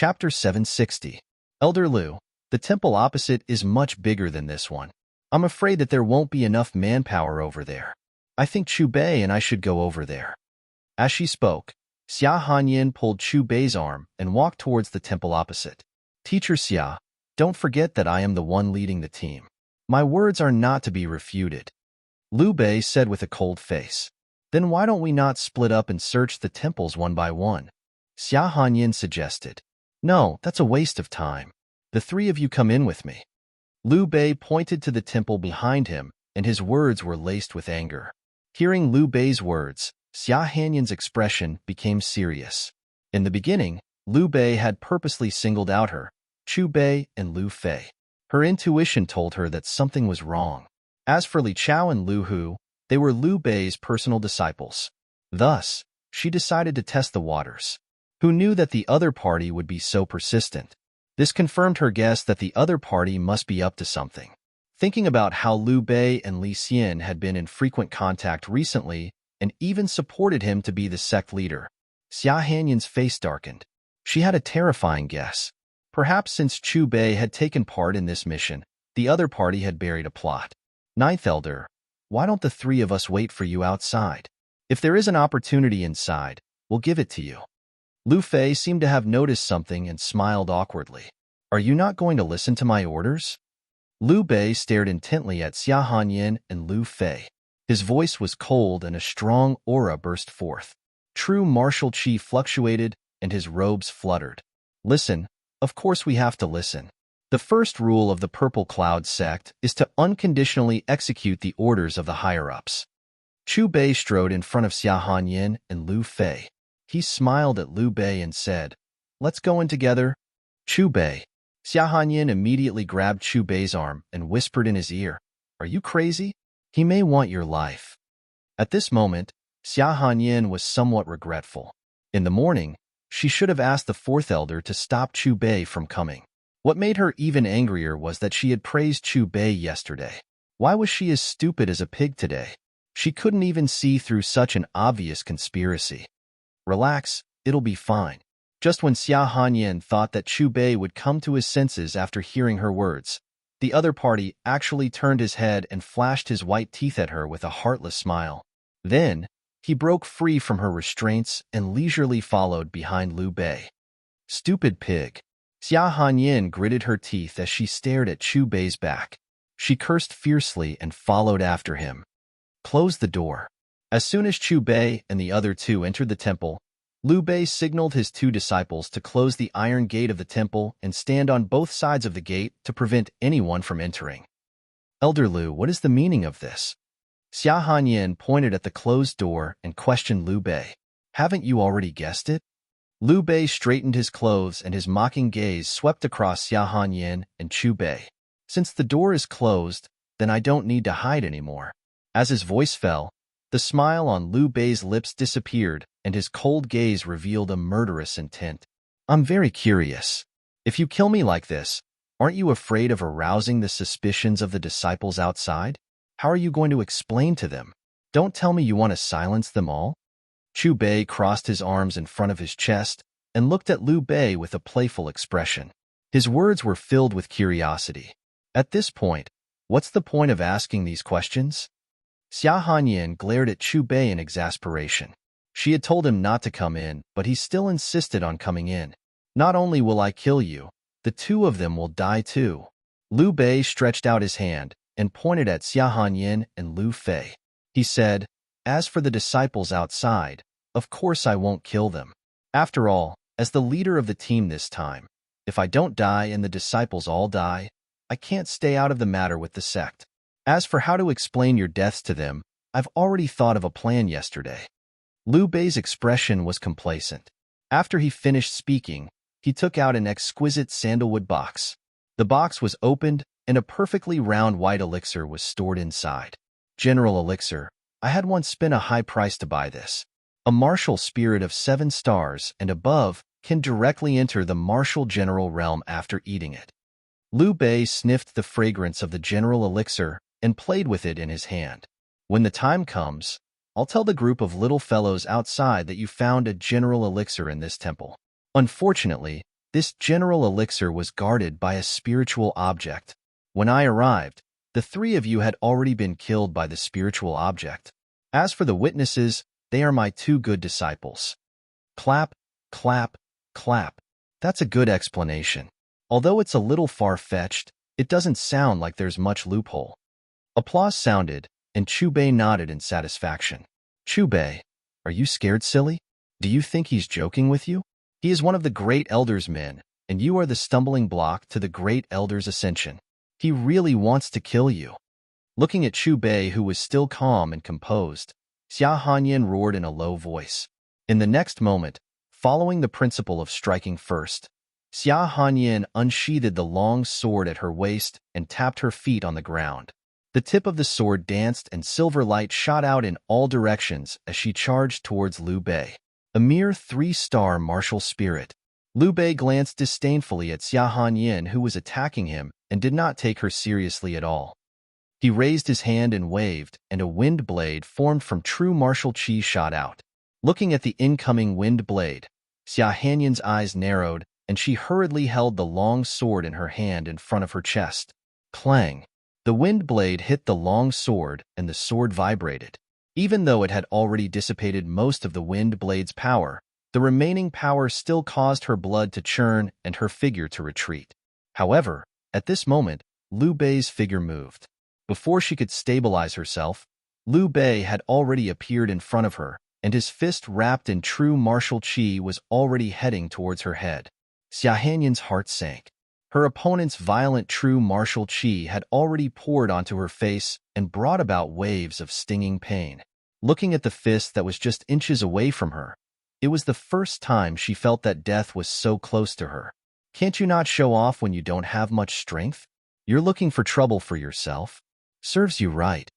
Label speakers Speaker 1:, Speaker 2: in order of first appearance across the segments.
Speaker 1: Chapter 760. Elder Lu, the temple opposite is much bigger than this one. I'm afraid that there won't be enough manpower over there. I think Chu Bei and I should go over there. As she spoke, Xia Hanyin pulled Chu Bei's arm and walked towards the temple opposite. Teacher Xia, don't forget that I am the one leading the team. My words are not to be refuted. Liu Bei said with a cold face. Then why don't we not split up and search the temples one by one? Xia Hanyin suggested. No, that's a waste of time. The three of you come in with me. Liu Bei pointed to the temple behind him, and his words were laced with anger. Hearing Liu Bei's words, Xia Hanyin's expression became serious. In the beginning, Liu Bei had purposely singled out her, Chu Bei and Liu Fei. Her intuition told her that something was wrong. As for Li Chao and Liu Hu, they were Liu Bei's personal disciples. Thus, she decided to test the waters. Who knew that the other party would be so persistent? This confirmed her guess that the other party must be up to something. Thinking about how Liu Bei and Li Xian had been in frequent contact recently and even supported him to be the sect leader, Xia Hanyin's face darkened. She had a terrifying guess. Perhaps since Chu Bei had taken part in this mission, the other party had buried a plot. Ninth Elder, why don't the three of us wait for you outside? If there is an opportunity inside, we'll give it to you. Liu Fei seemed to have noticed something and smiled awkwardly. Are you not going to listen to my orders? Liu Bei stared intently at Xia Hanyin and Liu Fei. His voice was cold and a strong aura burst forth. True martial chi fluctuated and his robes fluttered. Listen, of course we have to listen. The first rule of the Purple Cloud sect is to unconditionally execute the orders of the higher-ups. Chu Bei strode in front of Xia Hanyin and Liu Fei. He smiled at Liu Bei and said, Let's go in together. Chu Bei. Xia Hanyin immediately grabbed Chu Bei's arm and whispered in his ear, Are you crazy? He may want your life. At this moment, Xia Hanyin was somewhat regretful. In the morning, she should have asked the fourth elder to stop Chu Bei from coming. What made her even angrier was that she had praised Chu Bei yesterday. Why was she as stupid as a pig today? She couldn't even see through such an obvious conspiracy. Relax, it'll be fine. Just when Xia Hanyin thought that Chu Bei would come to his senses after hearing her words, the other party actually turned his head and flashed his white teeth at her with a heartless smile. Then, he broke free from her restraints and leisurely followed behind Liu Bei. Stupid pig. Xia Hanyin gritted her teeth as she stared at Chu Bei's back. She cursed fiercely and followed after him. Close the door. As soon as Chu Bei and the other two entered the temple, Liu Bei signaled his two disciples to close the iron gate of the temple and stand on both sides of the gate to prevent anyone from entering. Elder Liu, what is the meaning of this? Xia Hanyin pointed at the closed door and questioned Liu Bei. Haven't you already guessed it? Liu Bei straightened his clothes and his mocking gaze swept across Xia Hanyin and Chu Bei. Since the door is closed, then I don't need to hide anymore. As his voice fell, the smile on Liu Bei's lips disappeared, and his cold gaze revealed a murderous intent. I'm very curious. If you kill me like this, aren't you afraid of arousing the suspicions of the disciples outside? How are you going to explain to them? Don't tell me you want to silence them all? Chu Bei crossed his arms in front of his chest and looked at Liu Bei with a playful expression. His words were filled with curiosity. At this point, what's the point of asking these questions? Xia Hanyin glared at Chu Bei in exasperation. She had told him not to come in, but he still insisted on coming in. Not only will I kill you, the two of them will die too. Liu Bei stretched out his hand and pointed at Xia Hanyin and Liu Fei. He said, As for the disciples outside, of course I won't kill them. After all, as the leader of the team this time, if I don't die and the disciples all die, I can't stay out of the matter with the sect. As for how to explain your deaths to them, I've already thought of a plan yesterday. Liu Bei's expression was complacent. After he finished speaking, he took out an exquisite sandalwood box. The box was opened, and a perfectly round white elixir was stored inside. General elixir. I had once spent a high price to buy this. A martial spirit of 7 stars and above can directly enter the martial general realm after eating it. Liu Bei sniffed the fragrance of the general elixir and played with it in his hand. When the time comes, I'll tell the group of little fellows outside that you found a general elixir in this temple. Unfortunately, This general elixir was guarded by a spiritual object. When I arrived, the three of you had already been killed by the spiritual object. As for the witnesses, they are my two good disciples. Clap, clap, clap. That's a good explanation. Although it's a little far-fetched, it doesn't sound like there's much loophole. Applause sounded, and Chubei nodded in satisfaction. Chubei, are you scared, silly? Do you think he's joking with you? He is one of the great elder's men, and you are the stumbling block to the great elder's ascension. He really wants to kill you. Looking at Chubei, who was still calm and composed, Xia Hanyan roared in a low voice. In the next moment, following the principle of striking first, Xia Hanyan unsheathed the long sword at her waist and tapped her feet on the ground. The tip of the sword danced and silver light shot out in all directions as she charged towards Liu Bei. A mere 3-star martial spirit. Liu Bei glanced disdainfully at Xia Hanyan, who was attacking him, and did not take her seriously at all. He raised his hand and waved, and a wind blade formed from true martial chi shot out. Looking at the incoming wind blade, Xia Hanyan's eyes narrowed, and she hurriedly held the long sword in her hand in front of her chest. Clang! The wind blade hit the long sword, and the sword vibrated. Even though it had already dissipated most of the wind blade's power, the remaining power still caused her blood to churn and her figure to retreat. However, at this moment, Liu Bei's figure moved. Before she could stabilize herself, Liu Bei had already appeared in front of her, and his fist wrapped in true martial chi was already heading towards her head. Xia Hanyan's heart sank. Her opponent's violent true martial chi had already poured onto her face and brought about waves of stinging pain. Looking at the fist that was just inches away from her, it was the first time she felt that death was so close to her. Can't you not show off when you don't have much strength? You're looking for trouble for yourself? Serves you right.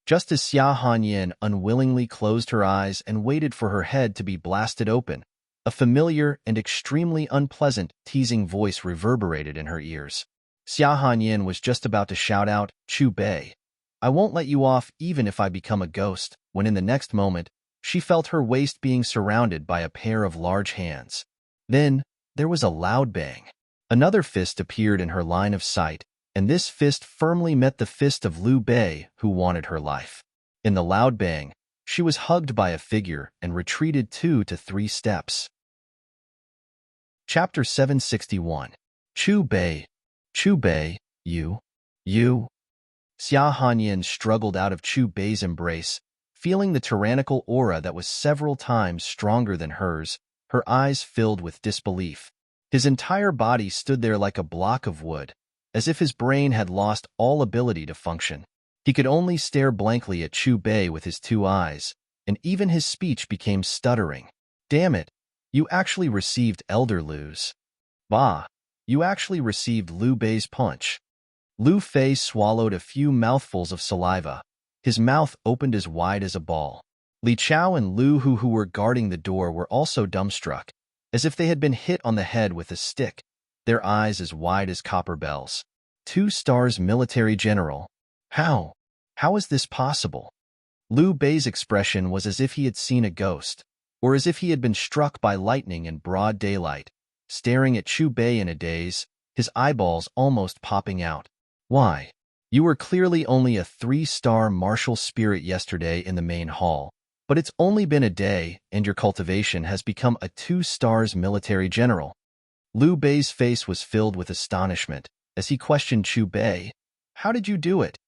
Speaker 1: Just as Xia Hanyan unwillingly closed her eyes and waited for her head to be blasted open, a familiar and extremely unpleasant, teasing voice reverberated in her ears. Xia Hanyan was just about to shout out, "Chubei, I won't let you off even if I become a ghost," when in the next moment, she felt her waist being surrounded by a pair of large hands. Then, there was a loud bang. Another fist appeared in her line of sight, and this fist firmly met the fist of Liu Bei, who wanted her life. In the loud bang, she was hugged by a figure and retreated 2 to 3 steps. Chapter 761. Chubei, you. Xia Hanyan struggled out of Chubei's embrace, feeling the tyrannical aura that was several times stronger than hers, her eyes filled with disbelief. His entire body stood there like a block of wood, as if his brain had lost all ability to function. He could only stare blankly at Chubei with his 2 eyes, and even his speech became stuttering. Damn it, you actually received Elder Liu's. Bah, you actually received Liu Bei's punch. Liu Fei swallowed a few mouthfuls of saliva. His mouth opened as wide as a ball. Li Chao and Lu Hu, who were guarding the door, were also dumbstruck, as if they had been hit on the head with a stick, their eyes as wide as copper bells. 2 stars military general. How? How is this possible? Liu Bei's expression was as if he had seen a ghost, or as if he had been struck by lightning in broad daylight, staring at Chubei in a daze, his eyeballs almost popping out. Why? You were clearly only a 3-star martial spirit yesterday in the main hall, but it's only been a day and your cultivation has become a 2 stars military general. Liu Bei's face was filled with astonishment as he questioned Chubei. How did you do it?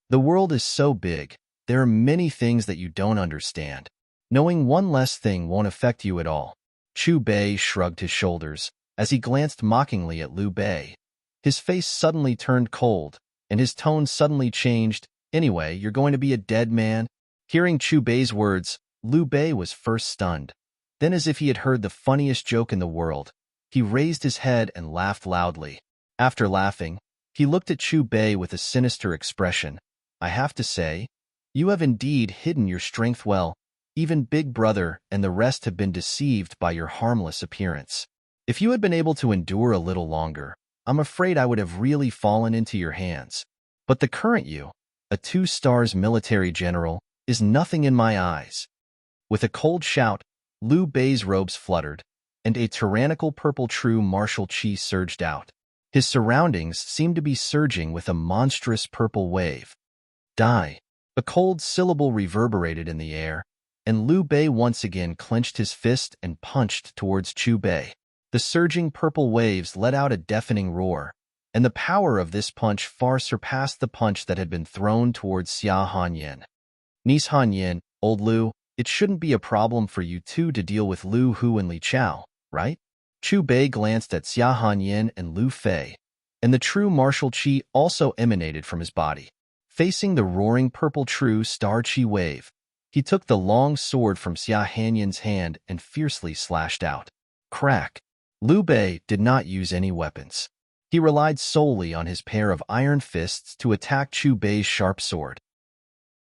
Speaker 1: The world is so big, there are many things that you don't understand. Knowing one less thing won't affect you at all. Chubei shrugged his shoulders as he glanced mockingly at Liu Bei. His face suddenly turned cold, and his tone suddenly changed. Anyway, you're going to be a dead man? Hearing Chubei's words, Liu Bei was first stunned. Then, as if he had heard the funniest joke in the world, he raised his head and laughed loudly. After laughing, he looked at Chubei with a sinister expression. I have to say, you have indeed hidden your strength well. Even Big Brother and the rest have been deceived by your harmless appearance. If you had been able to endure a little longer, I'm afraid I would have really fallen into your hands. But the current you, a 2 stars military general, is nothing in my eyes. With a cold shout, Liu Bei's robes fluttered. and a tyrannical purple true martial chi surged out. His surroundings seemed to be surging with a monstrous purple wave. Die. A cold syllable reverberated in the air, and Liu Bei once again clenched his fist and punched towards Chu Bei. The surging purple waves let out a deafening roar, and the power of this punch far surpassed the punch that had been thrown towards Xia Hanyan. Niece Hanyan, old Liu, it shouldn't be a problem for you two to deal with Liu Hu and Li Chao, right? Chu Bei glanced at Xia Hanyan and Liu Fei, and the true martial chi also emanated from his body. Facing the roaring purple true star chi wave, he took the long sword from Xia Hanyan's hand and fiercely slashed out. Crack! Liu Bei did not use any weapons. He relied solely on his pair of iron fists to attack Chu Bei's sharp sword.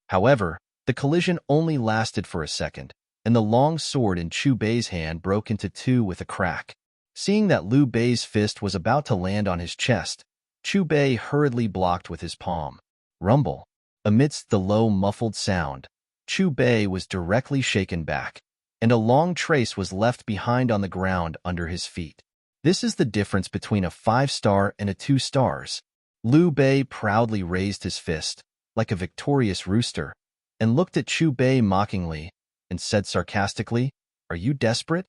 Speaker 1: However, the collision only lasted for a second, and the long sword in Chu Bei's hand broke into two with a crack. Seeing that Liu Bei's fist was about to land on his chest, Chu Bei hurriedly blocked with his palm. Rumble. Amidst the low, muffled sound, Chu Bei was directly shaken back, and a long trace was left behind on the ground under his feet. This is the difference between a 5-star and a 2 stars. Liu Bei proudly raised his fist, like a victorious rooster, and looked at Chu Bei mockingly, and said sarcastically, "Are you desperate?"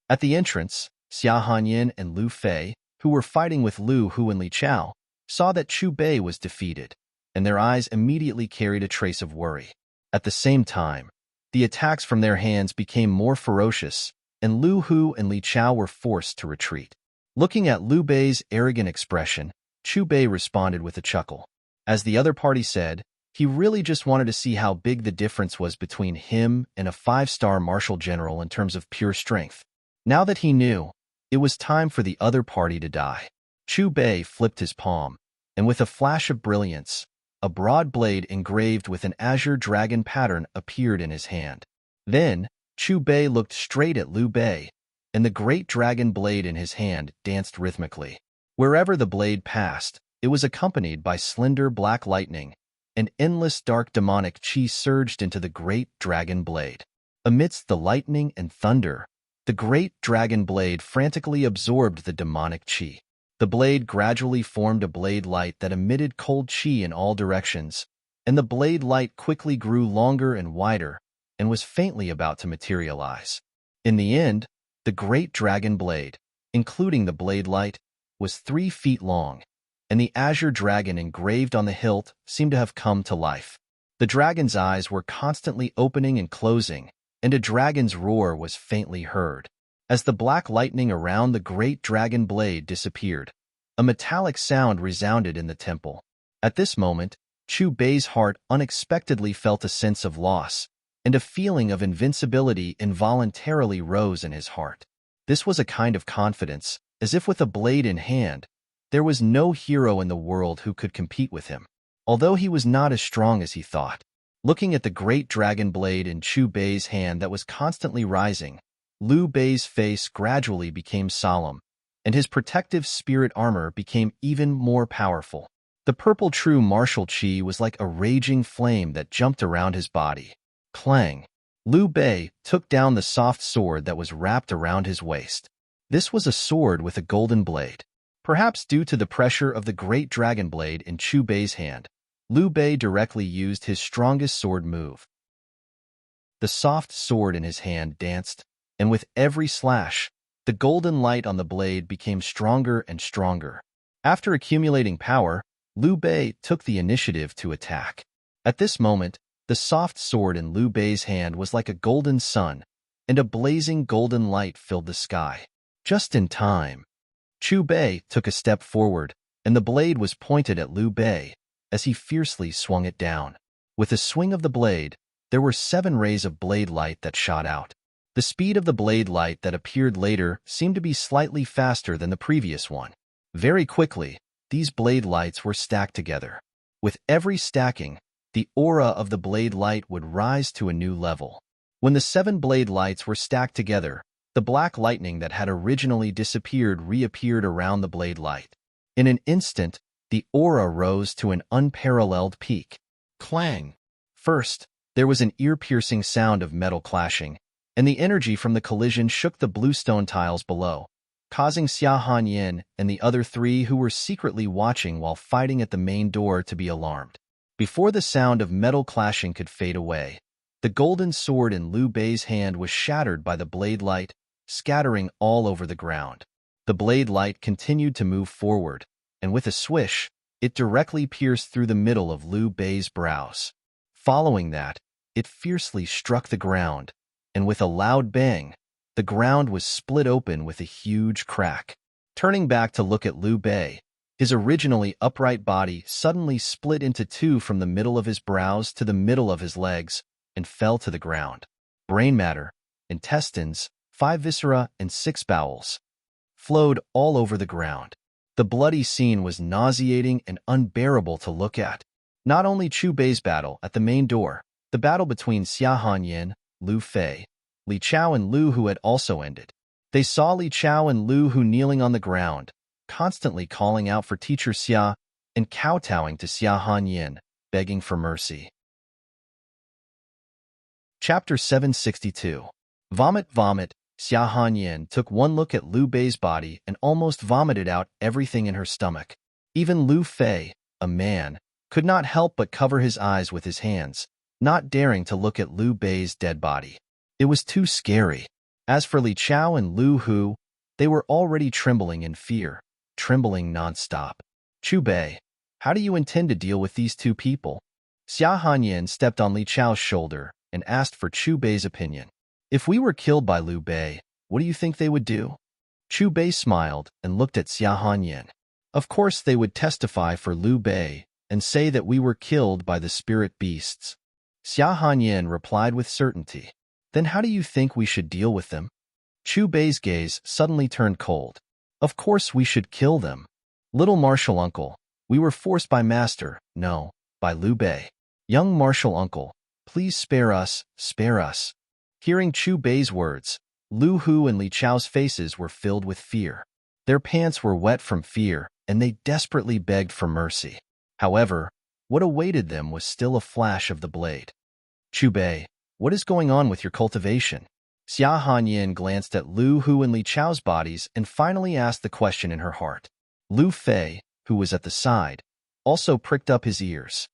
Speaker 1: At the entrance, Xia Hanyan and Liu Fei, who were fighting with Liu Hu and Li Chao, saw that Chu Bei was defeated, and their eyes immediately carried a trace of worry. At the same time, the attacks from their hands became more ferocious, and Liu Hu and Li Chao were forced to retreat. Looking at Liu Bei's arrogant expression, Chu Bei responded with a chuckle. As the other party said, he really just wanted to see how big the difference was between him and a 5-star martial general in terms of pure strength. Now that he knew, it was time for the other party to die. Chu Bei flipped his palm, and with a flash of brilliance, a broad blade engraved with an azure dragon pattern appeared in his hand. Then, Chu Bei looked straight at Liu Bei, and the great dragon blade in his hand danced rhythmically. Wherever the blade passed, it was accompanied by slender black lightning, and endless dark demonic chi surged into the great dragon blade. Amidst the lightning and thunder, the great dragon blade frantically absorbed the demonic chi. The blade gradually formed a blade light that emitted cold chi in all directions, and the blade light quickly grew longer and wider, and was faintly about to materialize. In the end, the great dragon blade, including the blade light, was 3 feet long, and the azure dragon engraved on the hilt seemed to have come to life. The dragon's eyes were constantly opening and closing, and a dragon's roar was faintly heard. As the black lightning around the great dragon blade disappeared, a metallic sound resounded in the temple. At this moment, Chu Bei's heart unexpectedly felt a sense of loss, and a feeling of invincibility involuntarily rose in his heart. This was a kind of confidence, as if with a blade in hand, there was no hero in the world who could compete with him, although he was not as strong as he thought. Looking at the great dragon blade in Chu Bei's hand that was constantly rising, Liu Bei's face gradually became solemn, and his protective spirit armor became even more powerful. The purple true martial chi was like a raging flame that jumped around his body. Clang! Liu Bei took down the soft sword that was wrapped around his waist. This was a sword with a golden blade. Perhaps due to the pressure of the great dragon blade in Chu Bei's hand, Liu Bei directly used his strongest sword move. The soft sword in his hand danced, and with every slash, the golden light on the blade became stronger and stronger. After accumulating power, Liu Bei took the initiative to attack. At this moment, the soft sword in Liu Bei's hand was like a golden sun, and a blazing golden light filled the sky. Just in time, Chu Bei took a step forward, and the blade was pointed at Liu Bei as he fiercely swung it down. With a swing of the blade, there were 7 rays of blade light that shot out. The speed of the blade light that appeared later seemed to be slightly faster than the previous one. Very quickly, these blade lights were stacked together. With every stacking, the aura of the blade light would rise to a new level. When the 7 blade lights were stacked together, the black lightning that had originally disappeared reappeared around the blade light. In an instant, the aura rose to an unparalleled peak. Clang! First, there was an ear-piercing sound of metal clashing, and the energy from the collision shook the bluestone tiles below, causing Xia Hanyin and the other three who were secretly watching while fighting at the main door to be alarmed. Before the sound of metal clashing could fade away, the golden sword in Liu Bei's hand was shattered by the blade light, scattering all over the ground. The blade light continued to move forward, and with a swish, it directly pierced through the middle of Liu Bei's brows. Following that, it fiercely struck the ground, and with a loud bang, the ground was split open with a huge crack. Turning back to look at Liu Bei, his originally upright body suddenly split into two from the middle of his brows to the middle of his legs and fell to the ground. Brain matter, intestines, 5 viscera, and 6 bowels flowed all over the ground. The bloody scene was nauseating and unbearable to look at. Not only Chu Bei's battle at the main door, the battle between Xia Hanyin, Liu Fei, Li Chao and Lu Hu had also ended. They saw Li Chao and Lu Hu kneeling on the ground, constantly calling out for teacher Xia and kowtowing to Xia Hanyin, begging for mercy. Chapter 762. Vomit, Vomit. Xia Hanyin took one look at Liu Bei's body and almost vomited out everything in her stomach. Even Liu Fei, a man, could not help but cover his eyes with his hands, not daring to look at Liu Bei's dead body. It was too scary. As for Li Chao and Lu Hu, they were already trembling in fear, trembling non-stop. Chu Bei, how do you intend to deal with these two people? Xia Hanyin stepped on Li Chao's shoulder and asked for Chu Bei's opinion. If we were killed by Liu Bei, what do you think they would do? Chu Bei smiled and looked at Xia Hanyin. Of course they would testify for Liu Bei and say that we were killed by the spirit beasts. Xia Hanyin replied with certainty. Then how do you think we should deal with them? Chu Bei's gaze suddenly turned cold. Of course we should kill them. Little martial uncle, we were forced by master, no, by Liu Bei. Young martial uncle, please spare us, spare us. Hearing Chu Bei's words, Lu Hu and Li Chao's faces were filled with fear. Their pants were wet from fear, and they desperately begged for mercy. However, what awaited them was still a flash of the blade. Chu Bei, what is going on with your cultivation? Xia Hanyin glanced at Lu Hu and Li Chao's bodies and finally asked the question in her heart. Liu Fei, who was at the side, also pricked up his ears.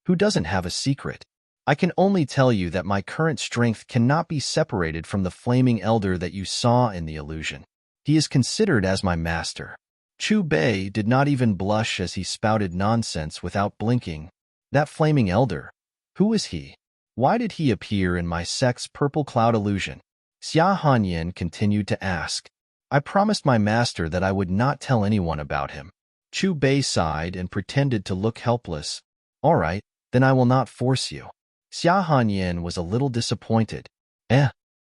Speaker 1: Who doesn't have a secret? I can only tell you that my current strength cannot be separated from the flaming elder that you saw in the illusion. He is considered as my master. Chu Bei did not even blush as he spouted nonsense without blinking. That flaming elder, who is he? Why did he appear in my sect's purple cloud illusion? Xia Hanyin continued to ask. I promised my master that I would not tell anyone about him. Chu Bei sighed and pretended to look helpless. All right, then I will not force you. Xia Hanyin was a little disappointed.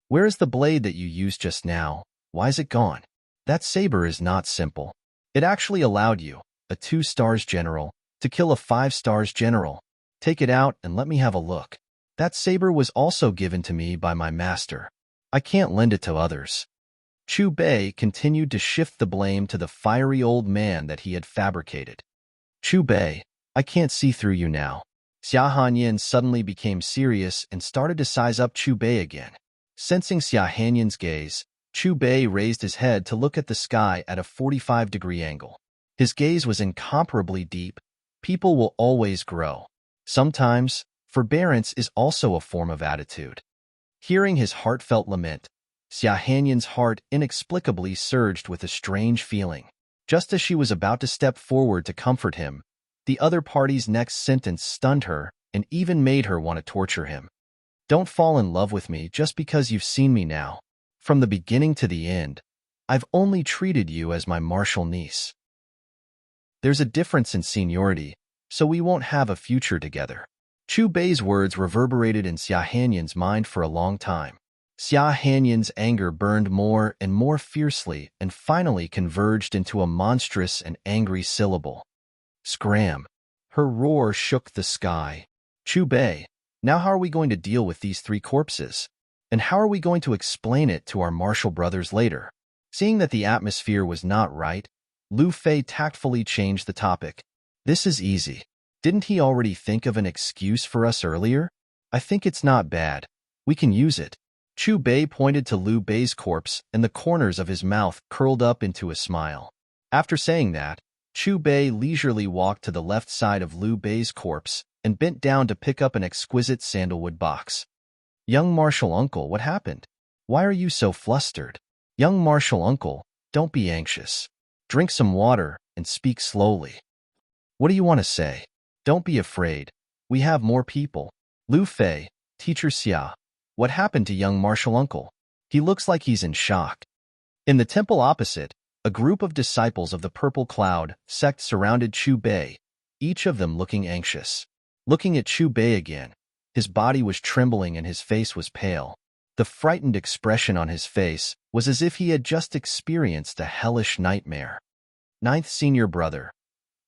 Speaker 1: Where is the blade that you used just now? Why is it gone? That saber is not simple. It actually allowed you, a 2 stars general, to kill a 5 stars general. Take it out and let me have a look. That saber was also given to me by my master. I can't lend it to others. Chu Bei continued to shift the blame to the fiery old man that he had fabricated. Chu Bei, I can't see through you now. Xia Hanyin suddenly became serious and started to size up Chu Bei again. Sensing Xia Hanyin's gaze, Chu Bei raised his head to look at the sky at a 45-degree angle. His gaze was incomparably deep. People will always grow. Sometimes, forbearance is also a form of attitude. Hearing his heartfelt lament, Xia Hanyin's heart inexplicably surged with a strange feeling. Just as she was about to step forward to comfort him, the other party's next sentence stunned her and even made her want to torture him. Don't fall in love with me just because you've seen me now. From the beginning to the end, I've only treated you as my martial niece. There's a difference in seniority, so we won't have a future together. Chu Bei's words reverberated in Xia Hanyin's mind for a long time. Xia Hanyin's anger burned more and more fiercely and finally converged into a monstrous and angry syllable. Scram! Her roar shook the sky. Chu Bei, now how are we going to deal with these 3 corpses? And how are we going to explain it to our martial brothers later? Seeing that the atmosphere was not right, Liu Fei tactfully changed the topic. This is easy. Didn't he already think of an excuse for us earlier? I think it's not bad. We can use it. Chu Bei pointed to Liu Bei's corpse, and the corners of his mouth curled up into a smile. After saying that, Chu Bei leisurely walked to the left side of Liu Bei's corpse and bent down to pick up an exquisite sandalwood box. Young martial uncle, what happened? Why are you so flustered? Young martial uncle, don't be anxious. Drink some water and speak slowly. What do you want to say? Don't be afraid. We have more people. Lu Fei, Teacher Xia. What happened to young martial uncle? He looks like he's in shock. In the temple opposite, a group of disciples of the Purple Cloud sect surrounded Chu Bei, each of them looking anxious. Looking at Chu Bei again, his body was trembling and his face was pale. The frightened expression on his face was as if he had just experienced a hellish nightmare. Ninth senior brother.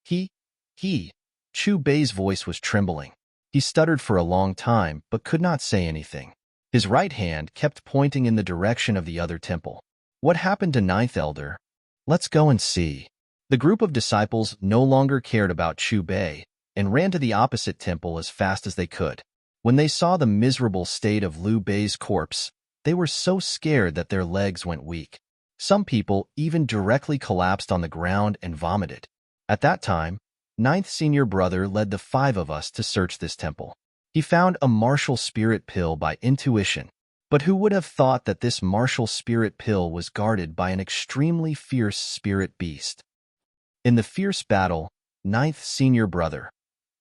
Speaker 1: Chu Bei's voice was trembling. He stuttered for a long time but could not say anything. His right hand kept pointing in the direction of the other temple. What happened to Ninth Elder? Let's go and see. The group of disciples no longer cared about Chu Bei and ran to the opposite temple as fast as they could. When they saw the miserable state of Liu Bei's corpse, they were so scared that their legs went weak. Some people even directly collapsed on the ground and vomited. At that time, Ninth senior brother led the 5 of us to search this temple. He found a martial spirit pill by intuition, but who would have thought that this martial spirit pill was guarded by an extremely fierce spirit beast? In the fierce battle, Ninth senior brother.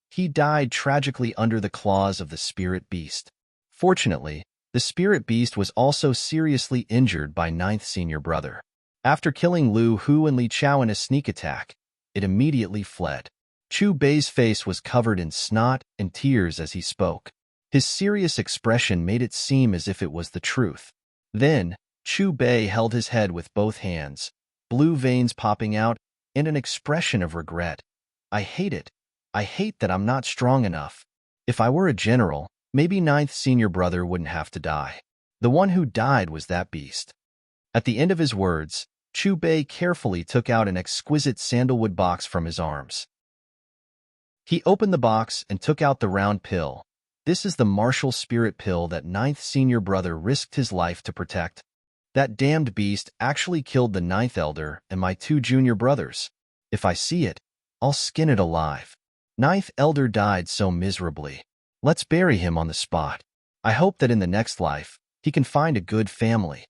Speaker 1: He died tragically under the claws of the spirit beast. Fortunately, the spirit beast was also seriously injured by Ninth senior brother. After killing Lu Hu and Li Chao in a sneak attack, it immediately fled. Chu Bei's face was covered in snot and tears as he spoke. His serious expression made it seem as if it was the truth. Then, Chu Bei held his head with both hands, blue veins popping out, and an expression of regret. I hate it. I hate that I'm not strong enough. If I were a general, maybe Ninth senior brother wouldn't have to die. The one who died was that beast. At the end of his words, Chu Bei carefully took out an exquisite sandalwood box from his arms. He opened the box and took out the round pill. This is the martial spirit pill that Ninth senior brother risked his life to protect. That damned beast actually killed the Ninth Elder and my 2 junior brothers. If I see it, I'll skin it alive. Ninth Elder died so miserably. Let's bury him on the spot. I hope that in the next life, he can find a good family.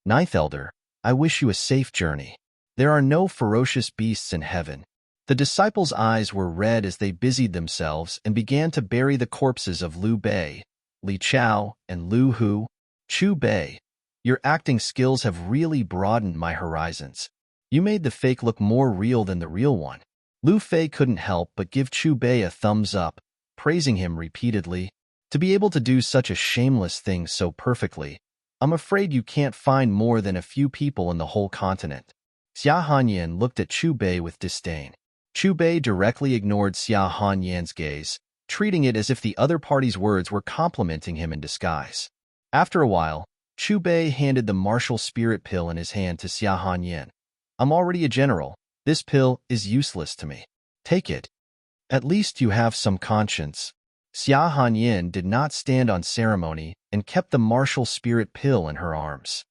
Speaker 1: Ninth Elder, I wish you a safe journey. There are no ferocious beasts in heaven. The disciples' eyes were red as they busied themselves and began to bury the corpses of Liu Bei, Li Chao, and Lu Hu. Chu Bei, your acting skills have really broadened my horizons. You made the fake look more real than the real one. Lu Fei couldn't help but give Chu Bei a thumbs up, praising him repeatedly. To be able to do such a shameless thing so perfectly, I'm afraid you can't find more than a few people in the whole continent. Xia Hanyan looked at Chu Bei with disdain. Chu Bei directly ignored Xia Hanyan's gaze, treating it as if the other party's words were complimenting him in disguise. After a while, Chu Bei handed the martial spirit pill in his hand to Xia Hanyan. I'm already a general. This pill is useless to me. Take it. At least you have some conscience. Xia Hanyan did not stand on ceremony and kept the martial spirit pill in her arms.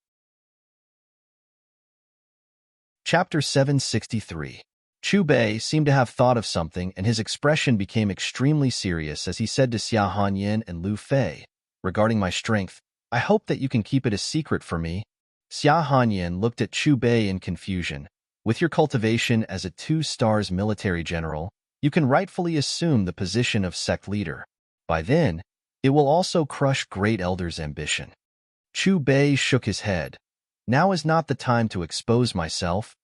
Speaker 1: Chapter 763. Chu Bei seemed to have thought of something, and his expression became extremely serious as he said to Xia Hanyan and Lu Fei, regarding my strength, I hope that you can keep it a secret for me. Xia Hanyan looked at Chu Bei in confusion. With your cultivation as a 2-star military general, you can rightfully assume the position of sect leader. By then, it will also crush Great Elder's ambition. Chu Bei shook his head. Now is not the time to expose myself.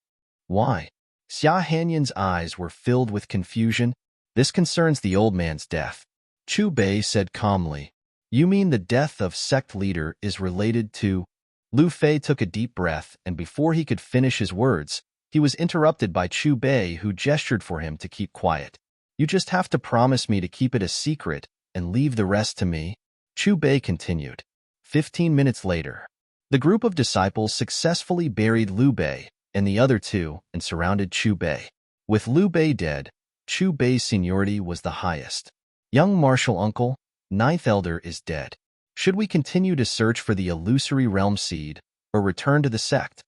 Speaker 1: Why? Xia Hanyan's eyes were filled with confusion. This concerns the old man's death. Chu Bei said calmly. You mean the death of sect leader is related to... Lu Fei took a deep breath, and before he could finish his words, he was interrupted by Chu Bei, who gestured for him to keep quiet. You just have to promise me to keep it a secret and leave the rest to me. Chu Bei continued. 15 minutes later, the group of disciples successfully buried Liu Bei and the other 2 and surrounded Chu Bei. With Liu Bei dead, Chu Bei's seniority was the highest. Young martial uncle, Ninth Elder is dead. Should we continue to search for the illusory realm seed or return to the sect?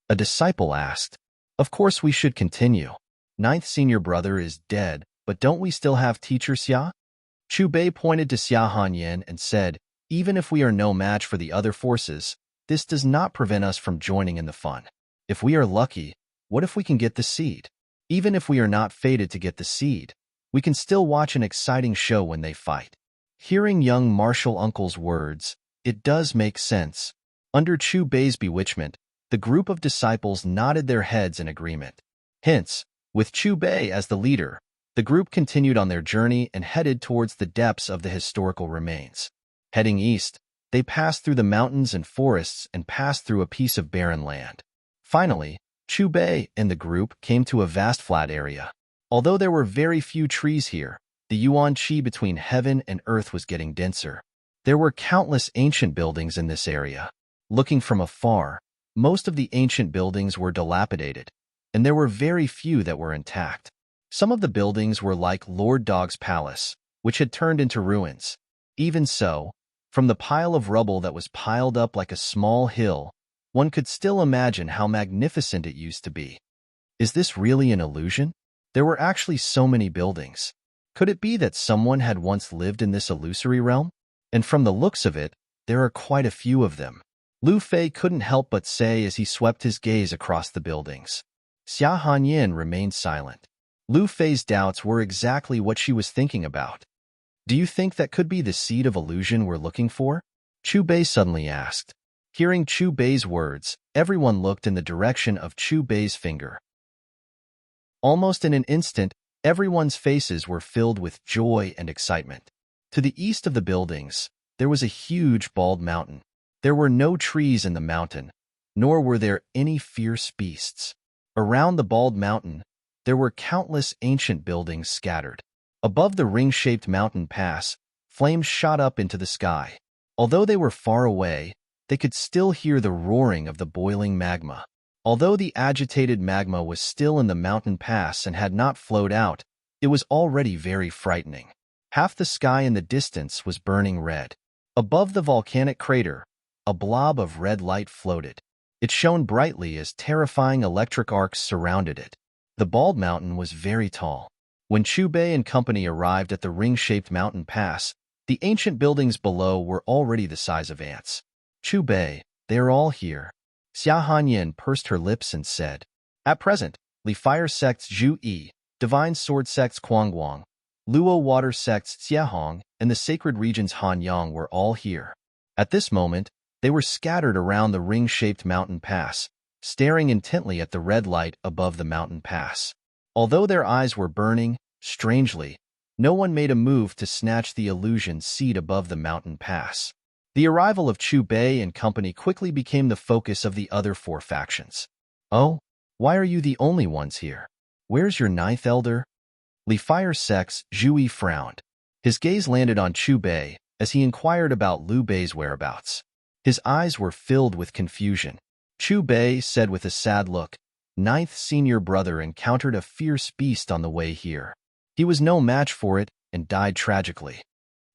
Speaker 1: A disciple asked. Of course we should continue. Ninth senior brother is dead, but don't we still have teacher Xia? Chu Bei pointed to Xia Hanyan and said, even if we are no match for the other forces, this does not prevent us from joining in the fun. If we are lucky, what if we can get the seed? Even if we are not fated to get the seed, we can still watch an exciting show when they fight. Hearing young martial uncle's words, it does make sense. Under Chu Bei's bewitchment, the group of disciples nodded their heads in agreement. Hence, with Chu Bei as the leader, the group continued on their journey and headed towards the depths of the historical remains. Heading east, they passed through the mountains and forests and passed through a piece of barren land. Finally, Chu Bei and the group came to a vast flat area. Although there were very few trees here, the yuan qi between heaven and earth was getting denser. There were countless ancient buildings in this area. Looking from afar, most of the ancient buildings were dilapidated, and there were very few that were intact. Some of the buildings were like Lord Dog's palace, which had turned into ruins. Even so, from the pile of rubble that was piled up like a small hill, one could still imagine how magnificent it used to be. Is this really an illusion? There were actually so many buildings. Could it be that someone had once lived in this illusory realm? And from the looks of it, there are quite a few of them. Lu Fei couldn't help but say as he swept his gaze across the buildings. Xia Hanyin remained silent. Lu Fei's doubts were exactly what she was thinking about. Do you think that could be the seed of illusion we're looking for? Chu Bei suddenly asked. Hearing Chu Bei's words, everyone looked in the direction of Chu Bei's finger. Almost in an instant, everyone's faces were filled with joy and excitement. To the east of the buildings, there was a huge bald mountain. There were no trees in the mountain, nor were there any fierce beasts. Around the bald mountain, there were countless ancient buildings scattered. Above the ring-shaped mountain pass, flames shot up into the sky. Although they were far away, they could still hear the roaring of the boiling magma. Although the agitated magma was still in the mountain pass and had not flowed out, it was already very frightening. Half the sky in the distance was burning red. Above the volcanic crater, a blob of red light floated. It shone brightly as terrifying electric arcs surrounded it. The bald mountain was very tall. When Chu Bei and company arrived at the ring-shaped mountain pass, the ancient buildings below were already the size of ants. Chu Bei, they are all here. Xia Hanyin pursed her lips and said, at present, Li Fire Sect's Zhu Yi, Divine Sword Sect's Guang, Luo Water Sect's Xiahong, and the Sacred Region's Han Yang were all here. At this moment, they were scattered around the ring-shaped mountain pass, staring intently at the red light above the mountain pass. Although their eyes were burning, strangely, no one made a move to snatch the illusion seed above the mountain pass. The arrival of Chu Bei and company quickly became the focus of the other four factions. Oh, why are you the only ones here? Where's your ninth elder? Li Fire Sect's Zhu Yi frowned. His gaze landed on Chu Bei as he inquired about Liu Bei's whereabouts. His eyes were filled with confusion. Chu Bei said with a sad look, ninth senior brother encountered a fierce beast on the way here. He was no match for it and died tragically.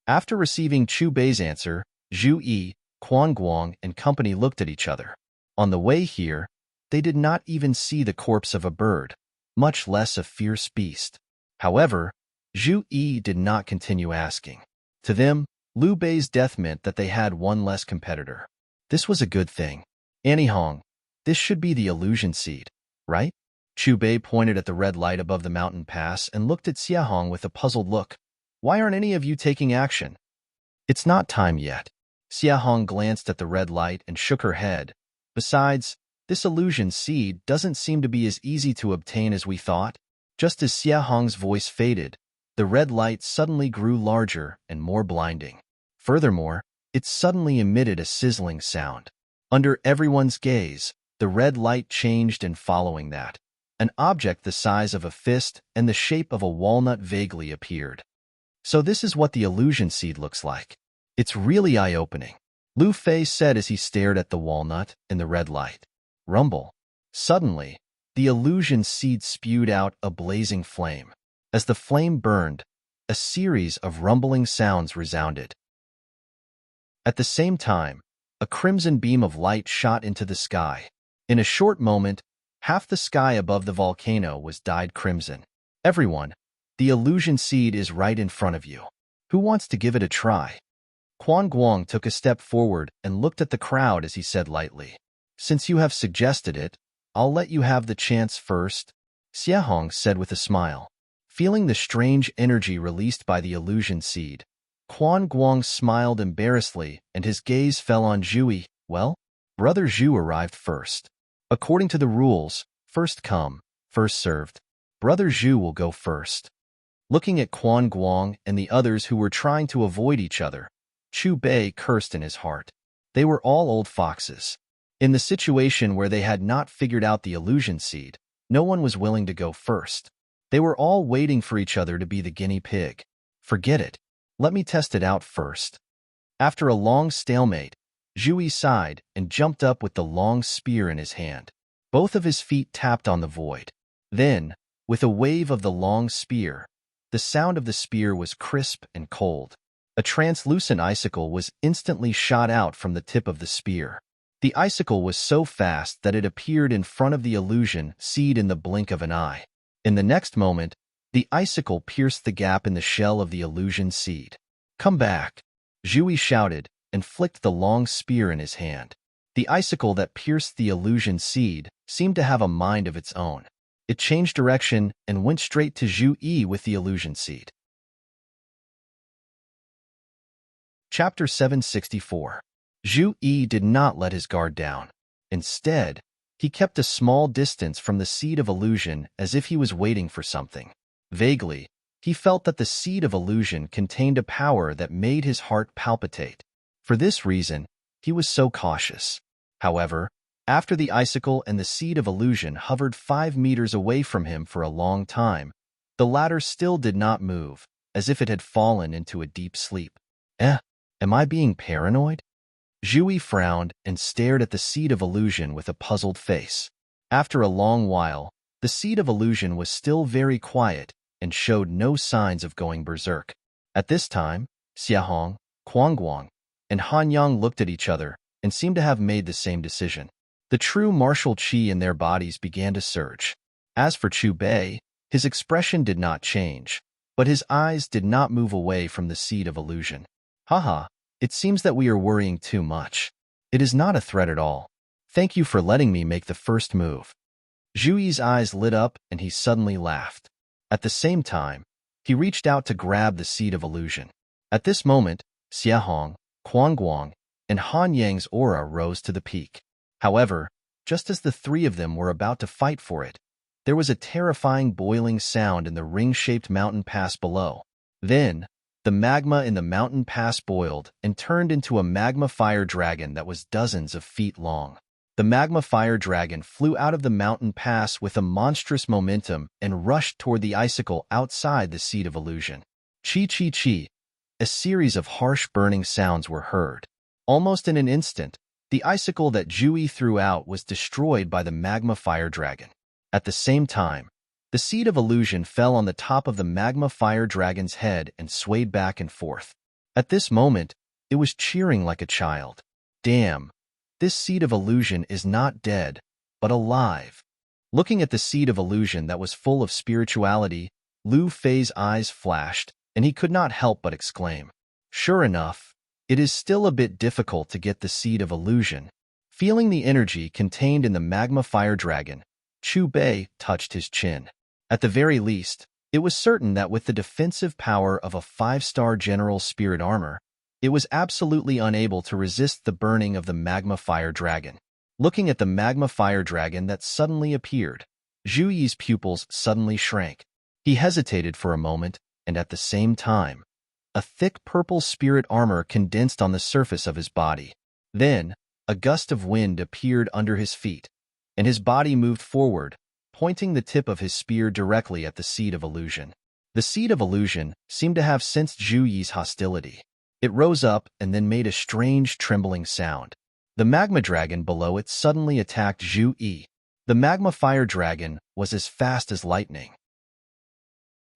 Speaker 1: After receiving Chu Bei's answer, Zhu Yi, Guang, and company looked at each other. On the way here, they did not even see the corpse of a bird, much less a fierce beast. However, Zhu Yi did not continue asking. To them, Liu Bei's death meant that they had one less competitor. This was a good thing. Annie Hong, this should be the illusion seed, right? Chu Bei pointed at the red light above the mountain pass and looked at Xiahong with a puzzled look. Why aren't any of you taking action? It's not time yet. Xiahong glanced at the red light and shook her head. Besides, this illusion seed doesn't seem to be as easy to obtain as we thought. Just as Xiahong's voice faded, the red light suddenly grew larger and more blinding. Furthermore, it suddenly emitted a sizzling sound. Under everyone's gaze, the red light changed, and following that, an object the size of a fist and the shape of a walnut vaguely appeared. So this is what the illusion seed looks like. It's really eye-opening, Lu Fei said as he stared at the walnut in the red light. Rumble. Suddenly, the illusion seed spewed out a blazing flame. As the flame burned, a series of rumbling sounds resounded. At the same time, a crimson beam of light shot into the sky. In a short moment, half the sky above the volcano was dyed crimson. Everyone, the illusion seed is right in front of you. Who wants to give it a try? Quan Guang took a step forward and looked at the crowd as he said lightly, "Since you have suggested it, I'll let you have the chance first," Xiahong said with a smile. Feeling the strange energy released by the illusion seed, Quan Guang smiled embarrassedly and his gaze fell on Zhui. Well, Brother Zhu arrived first. According to the rules, first come, first served. Brother Zhu will go first. Looking at Quan Guang and the others who were trying to avoid each other, Chu Bei cursed in his heart. They were all old foxes. In the situation where they had not figured out the illusion seed, no one was willing to go first. They were all waiting for each other to be the guinea pig. Forget it. Let me test it out first. After a long stalemate, Zhui sighed and jumped up with the long spear in his hand. Both of his feet tapped on the void. Then, with a wave of the long spear, the sound of the spear was crisp and cold. A translucent icicle was instantly shot out from the tip of the spear. The icicle was so fast that it appeared in front of the illusion seed in the blink of an eye. In the next moment, the icicle pierced the gap in the shell of the illusion seed. "Come back!" Zhui shouted and flicked the long spear in his hand. The icicle that pierced the illusion seed seemed to have a mind of its own. It changed direction and went straight to Zhu Yi with the illusion seed. Chapter 764. Zhu Yi did not let his guard down. Instead, he kept a small distance from the seed of illusion as if he was waiting for something. Vaguely, he felt that the seed of illusion contained a power that made his heart palpitate. For this reason, he was so cautious. However, after the icicle and the seed of illusion hovered 5 meters away from him for a long time, the latter still did not move, as if it had fallen into a deep sleep. Am I being paranoid? Zhui frowned and stared at the seed of illusion with a puzzled face. After a long while, the seed of illusion was still very quiet and showed no signs of going berserk. At this time, Xiahong, Quan Guang, and Han Yang looked at each other and seemed to have made the same decision. The true martial qi in their bodies began to surge. As for Chu Bei, his expression did not change, but his eyes did not move away from the seed of illusion. Haha, it seems that we are worrying too much. It is not a threat at all. Thank you for letting me make the first move. Zhui's eyes lit up and he suddenly laughed. At the same time, he reached out to grab the seed of illusion. At this moment, Xiahong, Quan Guang, and Han Yang's aura rose to the peak. However, just as the three of them were about to fight for it, there was a terrifying boiling sound in the ring-shaped mountain pass below. Then, the magma in the mountain pass boiled and turned into a magma fire dragon that was dozens of feet long. The magma fire dragon flew out of the mountain pass with a monstrous momentum and rushed toward the icicle outside the seed of illusion. Chi chi chi. A series of harsh burning sounds were heard. Almost in an instant, the icicle that Zhui threw out was destroyed by the magma fire dragon. At the same time, the seed of illusion fell on the top of the magma fire dragon's head and swayed back and forth. At this moment, it was cheering like a child. Damn, this seed of illusion is not dead, but alive. Looking at the seed of illusion that was full of spirituality, Lu Fei's eyes flashed, and he could not help but exclaim, "Sure enough, it is still a bit difficult to get the seed of illusion." Feeling the energy contained in the magma fire dragon, Chu Bei touched his chin. At the very least, it was certain that with the defensive power of a 5-star general spirit armor, it was absolutely unable to resist the burning of the magma fire dragon. Looking at the magma fire dragon that suddenly appeared, Zhu Yi's pupils suddenly shrank. He hesitated for a moment, and at the same time, a thick purple spirit armor condensed on the surface of his body. Then, a gust of wind appeared under his feet, and his body moved forward, pointing the tip of his spear directly at the seed of illusion. The seed of illusion seemed to have sensed Zhu Yi's hostility. It rose up and then made a strange trembling sound. The magma dragon below it suddenly attacked Zhu Yi. The magma fire dragon was as fast as lightning.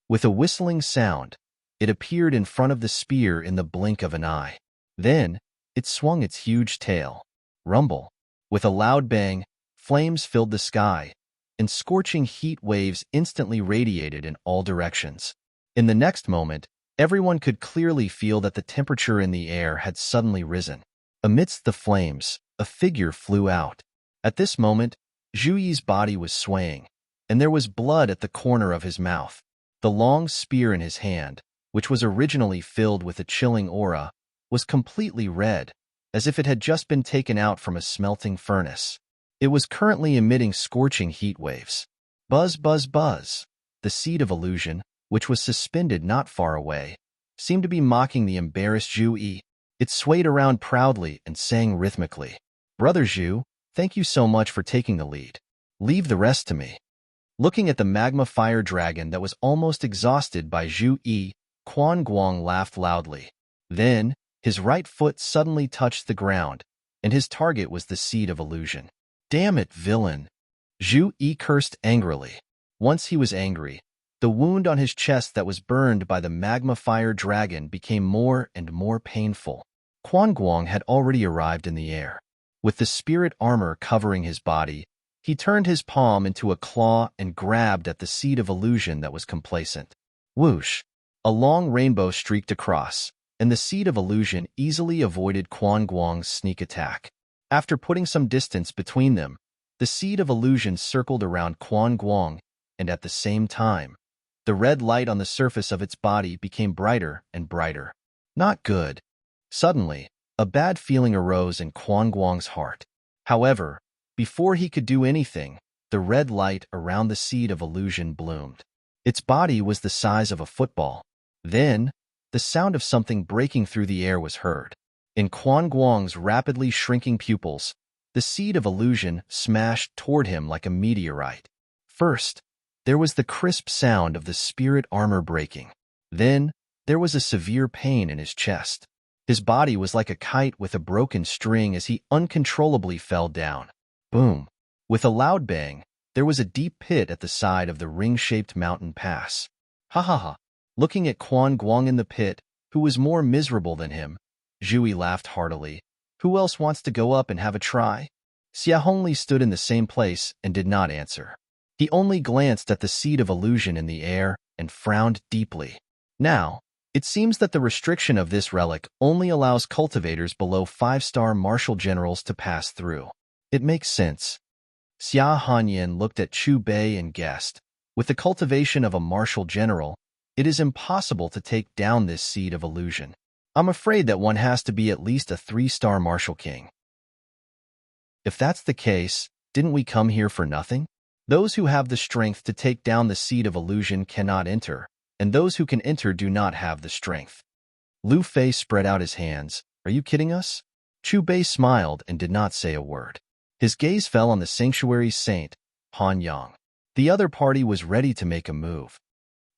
Speaker 1: With a whistling sound, it appeared in front of the spear in the blink of an eye. Then, It swung its huge tail. Rumble. With a loud bang, flames filled the sky, and scorching heat waves instantly radiated in all directions. In the next moment, everyone could clearly feel that the temperature in the air had suddenly risen. Amidst the flames, a figure flew out. At this moment, Zhu Yi's body was swaying, and there was blood at the corner of his mouth. The long spear in his hand, which was originally filled with a chilling aura, was completely red, as if it had just been taken out from a smelting furnace. It was currently emitting scorching heat waves. Buzz, buzz, buzz. The seed of illusion, which was suspended not far away, seemed to be mocking the embarrassed Zhu Yi. It swayed around proudly and sang rhythmically. "Brother Zhu, thank you so much for taking the lead. Leave the rest to me." Looking at the magma fire dragon that was almost exhausted by Zhu Yi, Quan Guang laughed loudly. Then, his right foot suddenly touched the ground, and his target was the seed of illusion. "Damn it, villain!" Zhu Yi cursed angrily. Once he was angry, the wound on his chest that was burned by the magma fire dragon became more and more painful. Quan Guang had already arrived in the air. With the spirit armor covering his body, he turned his palm into a claw and grabbed at the seed of illusion that was complacent. Whoosh! A long rainbow streaked across, and the seed of illusion easily avoided Quan Guang's sneak attack. After putting some distance between them, the seed of illusion circled around Quan Guang, and at the same time, the red light on the surface of its body became brighter and brighter. Not good. Suddenly, a bad feeling arose in Quan Guang's heart. However, before he could do anything, the red light around the seed of illusion bloomed. Its body was the size of a football. Then, the sound of something breaking through the air was heard. In Quan Guang's rapidly shrinking pupils, the seed of illusion smashed toward him like a meteorite. First, there was the crisp sound of the spirit armor breaking. Then, there was a severe pain in his chest. His body was like a kite with a broken string as he uncontrollably fell down. Boom! With a loud bang, there was a deep pit at the side of the ring-shaped mountain pass. Ha ha ha! Looking at Quan Guang in the pit, who was more miserable than him, Zhu Yi laughed heartily. Who else wants to go up and have a try? Xia Hongli stood in the same place and did not answer. He only glanced at the seed of illusion in the air and frowned deeply. Now, it seems that the restriction of this relic only allows cultivators below 5-star martial generals to pass through. It makes sense. Xia Hanyan looked at Chu Bei and guessed, with the cultivation of a martial general, it is impossible to take down this seed of illusion. I'm afraid that one has to be at least a 3-star martial king. If that's the case, didn't we come here for nothing? Those who have the strength to take down the seed of illusion cannot enter, and those who can enter do not have the strength. Lu Fei spread out his hands. Are you kidding us? Chu Bei smiled and did not say a word. His gaze fell on the sanctuary's saint, Han Yang. The other party was ready to make a move.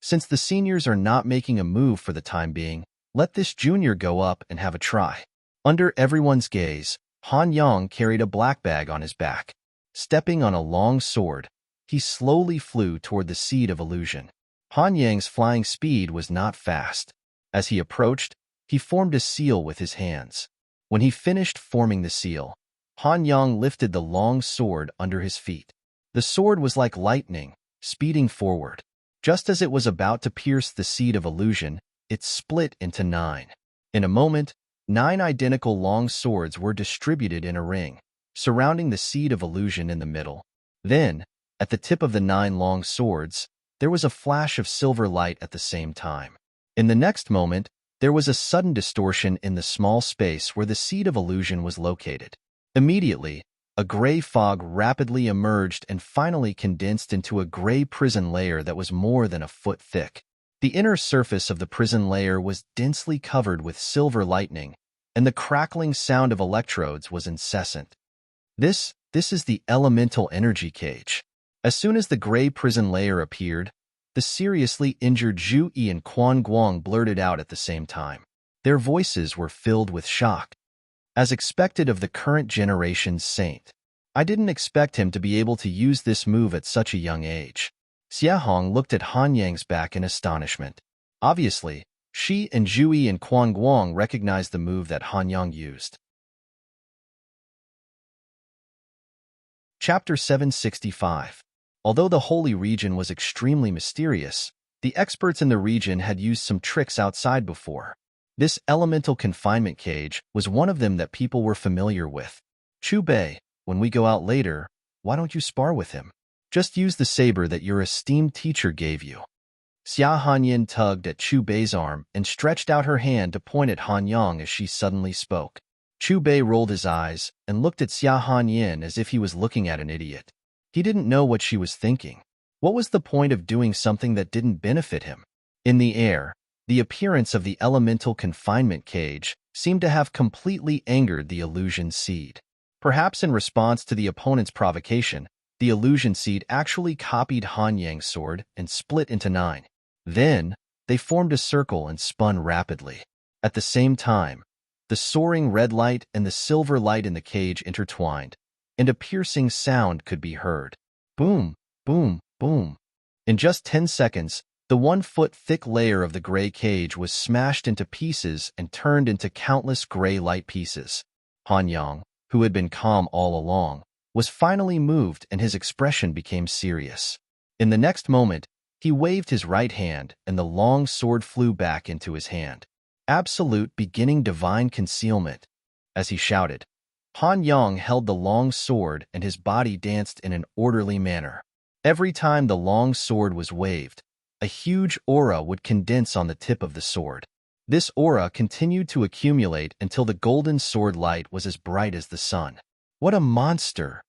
Speaker 1: Since the seniors are not making a move for the time being, let this junior go up and have a try. Under everyone's gaze, Han Yang carried a black bag on his back. Stepping on a long sword, he slowly flew toward the seed of illusion. Han Yang's flying speed was not fast. As he approached, he formed a seal with his hands. When he finished forming the seal, Han Yang lifted the long sword under his feet. The sword was like lightning, speeding forward. Just as it was about to pierce the seed of illusion, it split into 9. In a moment, 9 identical long swords were distributed in a ring, surrounding the seed of illusion in the middle. Then, at the tip of the 9 long swords, there was a flash of silver light at the same time. In the next moment, there was a sudden distortion in the small space where the seed of illusion was located. Immediately, a gray fog rapidly emerged and finally condensed into a gray prison layer that was more than a foot thick. The inner surface of the prison layer was densely covered with silver lightning, and the crackling sound of electrodes was incessant. This is the elemental energy cage. As soon as the gray prison layer appeared, the seriously injured Zhu Yi and Quan Guang blurted out at the same time. Their voices were filled with shock. As expected of the current generation's saint, I didn't expect him to be able to use this move at such a young age. Xia Hong looked at Han Yang's back in astonishment. Obviously, she and Zhu Yi and Quan Guang recognized the move that Han Yang used. Chapter 765. Although the holy region was extremely mysterious, the experts in the region had used some tricks outside before. This elemental confinement cage was one of them that people were familiar with. Chu Bei, when we go out later, why don't you spar with him? Just use the saber that your esteemed teacher gave you. Xia Hanyin tugged at Chu Bei's arm and stretched out her hand to point at Han Yang as she suddenly spoke. Chu Bei rolled his eyes and looked at Xia Hanyin as if he was looking at an idiot. He didn't know what she was thinking. What was the point of doing something that didn't benefit him? In the air, the appearance of the elemental confinement cage seemed to have completely angered the illusion seed. Perhaps in response to the opponent's provocation, the illusion seed actually copied Han Yang's sword and split into 9. Then, they formed a circle and spun rapidly. At the same time, the soaring red light and the silver light in the cage intertwined, and a piercing sound could be heard. Boom, boom, boom. In just 10 seconds, the 1-foot-thick layer of the gray cage was smashed into pieces and turned into countless gray light pieces. Han Yang, who had been calm all along, was finally moved and his expression became serious. In the next moment, he waved his right hand and the long sword flew back into his hand. Absolute beginning divine concealment. As he shouted, Han Yang held the long sword and his body danced in an orderly manner. Every time the long sword was waved, a huge aura would condense on the tip of the sword. This aura continued to accumulate until the golden sword light was as bright as the sun. What a monster!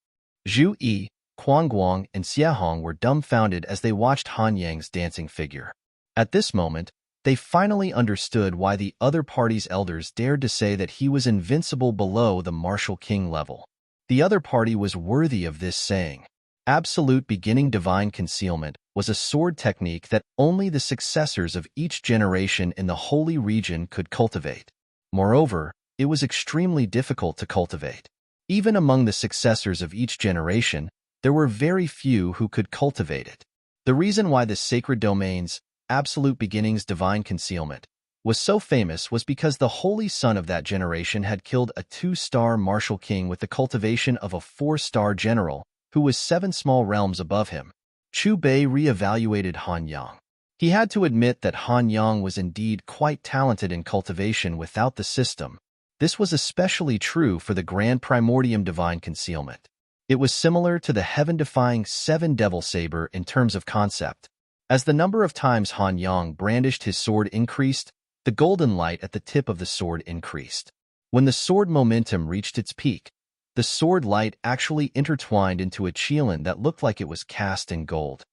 Speaker 1: Zhu Yi, Guang, and Xiahong were dumbfounded as they watched Han Yang's dancing figure. At this moment, they finally understood why the other party's elders dared to say that he was invincible below the martial king level. The other party was worthy of this saying. Absolute beginning divine concealment was a sword technique that only the successors of each generation in the holy region could cultivate. Moreover, it was extremely difficult to cultivate. Even among the successors of each generation, there were very few who could cultivate it. The reason why the sacred domain's absolute beginnings divine concealment was so famous was because the holy son of that generation had killed a 2-star martial king with the cultivation of a 4-star general who was 7 small realms above him. Chu Bei re-evaluated Han Yang. He had to admit that Han Yang was indeed quite talented in cultivation without the system. This was especially true for the Grand Primordium Divine Concealment. It was similar to the heaven-defying 7 Devil Saber in terms of concept. As the number of times Han Yang brandished his sword increased, the golden light at the tip of the sword increased. When the sword momentum reached its peak, the sword light actually intertwined into a qilin that looked like it was cast in gold.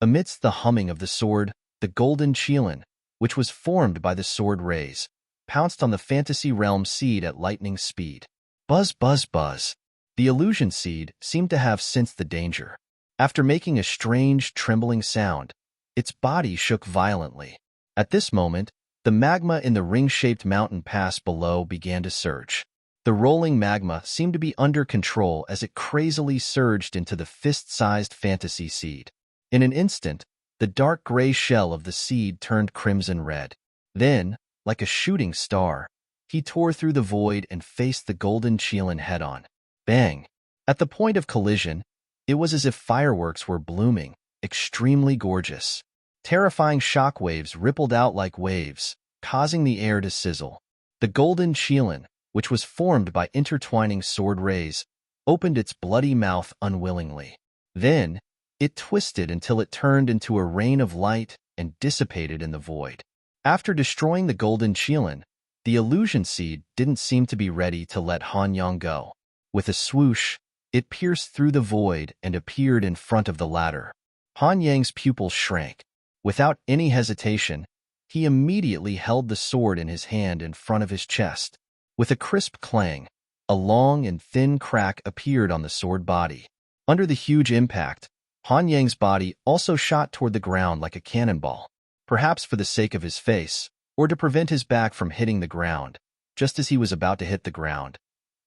Speaker 1: Amidst the humming of the sword, the golden qilin, which was formed by the sword rays, pounced on the fantasy realm seed at lightning speed. Buzz, buzz, buzz. The illusion seed seemed to have sensed the danger. After making a strange, trembling sound, its body shook violently. At this moment, the magma in the ring-shaped mountain pass below began to surge. The rolling magma seemed to be under control as it crazily surged into the fist-sized fantasy seed. In an instant, the dark gray shell of the seed turned crimson red. Then, like a shooting star, he tore through the void and faced the golden qilin head-on. Bang! At the point of collision, it was as if fireworks were blooming, extremely gorgeous. Terrifying shockwaves rippled out like waves, causing the air to sizzle. The golden qilin, which was formed by intertwining sword rays, opened its bloody mouth unwillingly. Then, it twisted until it turned into a rain of light and dissipated in the void. After destroying the golden qilin, the illusion seed didn't seem to be ready to let Han Yang go. With a swoosh, it pierced through the void and appeared in front of the ladder. Han Yang's pupils shrank. Without any hesitation, he immediately held the sword in his hand in front of his chest. With a crisp clang, a long and thin crack appeared on the sword body. Under the huge impact, Han Yang's body also shot toward the ground like a cannonball, perhaps for the sake of his face, or to prevent his back from hitting the ground. Just as he was about to hit the ground,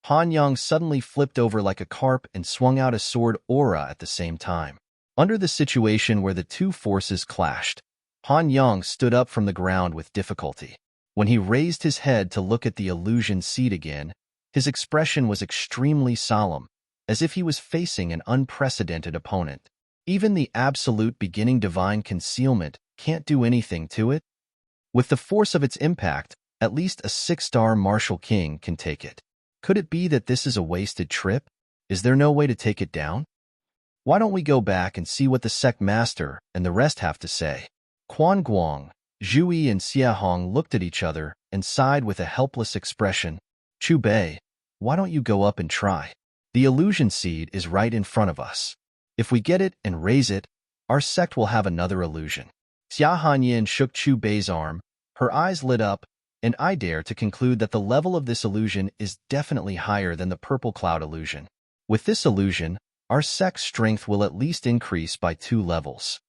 Speaker 1: Han Yang suddenly flipped over like a carp and swung out a sword aura at the same time. Under the situation where the two forces clashed, Han Yang stood up from the ground with difficulty. When he raised his head to look at the illusion seed again, his expression was extremely solemn. as if he was facing an unprecedented opponent. Even the absolute beginning divine concealment can't do anything to it. With the force of its impact, at least a 6-star martial king can take it. Could it be that this is a wasted trip? Is there no way to take it down? Why don't we go back and see what the sect master and the rest have to say? Quan Guang, Zhu Yi, and Xia Hong looked at each other and sighed with a helpless expression. Chu Bei, why don't you go up and try? The illusion seed is right in front of us. If we get it and raise it, our sect will have another illusion. Xia Hanyin shook Chu Bei's arm. Her eyes lit up, and I dare to conclude that the level of this illusion is definitely higher than the purple cloud illusion. With this illusion, our sect's strength will at least increase by 2 levels.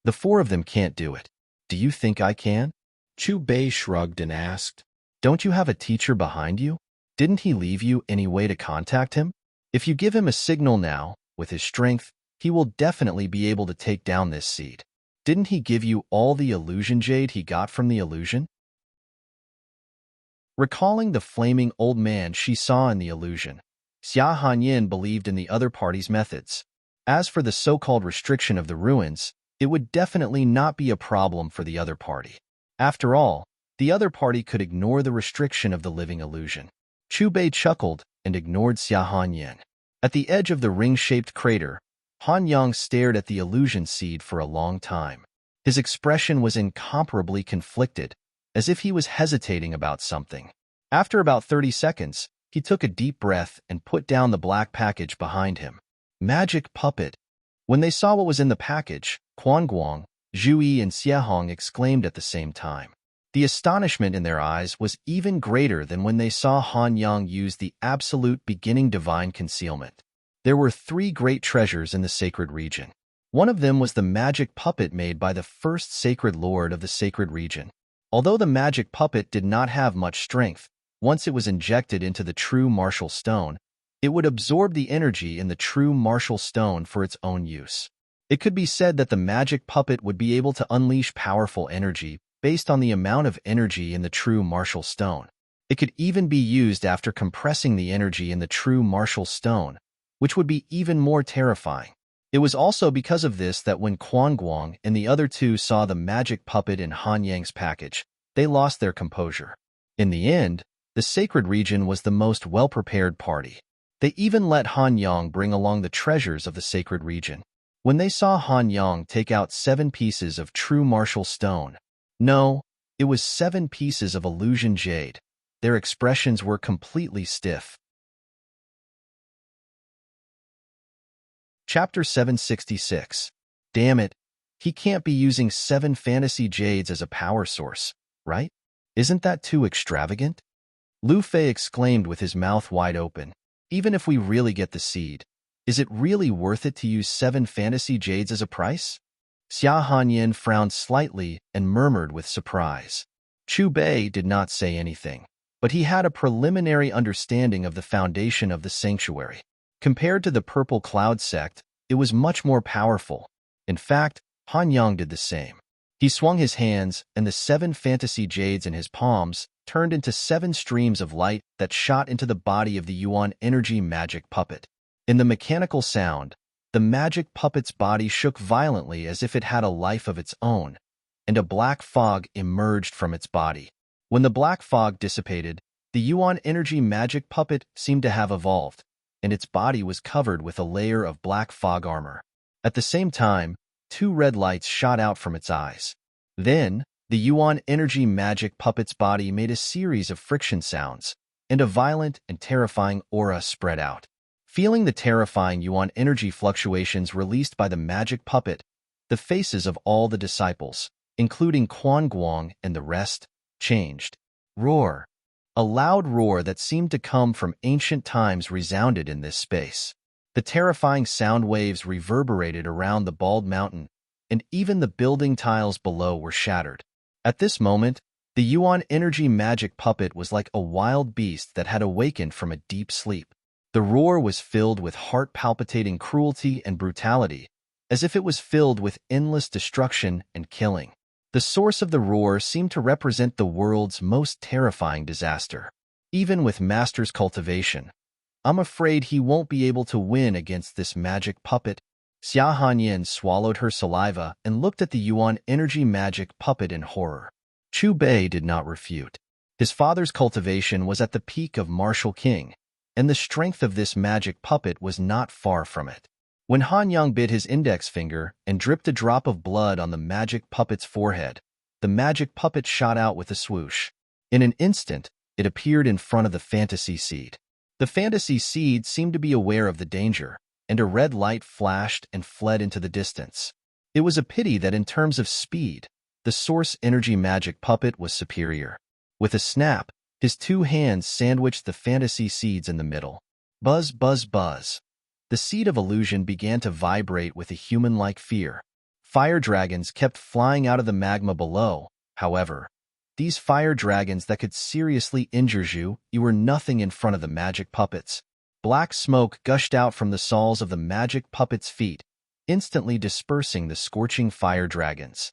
Speaker 1: The 4 of them can't do it. Do you think I can? Chu Bei shrugged and asked, don't you have a teacher behind you? Didn't he leave you any way to contact him? If you give him a signal now, with his strength, he will definitely be able to take down this seed. Didn't he give you all the illusion jade he got from the illusion? Recalling the flaming old man she saw in the illusion, Xia Hanyin believed in the other party's methods. As for the so-called restriction of the ruins, it would definitely not be a problem for the other party. After all, the other party could ignore the restriction of the living illusion. Chu Bei chuckled and ignored Xia Hanyin. At the edge of the ring-shaped crater, Han Yang stared at the illusion seed for a long time. His expression was incomparably conflicted, as if he was hesitating about something. After about 30 seconds, he took a deep breath and put down the black package behind him. Magic puppet. When they saw what was in the package, Quan Guang, Zhu Yi, and Xia Hong exclaimed at the same time. The astonishment in their eyes was even greater than when they saw Han Yang use the absolute beginning divine concealment. There were 3 great treasures in the sacred region. One of them was the magic puppet made by the first sacred lord of the sacred region. Although the magic puppet did not have much strength, once it was injected into the true martial stone, it would absorb the energy in the true martial stone for its own use. It could be said that the magic puppet would be able to unleash powerful energy based on the amount of energy in the true martial stone. It could even be used after compressing the energy in the true martial stone, which would be even more terrifying. It was also because of this that when Quan Guang and the other 2 saw the magic puppet in Han Yang's package, they lost their composure. In the end, the sacred region was the most well-prepared party. They even let Han Yang bring along the treasures of the sacred region. When they saw Han Yang take out 7 pieces of true martial stone, no, it was 7 pieces of illusion jade, their expressions were completely stiff. Chapter 766. Damn it, he can't be using 7 fantasy jades as a power source, right? Isn't that too extravagant? Lu Fei exclaimed with his mouth wide open. Even if we really get the seed, is it really worth it to use 7 fantasy jades as a price? Xia Hanyin frowned slightly and murmured with surprise. Chu Bei did not say anything, but he had a preliminary understanding of the foundation of the sanctuary. Compared to the Purple Cloud sect, it was much more powerful. In fact, Han Yang did the same. He swung his hands, and the 7 fantasy jades in his palms turned into 7 streams of light that shot into the body of the Yuan energy magic puppet. In the mechanical sound, the magic puppet's body shook violently as if it had a life of its own, and a black fog emerged from its body. When the black fog dissipated, the Yuan energy magic puppet seemed to have evolved, and its body was covered with a layer of black fog armor. At the same time, 2 red lights shot out from its eyes. Then, the Yuan energy magic puppet's body made a series of friction sounds, and a violent and terrifying aura spread out. Feeling the terrifying Yuan energy fluctuations released by the magic puppet, the faces of all the disciples, including Quan Guang and the rest, changed. Roar. A loud roar that seemed to come from ancient times resounded in this space. The terrifying sound waves reverberated around the bald mountain, and even the building tiles below were shattered. At this moment, the Yuan energy magic puppet was like a wild beast that had awakened from a deep sleep. The roar was filled with heart-palpitating cruelty and brutality, as if it was filled with endless destruction and killing. The source of the roar seemed to represent the world's most terrifying disaster. Even with master's cultivation, I'm afraid he won't be able to win against this magic puppet. Xia Hanyin swallowed her saliva and looked at the Yuan energy magic puppet in horror. Chu Bei did not refute. His father's cultivation was at the peak of martial king, and the strength of this magic puppet was not far from it. When Han Yang bit his index finger and dripped a drop of blood on the magic puppet's forehead, the magic puppet shot out with a swoosh. In an instant, it appeared in front of the fantasy seed. The fantasy seed seemed to be aware of the danger, and a red light flashed and fled into the distance. It was a pity that in terms of speed, the source energy magic puppet was superior. With a snap, his two hands sandwiched the fantasy seeds in the middle. Buzz, buzz, buzz. The seed of illusion began to vibrate with a human-like fear. Fire dragons kept flying out of the magma below, however. These fire dragons that could seriously injure you, you were nothing in front of the magic puppets. Black smoke gushed out from the soles of the magic puppet's feet, instantly dispersing the scorching fire dragons.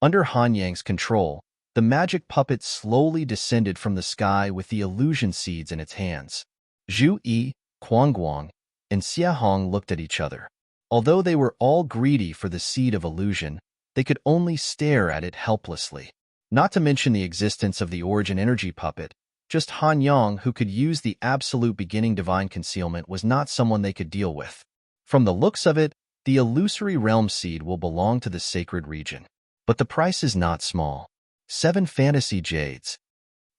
Speaker 1: Under Han Yang's control, the magic puppet slowly descended from the sky with the illusion seeds in its hands. Zhu Yi, Guang, and Xia Hong looked at each other. Although they were all greedy for the seed of illusion, they could only stare at it helplessly. Not to mention the existence of the origin energy puppet, just Han Yang, who could use the absolute beginning divine concealment, was not someone they could deal with. From the looks of it, the illusory realm seed will belong to the sacred region. But the price is not small. 7 fantasy jades.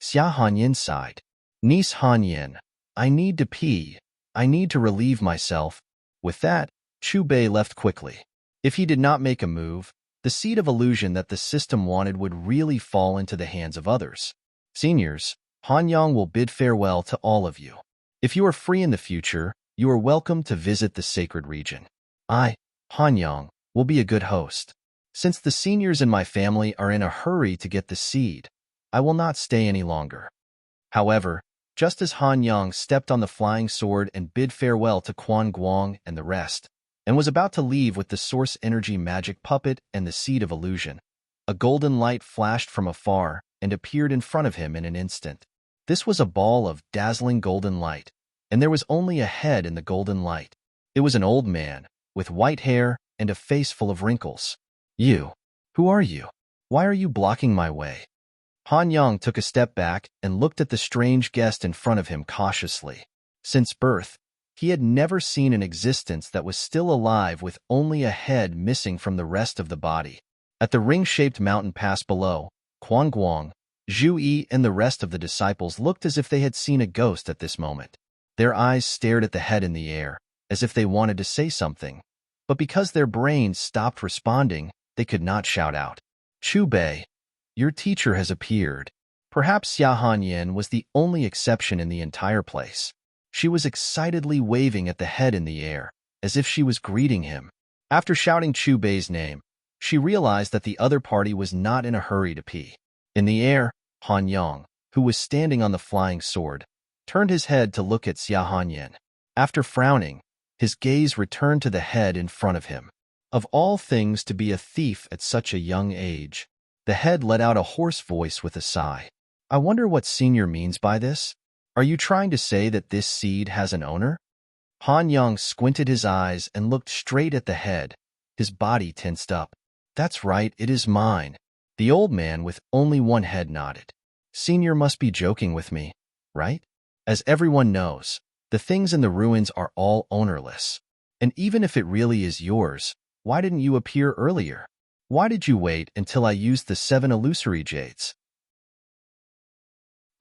Speaker 1: Xia Hanyin sighed. Niece Hanyin, I need to pee. I need to relieve myself. With that, Chu Bei left quickly. If he did not make a move, the seed of illusion that the system wanted would really fall into the hands of others. Seniors, Han Yang will bid farewell to all of you. If you are free in the future, you are welcome to visit the sacred region. I, Han Yang, will be a good host. Since the seniors in my family are in a hurry to get the seed, I will not stay any longer. However, just as Han Yang stepped on the flying sword and bid farewell to Guang and the rest, and was about to leave with the source energy magic puppet and the seed of illusion, a golden light flashed from afar and appeared in front of him in an instant. This was a ball of dazzling golden light, and there was only a head in the golden light. It was an old man, with white hair and a face full of wrinkles. You. Who are you? Why are you blocking my way? Han Yang took a step back and looked at the strange guest in front of him cautiously. Since birth, he had never seen an existence that was still alive with only a head missing from the rest of the body. At the ring-shaped mountain pass below, Guang, Zhu Yi, and the rest of the disciples looked as if they had seen a ghost at this moment. Their eyes stared at the head in the air, as if they wanted to say something, but because their brains stopped responding, they could not shout out. Chu Bei, your teacher has appeared. Perhaps Xia Hanyin was the only exception in the entire place. She was excitedly waving at the head in the air, as if she was greeting him. After shouting Chu Bei's name, she realized that the other party was not in a hurry to pee. In the air, Han Yang, who was standing on the flying sword, turned his head to look at Xia Hanyin. After frowning, his gaze returned to the head in front of him. Of all things to be a thief at such a young age, the head let out a hoarse voice with a sigh. I wonder what Senior means by this? Are you trying to say that this seed has an owner? Han Yang squinted his eyes and looked straight at the head, his body tensed up. That's right, it is mine. The old man with only one head nodded. Senior must be joking with me, right? As everyone knows, the things in the ruins are all ownerless. And even if it really is yours, why didn't you appear earlier? Why did you wait until I used the 7 illusory jades?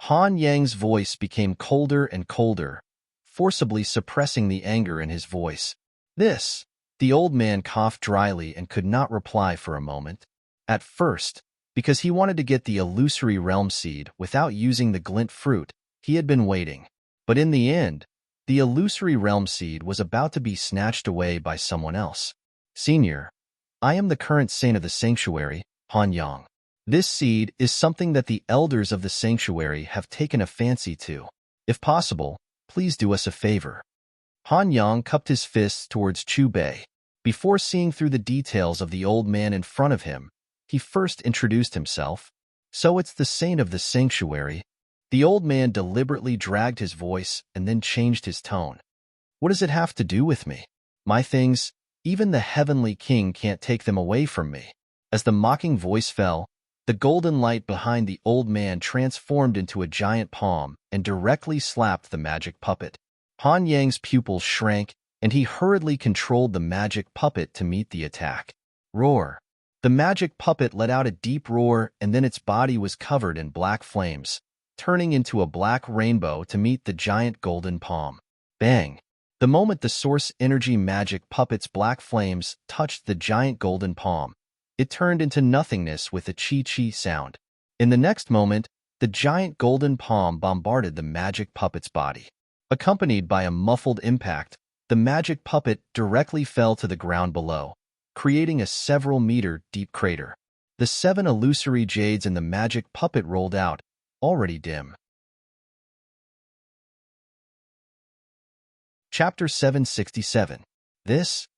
Speaker 1: Han Yang's voice became colder and colder, forcibly suppressing the anger in his voice. The old man coughed dryly and could not reply for a moment. At first, because he wanted to get the illusory realm seed without using the glint fruit, he had been waiting. But in the end, the illusory realm seed was about to be snatched away by someone else. Senior, I am the current saint of the sanctuary, Han Yang. This seed is something that the elders of the sanctuary have taken a fancy to. If possible, please do us a favor. Han Yang cupped his fists towards Chu Bei. Before seeing through the details of the old man in front of him, he first introduced himself. So it's the saint of the sanctuary. The old man deliberately dragged his voice and then changed his tone. What does it have to do with me? My things, even the heavenly king can't take them away from me. As the mocking voice fell, the golden light behind the old man transformed into a giant palm and directly slapped the magic puppet. Han Yang's pupils shrank, and he hurriedly controlled the magic puppet to meet the attack. Roar! The magic puppet let out a deep roar, and then its body was covered in black flames, turning into a black rainbow to meet the giant golden palm. Bang! The moment the source energy magic puppet's black flames touched the giant golden palm, it turned into nothingness with a chi-chi sound. In the next moment, the giant golden palm bombarded the magic puppet's body. Accompanied by a muffled impact, the magic puppet directly fell to the ground below, creating a several-meter-deep crater. The 7 illusory jades in the magic puppet rolled out, already dim. Chapter 767. This.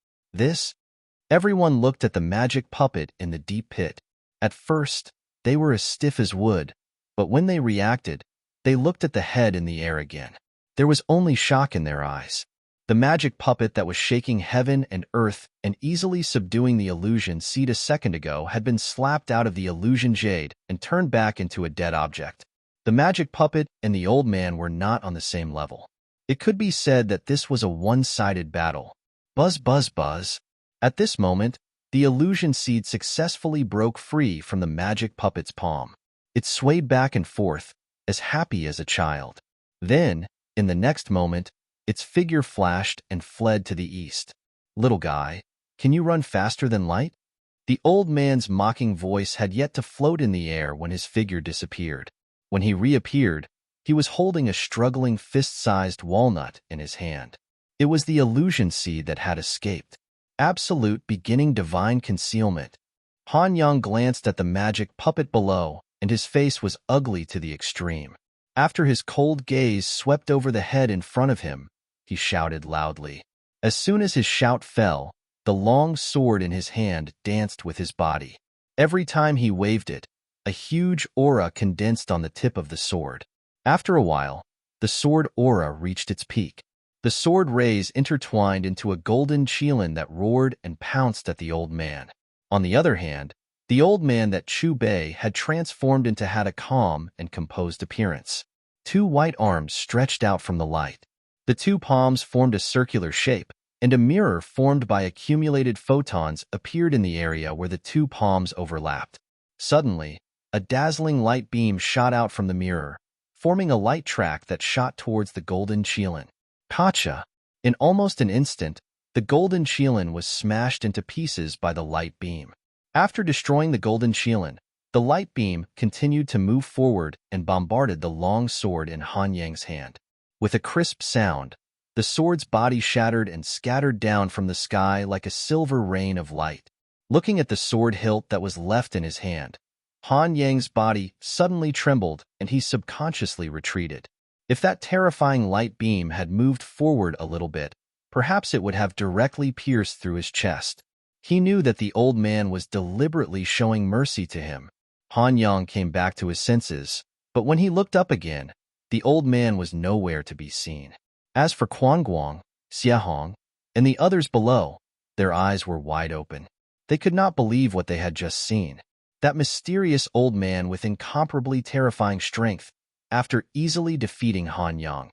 Speaker 1: Everyone looked at the magic puppet in the deep pit. At first, they were as stiff as wood, but when they reacted, they looked at the head in the air again. There was only shock in their eyes. The magic puppet that was shaking heaven and earth and easily subduing the illusion seed a second ago had been slapped out of the illusion jade and turned back into a dead object. The magic puppet and the old man were not on the same level. It could be said that this was a one-sided battle. Buzz, buzz, buzz. At this moment, the illusion seed successfully broke free from the magic puppet's palm. It swayed back and forth, as happy as a child. Then, in the next moment, its figure flashed and fled to the east. Little guy, can you run faster than light? The old man's mocking voice had yet to float in the air when his figure disappeared. When he reappeared, he was holding a struggling fist-sized walnut in his hand. It was the illusion seed that had escaped. Absolute beginning divine concealment. Han Yang glanced at the magic puppet below, and his face was ugly to the extreme. After his cold gaze swept over the head in front of him, he shouted loudly. As soon as his shout fell, the long sword in his hand danced with his body. Every time he waved it, a huge aura condensed on the tip of the sword. After a while, the sword aura reached its peak. The sword rays intertwined into a golden qilin that roared and pounced at the old man. On the other hand, the old man that Chu Bei had transformed into had a calm and composed appearance. 2 white arms stretched out from the light. The 2 palms formed a circular shape, and a mirror formed by accumulated photons appeared in the area where the 2 palms overlapped. Suddenly, a dazzling light beam shot out from the mirror, forming a light track that shot towards the golden qilin. Gotcha! In almost an instant, the golden qilin was smashed into pieces by the light beam. After destroying the golden qilin, the light beam continued to move forward and bombarded the long sword in Han Yang's hand. With a crisp sound, the sword's body shattered and scattered down from the sky like a silver rain of light. Looking at the sword hilt that was left in his hand, Han Yang's body suddenly trembled and he subconsciously retreated. If that terrifying light beam had moved forward a little bit, perhaps it would have directly pierced through his chest. He knew that the old man was deliberately showing mercy to him. Han Yang came back to his senses, but when he looked up again, the old man was nowhere to be seen. As for Guang, Xiahong, and the others below, their eyes were wide open. They could not believe what they had just seen. That mysterious old man with incomparably terrifying strength, after easily defeating Han Yang,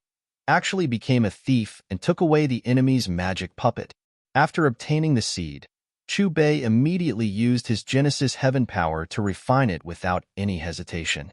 Speaker 1: actually became a thief and took away the enemy's magic puppet. After obtaining the seed, Chu Bei immediately used his Genesis Heaven power to refine it without any hesitation.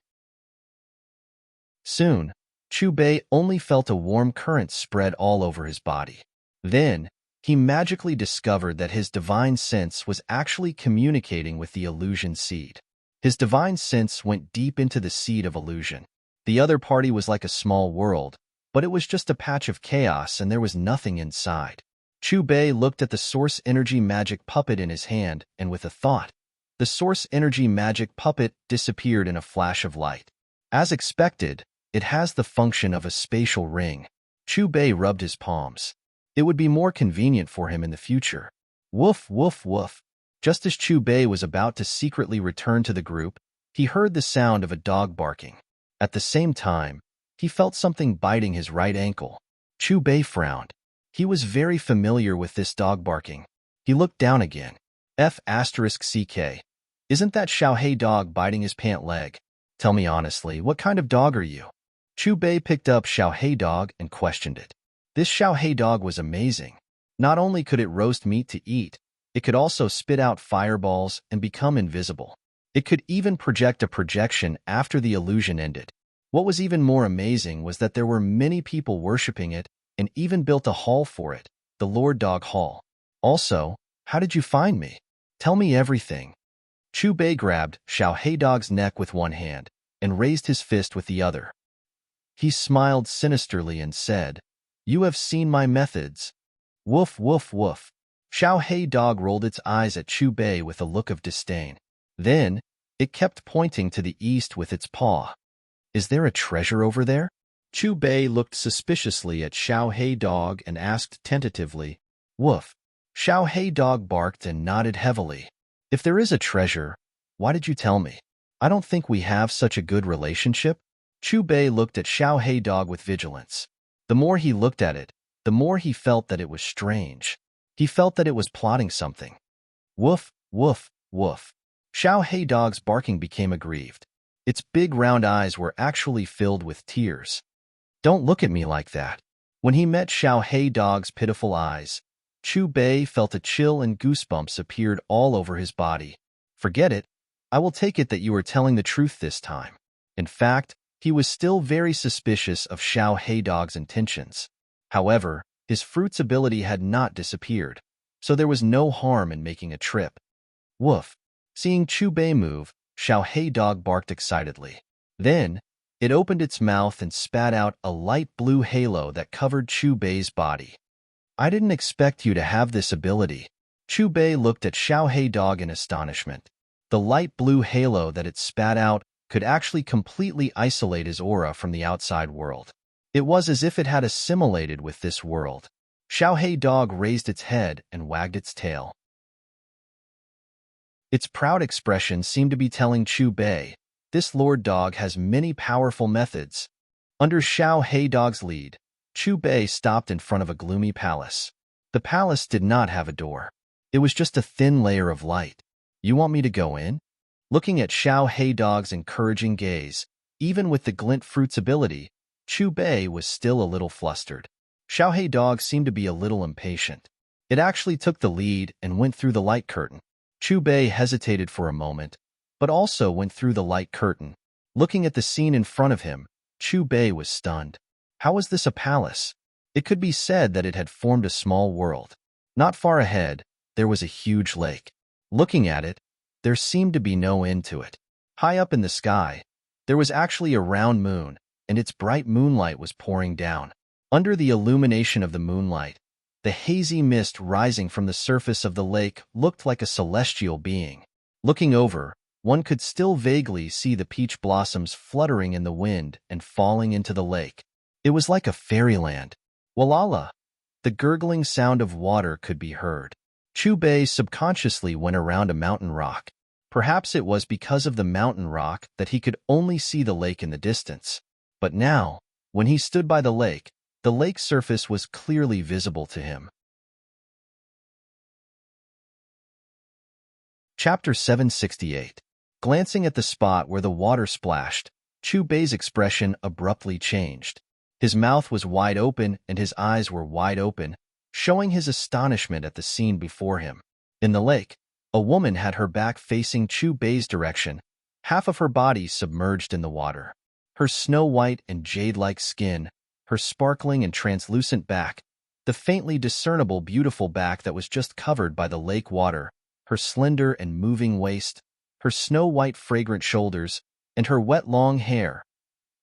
Speaker 1: Soon, Chu Bei only felt a warm current spread all over his body. Then, he magically discovered that his divine sense was actually communicating with the illusion seed. His divine sense went deep into the seed of illusion. The other party was like a small world, but it was just a patch of chaos and there was nothing inside. Chu Bei looked at the source energy magic puppet in his hand, and with a thought, the source energy magic puppet disappeared in a flash of light. As expected, it has the function of a spatial ring. Chu Bei rubbed his palms. It would be more convenient for him in the future. Woof, woof, woof. Just as Chu Bei was about to secretly return to the group, he heard the sound of a dog barking. At the same time, he felt something biting his right ankle. Chu Bei frowned. He was very familiar with this dog barking. He looked down again. F***CK. Isn't that Xiaohei dog biting his pant leg? Tell me honestly, what kind of dog are you? Chu Bei picked up Xiaohei dog and questioned it. This Xiaohei dog was amazing. Not only could it roast meat to eat, it could also spit out fireballs and become invisible. It could even project a projection after the illusion ended. What was even more amazing was that there were many people worshipping it and even built a hall for it, the Lord Dog Hall. Also, how did you find me? Tell me everything. Chu Bei grabbed Xiaohei dog's neck with one hand and raised his fist with the other. He smiled sinisterly and said, "You have seen my methods." Woof, woof, woof. Xiaohei dog rolled its eyes at Chu Bei with a look of disdain. Then, it kept pointing to the east with its paw. Is there a treasure over there? Chu Bei looked suspiciously at Xiaohei dog and asked tentatively, "Woof." Xiaohei dog barked and nodded heavily. If there is a treasure, why did you tell me? I don't think we have such a good relationship. Chu Bei looked at Xiaohei dog with vigilance. The more he looked at it, the more he felt that it was strange. He felt that it was plotting something. Woof, woof, woof. Xiaohei dog's barking became aggrieved. Its big round eyes were actually filled with tears. Don't look at me like that. When he met Xiaohei dog's pitiful eyes, Chu Bei felt a chill and goosebumps appeared all over his body. Forget it. I will take it that you are telling the truth this time. In fact, he was still very suspicious of Xiaohei dog's intentions. However, his fruit's ability had not disappeared, so there was no harm in making a trip. Woof. Seeing Chu Bei move, Xiaohei dog barked excitedly. Then, it opened its mouth and spat out a light blue halo that covered Chu Bei's body. I didn't expect you to have this ability. Chu Bei looked at Xiaohei dog in astonishment. The light blue halo that it spat out could actually completely isolate his aura from the outside world. It was as if it had assimilated with this world. Xiaohei dog raised its head and wagged its tail. Its proud expression seemed to be telling Chu Bei, this Lord Dog has many powerful methods. Under Xiaohei dog's lead, Chu Bei stopped in front of a gloomy palace. The palace did not have a door. It was just a thin layer of light. You want me to go in? Looking at Xiaohei dog's encouraging gaze, even with the glint fruit's ability, Chu Bei was still a little flustered. Xiaohei dog seemed to be a little impatient. It actually took the lead and went through the light curtain. Chu Bei hesitated for a moment, but also went through the light curtain. Looking at the scene in front of him, Chu Bei was stunned. How was this a palace? It could be said that it had formed a small world. Not far ahead, there was a huge lake. Looking at it, there seemed to be no end to it. High up in the sky, there was actually a round moon, and its bright moonlight was pouring down. Under the illumination of the moonlight, the hazy mist rising from the surface of the lake looked like a celestial being. Looking over, one could still vaguely see the peach blossoms fluttering in the wind and falling into the lake. It was like a fairyland. Walala! The gurgling sound of water could be heard. Chu Bei subconsciously went around a mountain rock. Perhaps it was because of the mountain rock that he could only see the lake in the distance. But now, when he stood by the lake surface was clearly visible to him. Chapter 768. Glancing at the spot where the water splashed, Chu Bei's expression abruptly changed. His mouth was wide open and his eyes were wide open, showing his astonishment at the scene before him. In the lake, a woman had her back facing Chu Bei's direction, half of her body submerged in the water. Her snow-white and jade-like skin, her sparkling and translucent back, the faintly discernible beautiful back that was just covered by the lake water, her slender and moving waist, her snow-white fragrant shoulders, and her wet long hair.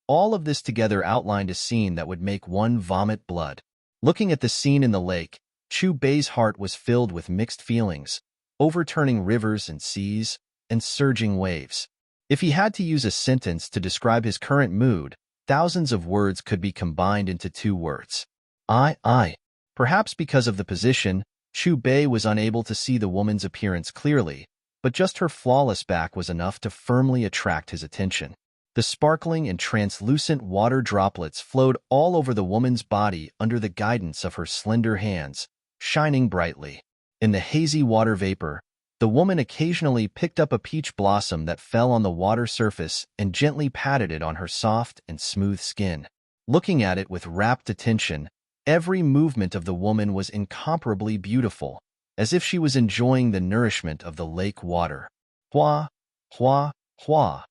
Speaker 1: All of this together outlined a scene that would make one vomit blood. Looking at the scene in the lake, Chu Bei's heart was filled with mixed feelings, overturning rivers and seas, and surging waves. If he had to use a sentence to describe his current mood, thousands of words could be combined into two words. I. Perhaps because of the position, Chu Bei was unable to see the woman's appearance clearly, but just her flawless back was enough to firmly attract his attention. The sparkling and translucent water droplets flowed all over the woman's body under the guidance of her slender hands, shining brightly. In the hazy water vapor, the woman occasionally picked up a peach blossom that fell on the water surface and gently patted it on her soft and smooth skin. Looking at it with rapt attention, every movement of the woman was incomparably beautiful, as if she was enjoying the nourishment of the lake water. Hua, hua, hua.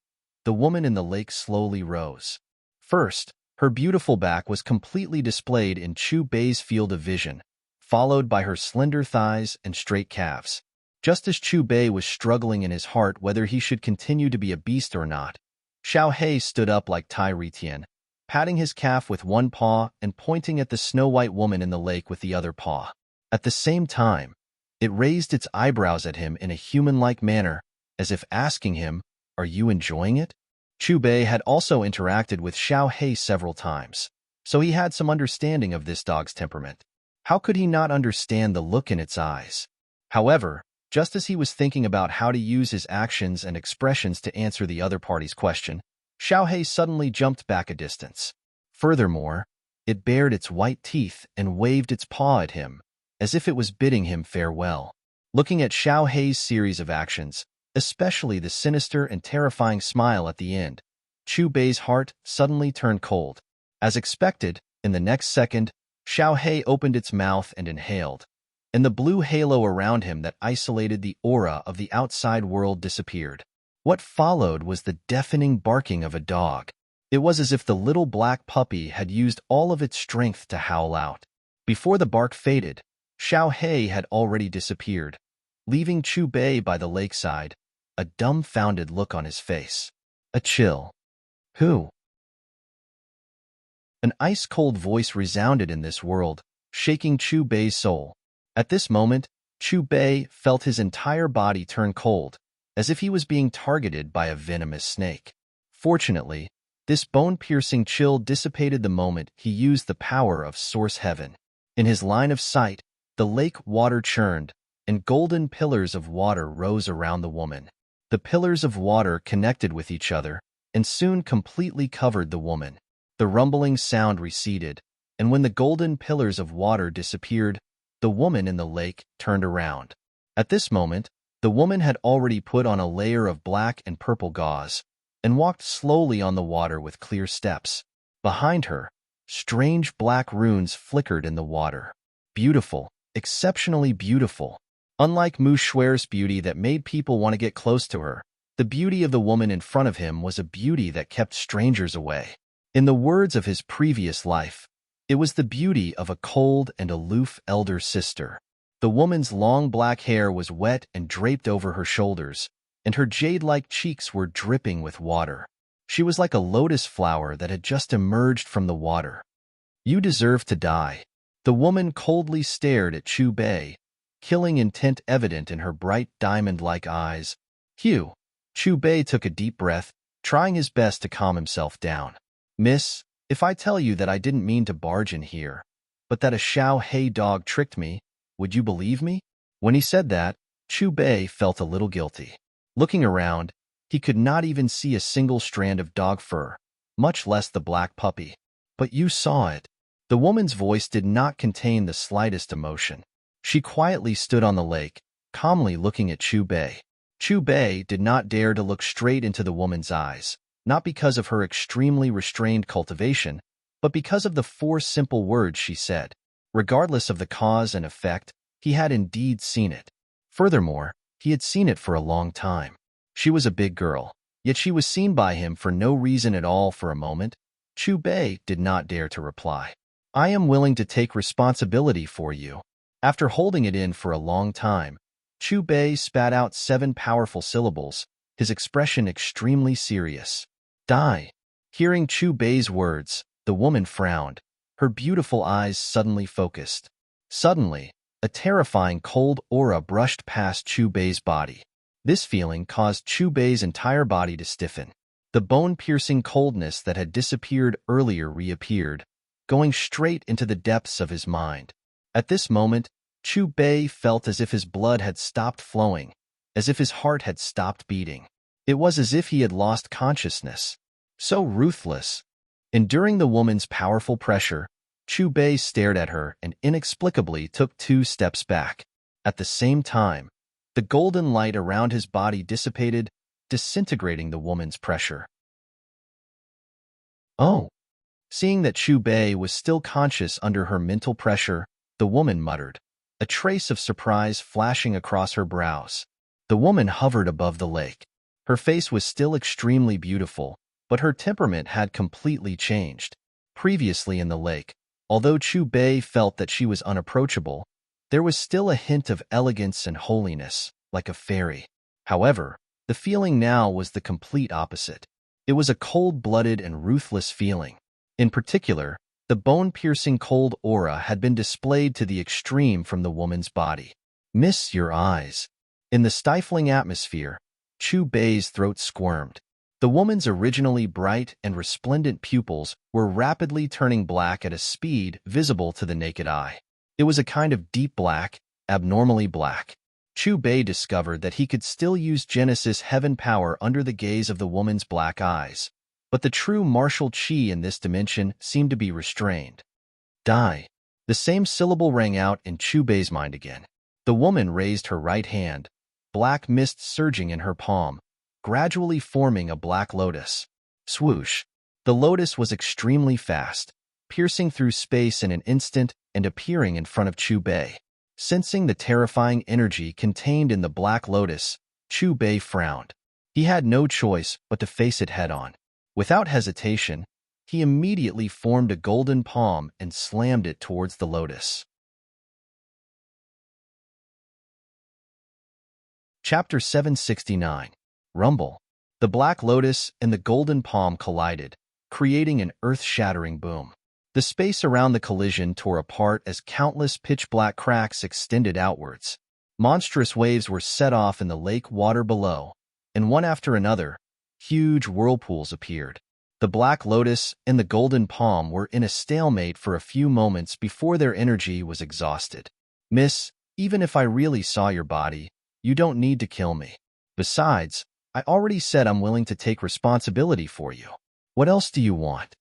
Speaker 1: The woman in the lake slowly rose. First, her beautiful back was completely displayed in Chu Bei's field of vision, followed by her slender thighs and straight calves. Just as Chu Bei was struggling in his heart whether he should continue to be a beast or not, Xiao He stood up like Tai Ritian, patting his calf with one paw and pointing at the snow-white woman in the lake with the other paw. At the same time, it raised its eyebrows at him in a human-like manner, as if asking him, "Are you enjoying it?" Chu Bei had also interacted with Xiao He several times, so he had some understanding of this dog's temperament. How could he not understand the look in its eyes? However, just as he was thinking about how to use his actions and expressions to answer the other party's question, Xiao He suddenly jumped back a distance. Furthermore, it bared its white teeth and waved its paw at him, as if it was bidding him farewell. Looking at Xiao He's series of actions, especially the sinister and terrifying smile at the end, Chu Bei's heart suddenly turned cold. As expected, in the next second, Xiao He opened its mouth and inhaled, and the blue halo around him that isolated the aura of the outside world disappeared. What followed was the deafening barking of a dog. It was as if the little black puppy had used all of its strength to howl out. Before the bark faded, Xiao He had already disappeared, leaving Chu Bei by the lakeside, a dumbfounded look on his face. A chill. Who? An ice-cold voice resounded in this world, shaking Chu Bei's soul. At this moment, Chu Bei felt his entire body turn cold, as if he was being targeted by a venomous snake. Fortunately, this bone-piercing chill dissipated the moment he used the power of Source Heaven. In his line of sight, the lake water churned, and golden pillars of water rose around the woman. The pillars of water connected with each other, and soon completely covered the woman. The rumbling sound receded, and when the golden pillars of water disappeared, the woman in the lake turned around. At this moment, the woman had already put on a layer of black and purple gauze, and walked slowly on the water with clear steps. Behind her, strange black runes flickered in the water. Beautiful, exceptionally beautiful. Unlike Mu Shuer's beauty that made people want to get close to her, the beauty of the woman in front of him was a beauty that kept strangers away. In the words of his previous life, it was the beauty of a cold and aloof elder sister. The woman's long black hair was wet and draped over her shoulders, and her jade-like cheeks were dripping with water. She was like a lotus flower that had just emerged from the water. "You deserve to die." The woman coldly stared at Chu Bei, killing intent evident in her bright diamond-like eyes. "Hugh." Chu Bei took a deep breath, trying his best to calm himself down. "Miss, if I tell you that I didn't mean to barge in here, but that a Xiao He dog tricked me, would you believe me?" When he said that, Chu Bei felt a little guilty. Looking around, he could not even see a single strand of dog fur, much less the black puppy. "But you saw it." The woman's voice did not contain the slightest emotion. She quietly stood on the lake, calmly looking at Chu Bei. Chu Bei did not dare to look straight into the woman's eyes, not because of her extremely restrained cultivation, but because of the 4 simple words she said. Regardless of the cause and effect, he had indeed seen it. Furthermore, he had seen it for a long time. She was a big girl, yet she was seen by him for no reason at all for a moment. Chu Bei did not dare to reply. "I am willing to take responsibility for you." After holding it in for a long time, Chu Bei spat out 7 powerful syllables, his expression extremely serious. "Die." Hearing Chu Bei's words, the woman frowned, her beautiful eyes suddenly focused. Suddenly, a terrifying cold aura brushed past Chu Bei's body. This feeling caused Chu Bei's entire body to stiffen. The bone-piercing coldness that had disappeared earlier reappeared, going straight into the depths of his mind. At this moment, Chu Bei felt as if his blood had stopped flowing, as if his heart had stopped beating. It was as if he had lost consciousness. so ruthless. Enduring the woman's powerful pressure, Chu Bei stared at her and inexplicably took 2 steps back. At the same time, the golden light around his body dissipated, disintegrating the woman's pressure. Oh! Seeing that Chu Bei was still conscious under her mental pressure, the woman muttered, a trace of surprise flashing across her brows. The woman hovered above the lake. Her face was still extremely beautiful, but her temperament had completely changed. Previously in the lake, although Chu Bei felt that she was unapproachable, there was still a hint of elegance and holiness, like a fairy. However, the feeling now was the complete opposite. It was a cold-blooded and ruthless feeling. In particular, the bone-piercing cold aura had been displayed to the extreme from the woman's body. Miss your eyes. In the stifling atmosphere, Chu Bei's throat squirmed. The woman's originally bright and resplendent pupils were rapidly turning black at a speed visible to the naked eye. It was a kind of deep black, abnormally black. Chu Bei discovered that he could still use Genesis heaven power under the gaze of the woman's black eyes, but the true martial qi in this dimension seemed to be restrained. Die. The same syllable rang out in Chu Bei's mind again. The woman raised her right hand, black mist surging in her palm, gradually forming a black lotus. Swoosh. The lotus was extremely fast, piercing through space in an instant and appearing in front of Chu Bei. Sensing the terrifying energy contained in the black lotus, Chu Bei frowned. He had no choice but to face it head-on. Without hesitation, he immediately formed a golden palm and slammed it towards the lotus. Chapter 769. Rumble. The black lotus and the golden palm collided, creating an earth-shattering boom. The space around the collision tore apart as countless pitch-black cracks extended outwards. Monstrous waves were set off in the lake water below, and one after another, huge whirlpools appeared. The black lotus and the golden palm were in a stalemate for a few moments before their energy was exhausted. Miss, even if I really saw your body, you don't need to kill me. Besides, I already said I'm willing to take responsibility for you. What else do you want?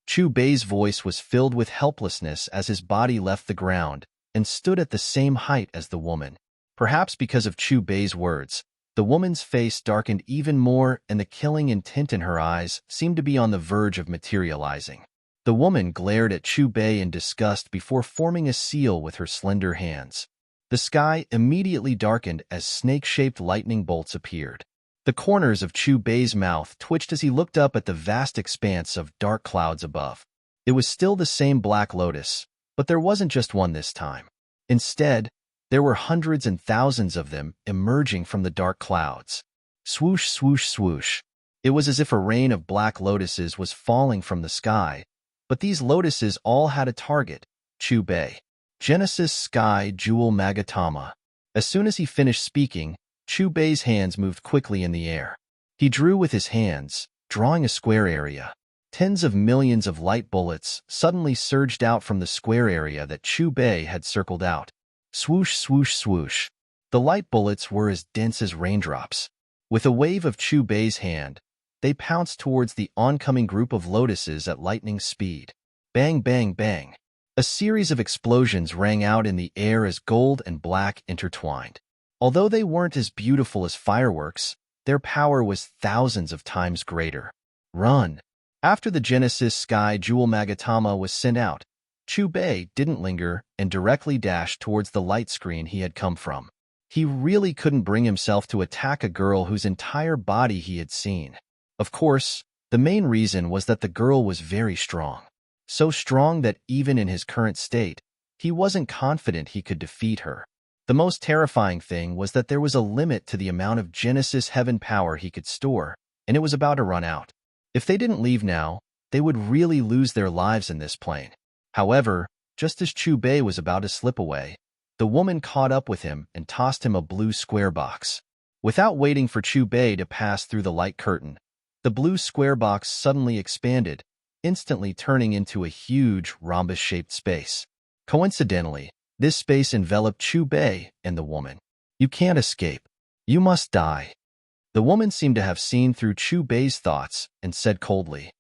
Speaker 1: Chu Bei's voice was filled with helplessness as his body left the ground and stood at the same height as the woman. Perhaps because of Chu Bei's words, the woman's face darkened even more and the killing intent in her eyes seemed to be on the verge of materializing. The woman glared at Chu Bei in disgust before forming a seal with her slender hands. The sky immediately darkened as snake-shaped lightning bolts appeared. The corners of Chu Bei's mouth twitched as he looked up at the vast expanse of dark clouds above. It was still the same black lotus, but there wasn't just one this time. Instead, there were hundreds and thousands of them emerging from the dark clouds. Swoosh, swoosh, swoosh. It was as if a rain of black lotuses was falling from the sky, but these lotuses all had a target, Chu Bei. Genesis Sky Jewel Magatama. As soon as he finished speaking, Chu Bei's hands moved quickly in the air. He drew with his hands, drawing a square area. Tens of millions of light bullets suddenly surged out from the square area that Chu Bei had circled out. Swoosh, swoosh, swoosh. The light bullets were as dense as raindrops. With a wave of Chu Bei's hand, they pounced towards the oncoming group of lotuses at lightning speed. Bang, bang, bang. A series of explosions rang out in the air as gold and black intertwined. Although they weren't as beautiful as fireworks, their power was thousands of times greater. Run! After the Genesis Sky Jewel Magatama was sent out, Chu Bei didn't linger and directly dashed towards the light screen he had come from. He really couldn't bring himself to attack a girl whose entire body he had seen. Of course, the main reason was that the girl was very strong. So strong that even in his current state, he wasn't confident he could defeat her. The most terrifying thing was that there was a limit to the amount of Genesis heaven power he could store, and it was about to run out. If they didn't leave now, they would really lose their lives in this plane. However, just as Chu Bei was about to slip away, the woman caught up with him and tossed him a blue square box. Without waiting for Chu Bei to pass through the light curtain, the blue square box suddenly expanded, instantly turning into a huge rhombus-shaped space. Coincidentally, this space enveloped Chu Bei and the woman. You can't escape. You must die. The woman seemed to have seen through Chu Bei's thoughts and said coldly.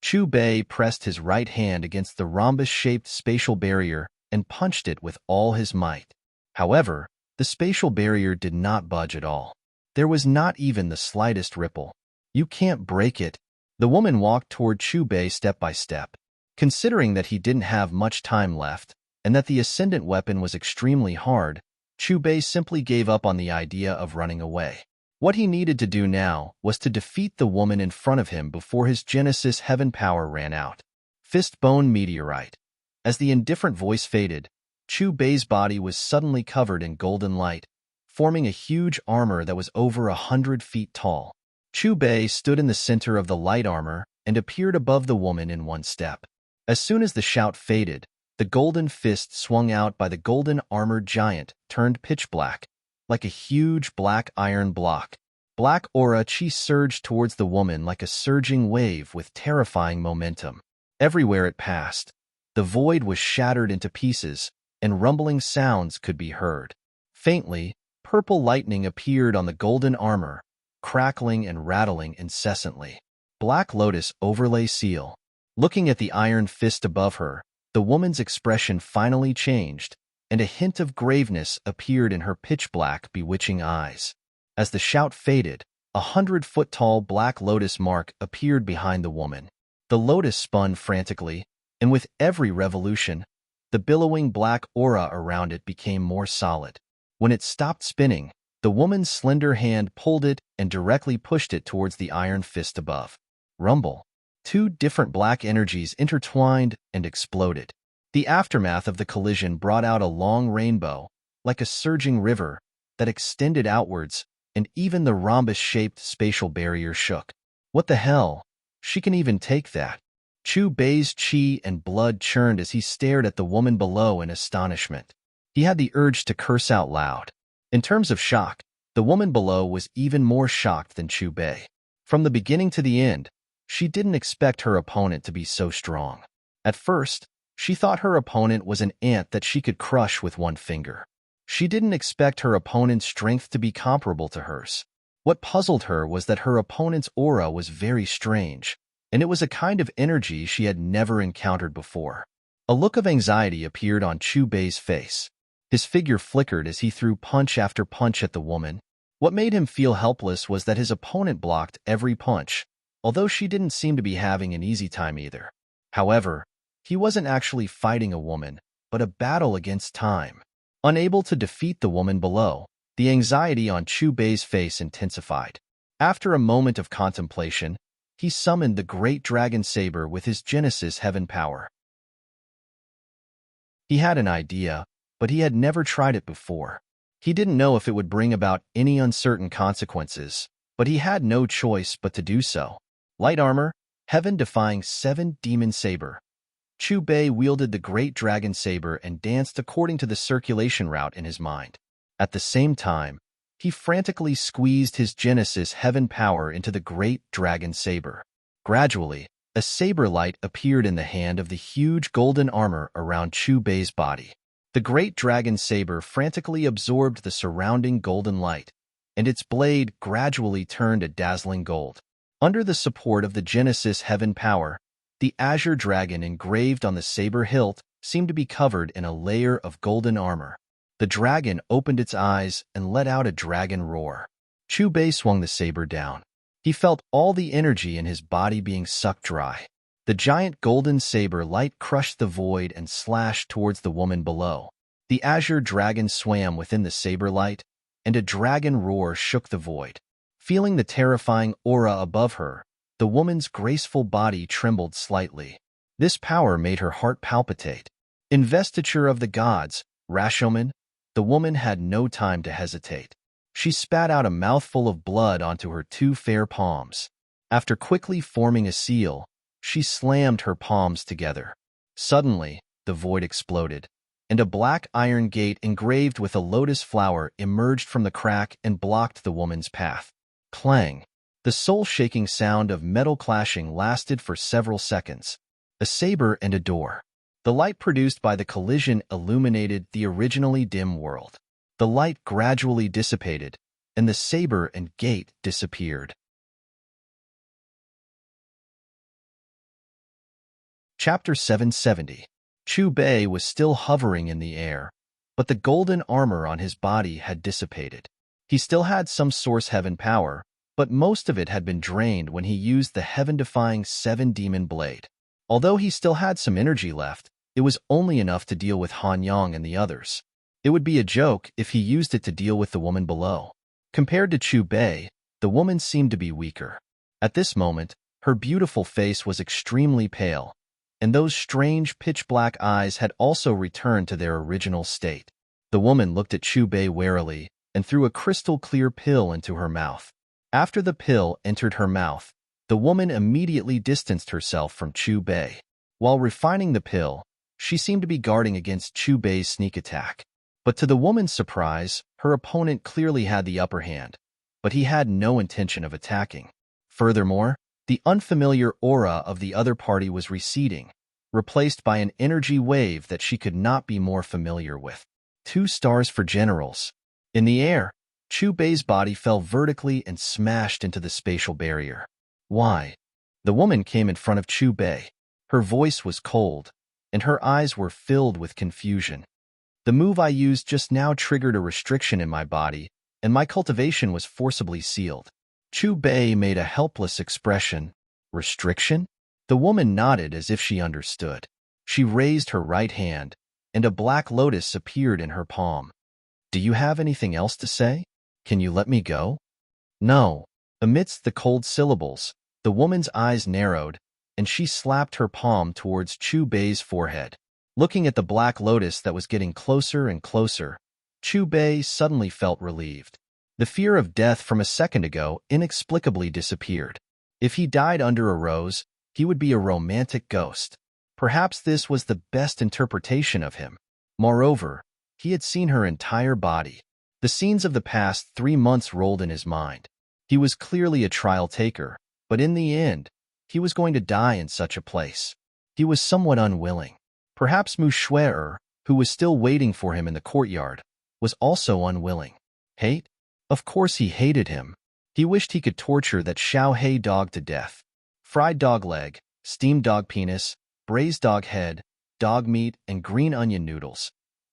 Speaker 1: Chu Bei pressed his right hand against the rhombus-shaped spatial barrier and punched it with all his might. However, the spatial barrier did not budge at all. There was not even the slightest ripple. You can't break it. The woman walked toward Chu Bei step by step. Considering that he didn't have much time left, and that the ascendant weapon was extremely hard, Chu Bei simply gave up on the idea of running away. What he needed to do now was to defeat the woman in front of him before his Genesis heaven power ran out. Fistbone meteorite. As the indifferent voice faded, Chu Bei's body was suddenly covered in golden light, forming a huge armor that was over 100 feet tall. Chu Bei stood in the center of the light armor and appeared above the woman in one step. As soon as the shout faded, the golden fist swung out by the golden armored giant turned pitch black, like a huge black iron block. Black aura chi surged towards the woman like a surging wave with terrifying momentum. Everywhere it passed, the void was shattered into pieces, and rumbling sounds could be heard. Faintly, purple lightning appeared on the golden armor, crackling and rattling incessantly. Black Lotus overlay seal. Looking at the iron fist above her, the woman's expression finally changed, and a hint of graveness appeared in her pitch-black, bewitching eyes. As the shout faded, 100-foot-tall Black Lotus mark appeared behind the woman. The lotus spun frantically, and with every revolution, the billowing black aura around it became more solid. When it stopped spinning, the woman's slender hand pulled it and directly pushed it towards the iron fist above. Rumble. Two different black energies intertwined and exploded. The aftermath of the collision brought out a long rainbow, like a surging river, that extended outwards, and even the rhombus-shaped spatial barrier shook. What the hell? She can even take that. Chu Bei's chi and blood churned as he stared at the woman below in astonishment. He had the urge to curse out loud. In terms of shock, the woman below was even more shocked than Chu Bei. From the beginning to the end, she didn't expect her opponent to be so strong. At first, she thought her opponent was an ant that she could crush with one finger. She didn't expect her opponent's strength to be comparable to hers. What puzzled her was that her opponent's aura was very strange, and it was a kind of energy she had never encountered before. A look of anxiety appeared on Chu Bei's face. His figure flickered as he threw punch after punch at the woman. What made him feel helpless was that his opponent blocked every punch, although she didn't seem to be having an easy time either. However, he wasn't actually fighting a woman, but a battle against time. Unable to defeat the woman below, the anxiety on Chu Bei's face intensified. After a moment of contemplation, he summoned the great dragon saber with his Genesis heaven power. He had an idea, but he had never tried it before. He didn't know if it would bring about any uncertain consequences, but he had no choice but to do so. Light armor, heaven-defying 7-demon saber. Chu Bei wielded the great dragon saber and danced according to the circulation route in his mind. At the same time, he frantically squeezed his Genesis heaven power into the great dragon saber. Gradually, a saber light appeared in the hand of the huge golden armor around Chu Bei's body. The great dragon saber frantically absorbed the surrounding golden light, and its blade gradually turned a dazzling gold. Under the support of the Genesis heaven power, the azure dragon engraved on the saber hilt seemed to be covered in a layer of golden armor. The dragon opened its eyes and let out a dragon roar. Chu Bei swung the saber down. He felt all the energy in his body being sucked dry. The giant golden saber light crushed the void and slashed towards the woman below. The azure dragon swam within the saber light, and a dragon roar shook the void. Feeling the terrifying aura above her, the woman's graceful body trembled slightly. This power made her heart palpitate. Investiture of the gods, Rashomon, the woman had no time to hesitate. She spat out a mouthful of blood onto her 2 fair palms. After quickly forming a seal, she slammed her palms together. Suddenly, the void exploded, and a black iron gate engraved with a lotus flower emerged from the crack and blocked the woman's path. Clang! The soul-shaking sound of metal clashing lasted for several seconds. A saber and a door. The light produced by the collision illuminated the originally dim world. The light gradually dissipated, and the saber and gate disappeared. Chapter 770. Chu Bei was still hovering in the air, but the golden armor on his body had dissipated. He still had some source heaven power, but most of it had been drained when he used the heaven-defying 7-demon blade. Although he still had some energy left, it was only enough to deal with Han Yang and the others. It would be a joke if he used it to deal with the woman below. Compared to Chu Bei, the woman seemed to be weaker. At this moment, her beautiful face was extremely pale, and those strange pitch-black eyes had also returned to their original state. The woman looked at Chu Bei warily and threw a crystal-clear pill into her mouth. After the pill entered her mouth, the woman immediately distanced herself from Chu Bei. While refining the pill, she seemed to be guarding against Chu Bei's sneak attack. But to the woman's surprise, her opponent clearly had the upper hand, but he had no intention of attacking. Furthermore, the unfamiliar aura of the other party was receding, replaced by an energy wave that she could not be more familiar with. 2 stars for generals. In the air, Chu Bei's body fell vertically and smashed into the spatial barrier. Why? The woman came in front of Chu Bei. Her voice was cold, and her eyes were filled with confusion. The move I used just now triggered a restriction in my body, and my cultivation was forcibly sealed. Chu Bei made a helpless expression. Restriction? The woman nodded as if she understood. She raised her right hand, and a black lotus appeared in her palm. Do you have anything else to say? Can you let me go? No. Amidst the cold syllables, the woman's eyes narrowed, and she slapped her palm towards Chu Bei's forehead. Looking at the black lotus that was getting closer and closer, Chu Bei suddenly felt relieved. The fear of death from a second ago inexplicably disappeared. If he died under a rose, he would be a romantic ghost. Perhaps this was the best interpretation of him. Moreover, he had seen her entire body. The scenes of the past 3 months rolled in his mind. He was clearly a trial taker, but in the end, he was going to die in such a place. He was somewhat unwilling. Perhaps Mu Shui'er, who was still waiting for him in the courtyard, was also unwilling. Hate? Of course he hated him. He wished he could torture that Xiao Hei dog to death. Fried dog leg, steamed dog penis, braised dog head, dog meat, and green onion noodles.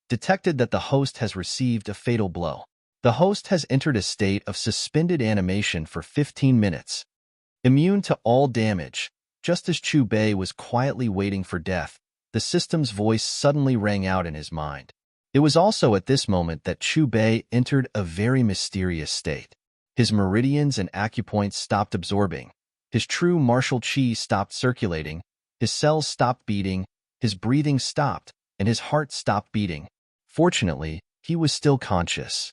Speaker 1: Detected that the host has received a fatal blow. The host has entered a state of suspended animation for 15 minutes. Immune to all damage, just as Chu Bei was quietly waiting for death, the system's voice suddenly rang out in his mind. It was also at this moment that Chu Bei entered a very mysterious state. His meridians and acupoints stopped absorbing. His true martial qi stopped circulating. His cells stopped beating. His breathing stopped, and his heart stopped beating. Fortunately, he was still conscious.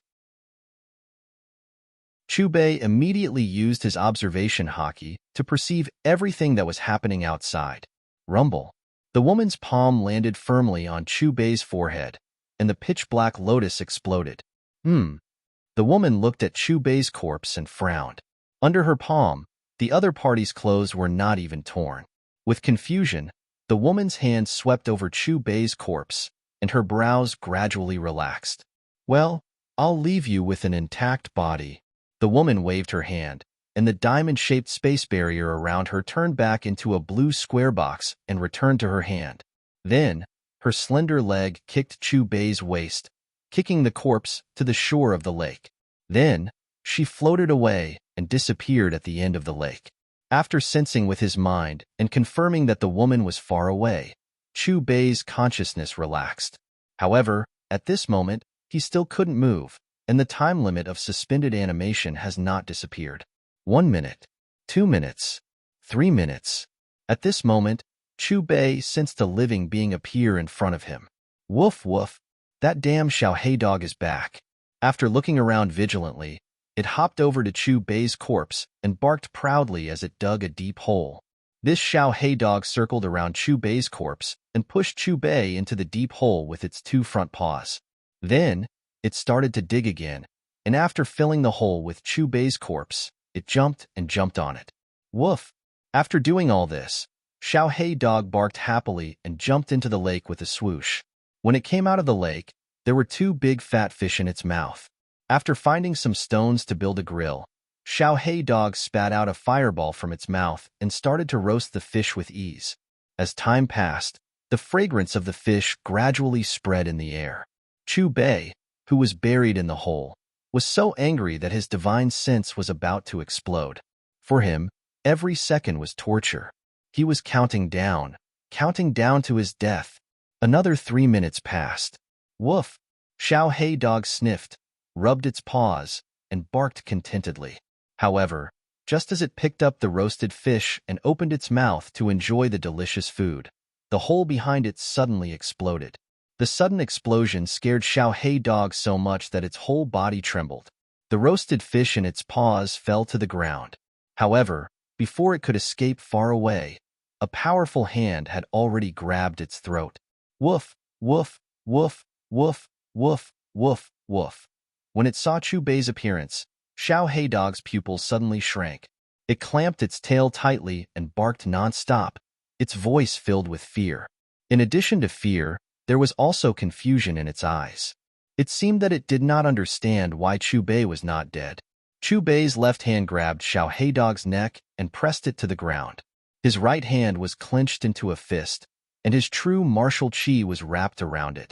Speaker 1: Chu Bei immediately used his observation haki to perceive everything that was happening outside. Rumble. The woman's palm landed firmly on Chu Bei's forehead, and the pitch-black lotus exploded. The woman looked at Chu Bei's corpse and frowned. Under her palm, the other party's clothes were not even torn. With confusion, the woman's hand swept over Chu Bei's corpse, and her brows gradually relaxed. Well, I'll leave you with an intact body. The woman waved her hand, and the diamond-shaped space barrier around her turned back into a blue square box and returned to her hand. Then, her slender leg kicked Chu Bei's waist, kicking the corpse to the shore of the lake. Then, she floated away and disappeared at the end of the lake. After sensing with his mind and confirming that the woman was far away, Chu Bei's consciousness relaxed. However, at this moment, he still couldn't move, and the time limit of suspended animation has not disappeared. 1 minute, 2 minutes, 3 minutes. At this moment, Chu Bei sensed a living being appear in front of him. Woof woof, that damn Xiao Hei dog is back. After looking around vigilantly, it hopped over to Chu Bei's corpse and barked proudly as it dug a deep hole. This Xiao Hei dog circled around Chu Bei's corpse and pushed Chu Bei into the deep hole with its 2 front paws. Then, it started to dig again, and after filling the hole with Chu Bei's corpse, it jumped and jumped on it. Woof! After doing all this, Xiao Hei dog barked happily and jumped into the lake with a swoosh. When it came out of the lake, there were 2 big fat fish in its mouth. After finding some stones to build a grill, Xiao Dog spat out a fireball from its mouth and started to roast the fish with ease. As time passed, the fragrance of the fish gradually spread in the air. Chu Bei, who was buried in the hole, was so angry that his divine sense was about to explode. For him, every second was torture. He was counting down to his death. Another 3 minutes passed. Woof! Xiao Dog sniffed, rubbed its paws, and barked contentedly. However, just as it picked up the roasted fish and opened its mouth to enjoy the delicious food, the hole behind it suddenly exploded. The sudden explosion scared Xiao Dog so much that its whole body trembled. The roasted fish in its paws fell to the ground. However, before it could escape far away, a powerful hand had already grabbed its throat. Woof, woof, woof, woof, woof, woof, woof. When it saw Chu Bei's appearance, Xiao Dog's pupils suddenly shrank. It clamped its tail tightly and barked non-stop, its voice filled with fear. In addition to fear, there was also confusion in its eyes. It seemed that it did not understand why Chu Bei was not dead. Chu Bei's left hand grabbed Xiao Dog's neck and pressed it to the ground. His right hand was clenched into a fist, and his true martial chi was wrapped around it.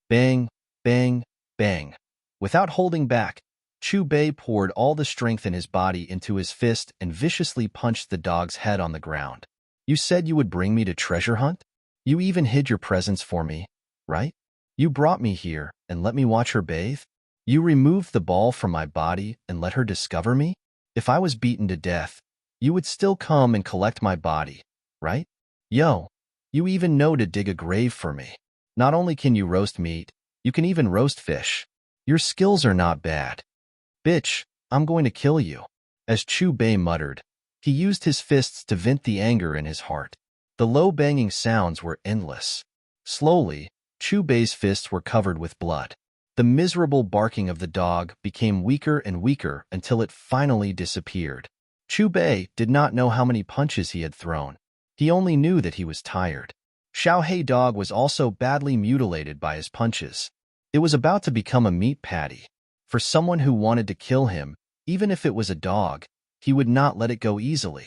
Speaker 1: Bang, bang, bang. Without holding back, Chu Bei poured all the strength in his body into his fist and viciously punched the dog's head on the ground. You said you would bring me to treasure hunt? You even hid your presence for me, right? You brought me here and let me watch her bathe? You removed the ball from my body and let her discover me? If I was beaten to death, you would still come and collect my body, right? Yo, you even know to dig a grave for me. Not only can you roast meat, you can even roast fish. Your skills are not bad. Bitch, I'm going to kill you. As Chu Bei muttered, he used his fists to vent the anger in his heart. The low banging sounds were endless. Slowly, Chu Bei's fists were covered with blood. The miserable barking of the dog became weaker and weaker until it finally disappeared. Chu Bei did not know how many punches he had thrown. He only knew that he was tired. Xiao Dog was also badly mutilated by his punches. It was about to become a meat patty. For someone who wanted to kill him, even if it was a dog, he would not let it go easily.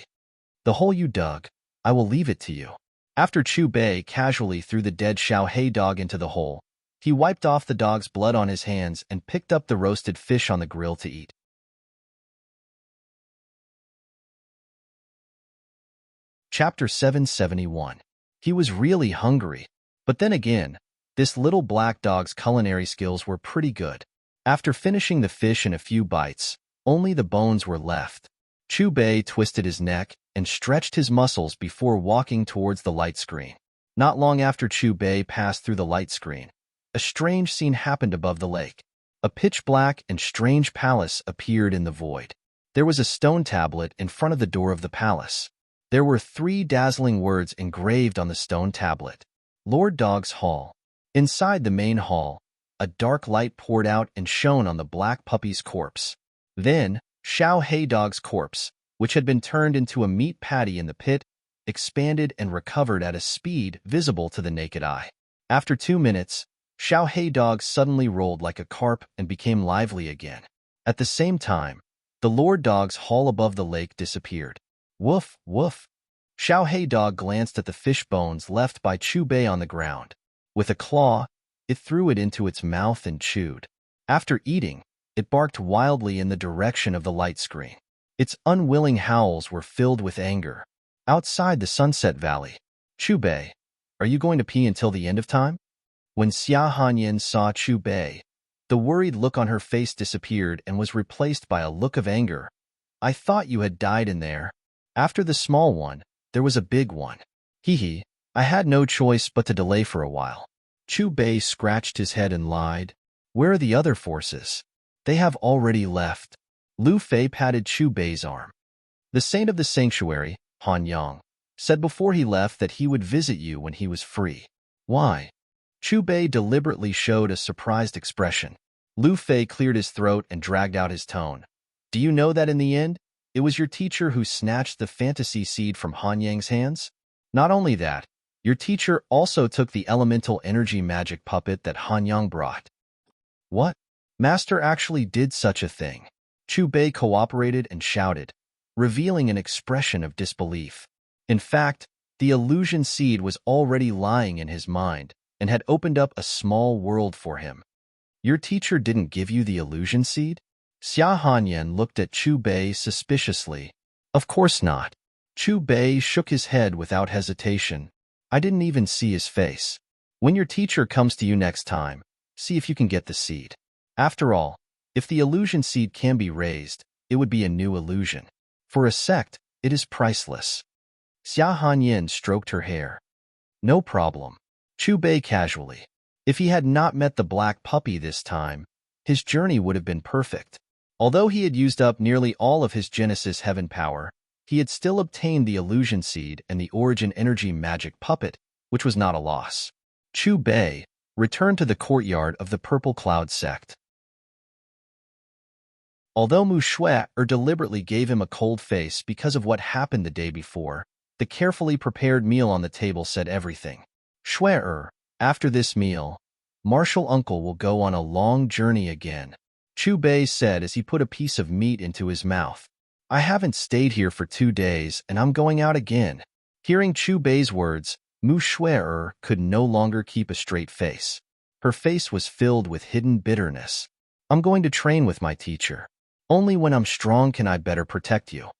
Speaker 1: The hole you dug, I will leave it to you. After Chu Bei casually threw the dead Xiao Dog into the hole, he wiped off the dog's blood on his hands and picked up the roasted fish on the grill to eat. Chapter 771. He was really hungry. But then again, this little black dog's culinary skills were pretty good. After finishing the fish in a few bites, only the bones were left. Chu Bei twisted his neck and stretched his muscles before walking towards the light screen. Not long after Chu Bei passed through the light screen, a strange scene happened above the lake. A pitch-black and strange palace appeared in the void. There was a stone tablet in front of the door of the palace. There were 3 dazzling words engraved on the stone tablet. Lord Dog's Hall. Inside the main hall, a dark light poured out and shone on the black puppy's corpse. Then, Xiao Dog's corpse, which had been turned into a meat patty in the pit, expanded and recovered at a speed visible to the naked eye. After 2 minutes, Xiao Dog suddenly rolled like a carp and became lively again. At the same time, the Lord Dog's hall above the lake disappeared. Woof, woof. Xiao Dog glanced at the fish bones left by Chu Bei on the ground. With a claw, it threw it into its mouth and chewed. After eating, it barked wildly in the direction of the light screen. Its unwilling howls were filled with anger. Outside the Sunset Valley, Chu Bei, are you going to pee until the end of time? When Xia Hanyan saw Chu Bei, the worried look on her face disappeared and was replaced by a look of anger. I thought you had died in there. After the small one, there was a big one. Hee, I had no choice but to delay for a while. Chu Bei scratched his head and lied. Where are the other forces? They have already left. Lu Fei patted Chu Bei's arm. The saint of the sanctuary, Han Yang, said before he left that he would visit you when he was free. Why? Chu Bei deliberately showed a surprised expression. Lu Fei cleared his throat and dragged out his tone. Do you know that in the end, it was your teacher who snatched the fantasy seed from Han Yang's hands? Not only that, your teacher also took the elemental energy magic puppet that Han Yang brought. What? Master actually did such a thing. Chu Bei cooperated and shouted, revealing an expression of disbelief. In fact, the illusion seed was already lying in his mind and had opened up a small world for him. Your teacher didn't give you the illusion seed? Xia Hanyan looked at Chu Bei suspiciously. Of course not. Chu Bei shook his head without hesitation. I didn't even see his face. When your teacher comes to you next time, see if you can get the seed. After all, if the illusion seed can be raised, it would be a new illusion. For a sect, it is priceless. Xia Hanyan stroked her hair. No problem. Chu Bei casually. If he had not met the black puppy this time, his journey would have been perfect. Although he had used up nearly all of his Genesis Heaven power, he had still obtained the illusion seed and the origin energy magic puppet, which was not a loss. Chu Bei returned to the courtyard of the Purple Cloud sect. Although Mu Shui deliberately gave him a cold face because of what happened the day before, the carefully prepared meal on the table said everything. Shui, after this meal, Martial Uncle will go on a long journey again, Chu Bei said as he put a piece of meat into his mouth. I haven't stayed here for 2 days and I'm going out again. Hearing Chu Bei's words, Mu Shui could no longer keep a straight face. Her face was filled with hidden bitterness. I'm going to train with my teacher. Only when I'm strong can I better protect you.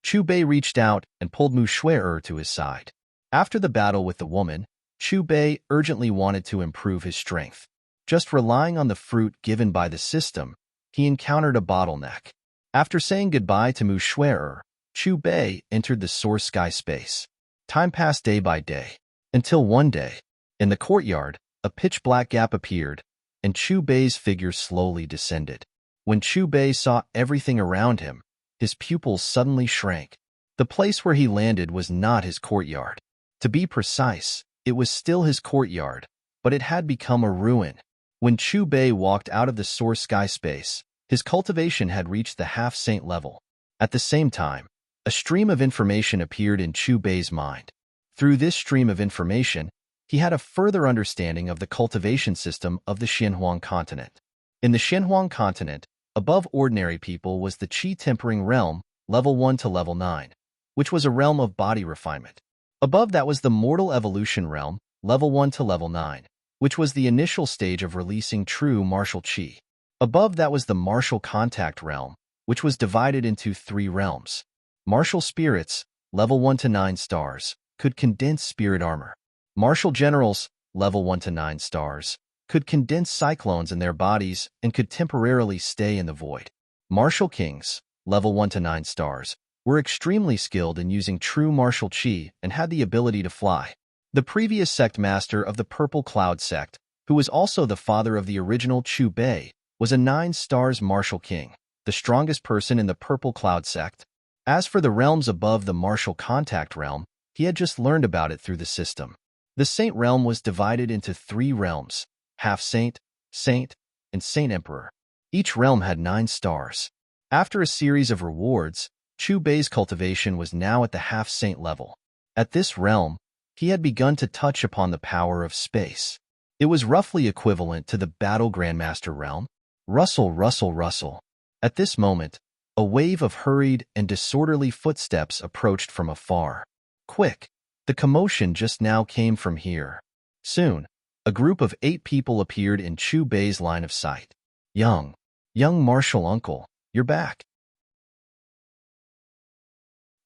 Speaker 1: Chu Bei reached out and pulled Mu Shui to his side. After the battle with the woman, Chu Bei urgently wanted to improve his strength. Just relying on the fruit given by the system, he encountered a bottleneck. After saying goodbye to Mu Shui, Chu Bei entered the source sky space. Time passed day by day, until one day, in the courtyard, a pitch-black gap appeared, and Chu Bei's figure slowly descended. When Chu Bei saw everything around him, his pupils suddenly shrank. The place where he landed was not his courtyard. To be precise, it was still his courtyard, but it had become a ruin. When Chu Bei walked out of the source sky space, his cultivation had reached the half-saint level. At the same time, a stream of information appeared in Chu Bei's mind. Through this stream of information, he had a further understanding of the cultivation system of the Xinhuang continent. In the Xinhuang continent, above ordinary people was the Qi-tempering realm, level 1 to level 9, which was a realm of body refinement. Above that was the mortal evolution realm, level 1 to level 9, which was the initial stage of releasing true martial qi. Above that was the martial contact realm, which was divided into 3 realms. Martial spirits, level 1 to 9 stars, could condense spirit armor. Martial generals, level 1 to 9 stars, could condense cyclones in their bodies and could temporarily stay in the void. Martial kings, level 1 to 9 stars, were extremely skilled in using true martial qi and had the ability to fly. The previous sect master of the Purple Cloud sect, who was also the father of the original Chu Bei, was a 9 stars martial king, the strongest person in the Purple Cloud sect. As for the realms above the martial contact realm, he had just learned about it through the system. The saint realm was divided into 3 realms, half-saint, saint, and saint emperor. Each realm had 9 stars. After a series of rewards, Chu Bei's cultivation was now at the half-saint level. At this realm, he had begun to touch upon the power of space. It was roughly equivalent to the Battle Grandmaster realm. Rustle, rustle, rustle. At this moment, a wave of hurried and disorderly footsteps approached from afar. Quick! The commotion just now came from here. Soon, a group of 8 people appeared in Chu Bei's line of sight. Young Martial Uncle, you're back.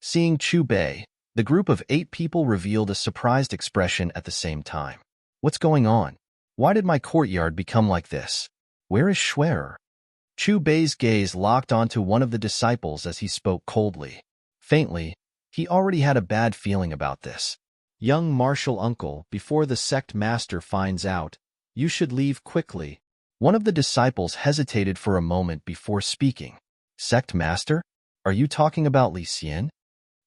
Speaker 1: Seeing Chu Bei, the group of 8 people revealed a surprised expression at the same time. What's going on? Why did my courtyard become like this? Where is Shui? Chu Bei's gaze locked onto one of the disciples as he spoke coldly. Faintly, he already had a bad feeling about this. Young Martial Uncle, before the sect master finds out, you should leave quickly. One of the disciples hesitated for a moment before speaking. Sect master? Are you talking about Li Xian?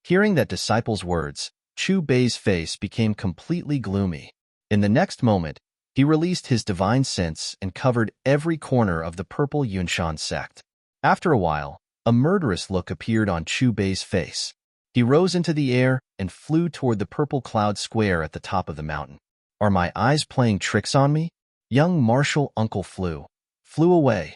Speaker 1: Hearing that disciple's words, Chu Bei's face became completely gloomy. In the next moment, he released his divine sense and covered every corner of the Purple Yunshan sect. After a while, a murderous look appeared on Chu Bei's face. He rose into the air and flew toward the Purple Cloud Square at the top of the mountain. Are my eyes playing tricks on me? Young Martial Uncle flew flew away.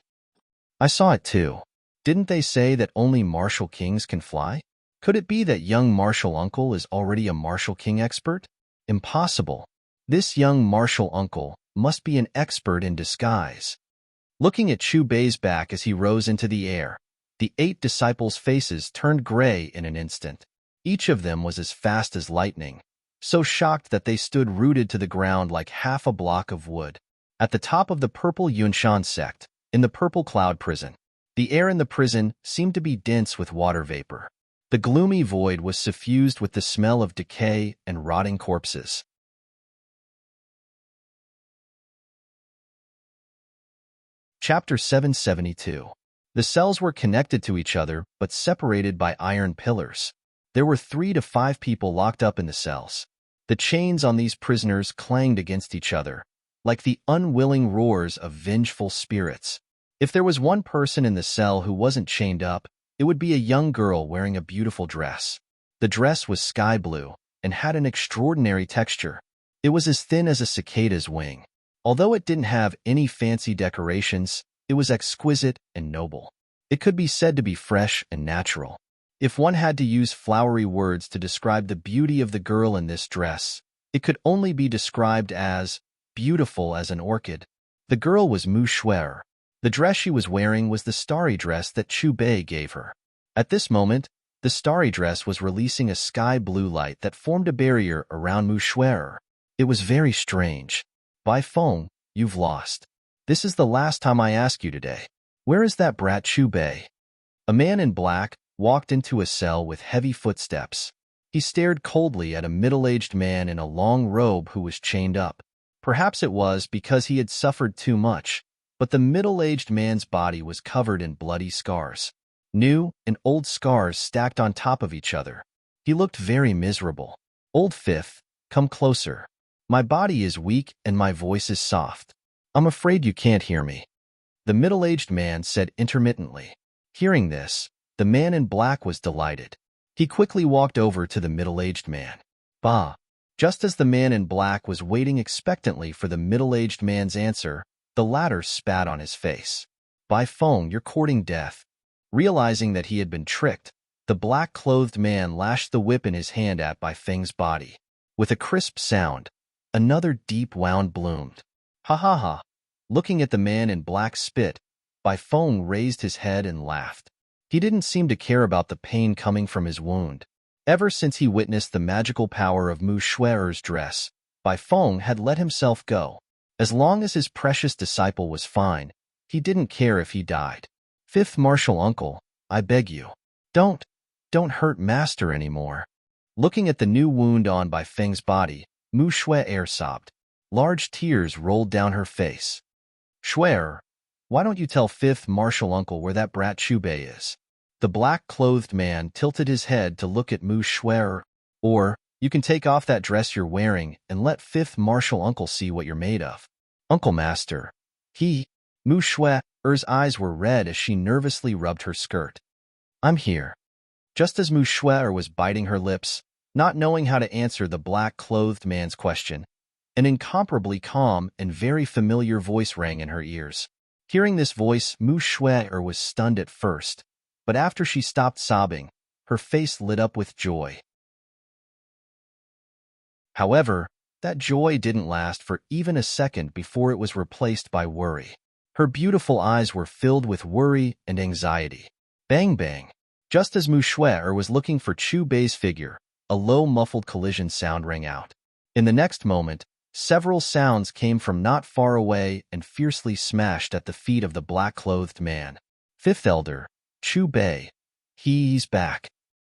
Speaker 1: I saw it too. Didn't they say that only martial kings can fly? Could it be that young martial uncle is already a martial king expert? Impossible. This young martial uncle must be an expert in disguise. Looking at Chu Bei's back as he rose into the air, the 8 disciples' faces turned gray in an instant. Each of them was as fast as lightning, so shocked that they stood rooted to the ground like half a block of wood. At the top of the purple Yunshan sect, in the purple cloud prison, the air in the prison seemed to be dense with water vapor. The gloomy void was suffused with the smell of decay and rotting corpses. Chapter 772. The cells were connected to each other but separated by iron pillars. There were 3 to 5 people locked up in the cells. The chains on these prisoners clanged against each other, like the unwilling roars of vengeful spirits. If there was one person in the cell who wasn't chained up, it would be a young girl wearing a beautiful dress. The dress was sky blue and had an extraordinary texture. It was as thin as a cicada's wing. Although it didn't have any fancy decorations, it was exquisite and noble. It could be said to be fresh and natural. If one had to use flowery words to describe the beauty of the girl in this dress, it could only be described as beautiful as an orchid. The girl was Mu Shuer. The dress she was wearing was the starry dress that Chu Bei gave her. At this moment, the starry dress was releasing a sky blue light that formed a barrier around Mu Shuer. It was very strange. Bai Feng, you've lost. This is the last time I ask you today. Where is that brat Chu Bei? A man in black walked into a cell with heavy footsteps. He stared coldly at a middle-aged man in a long robe who was chained up. Perhaps it was because he had suffered too much, but the middle-aged man's body was covered in bloody scars. New and old scars stacked on top of each other. He looked very miserable. Old Fifth, come closer. My body is weak and my voice is soft. I'm afraid you can't hear me. The middle-aged man said intermittently. Hearing this, the man in black was delighted. He quickly walked over to the middle-aged man. Bah! Just as the man in black was waiting expectantly for the middle-aged man's answer, the latter spat on his face. Bai Feng, you're courting death. Realizing that he had been tricked, the black-clothed man lashed the whip in his hand at Bai Feng's body. With a crisp sound, another deep wound bloomed. Ha ha ha! Looking at the man in black spit, Bai Feng raised his head and laughed. He didn't seem to care about the pain coming from his wound. Ever since he witnessed the magical power of Mu Shuer's dress, Bai Feng had let himself go. As long as his precious disciple was fine, he didn't care if he died. Fifth martial uncle, I beg you, don't hurt master anymore. Looking at the new wound on Bai Feng's body, Mu Shuer sobbed. Large tears rolled down her face. Shuer, why don't you tell fifth martial uncle where that brat Chu Bei is? The black-clothed man tilted his head to look at Mu Shuer. Or, you can take off that dress you're wearing and let fifth martial uncle see what you're made of. Uncle master. Mu Shuer's eyes were red as she nervously rubbed her skirt. I'm here. Just as Mu Shuer was biting her lips, not knowing how to answer the black-clothed man's question, an incomparably calm and very familiar voice rang in her ears. Hearing this voice, Mu Shuer was stunned at first, but after she stopped sobbing, her face lit up with joy. However, that joy didn't last for even a second before it was replaced by worry. Her beautiful eyes were filled with worry and anxiety. Bang bang! Just as Mu Shuer was looking for Chu Bei's figure, a low muffled collision sound rang out. In the next moment, several sounds came from not far away and fiercely smashed at the feet of the black-clothed man. Fifth Elder, Chu Bei. He's back.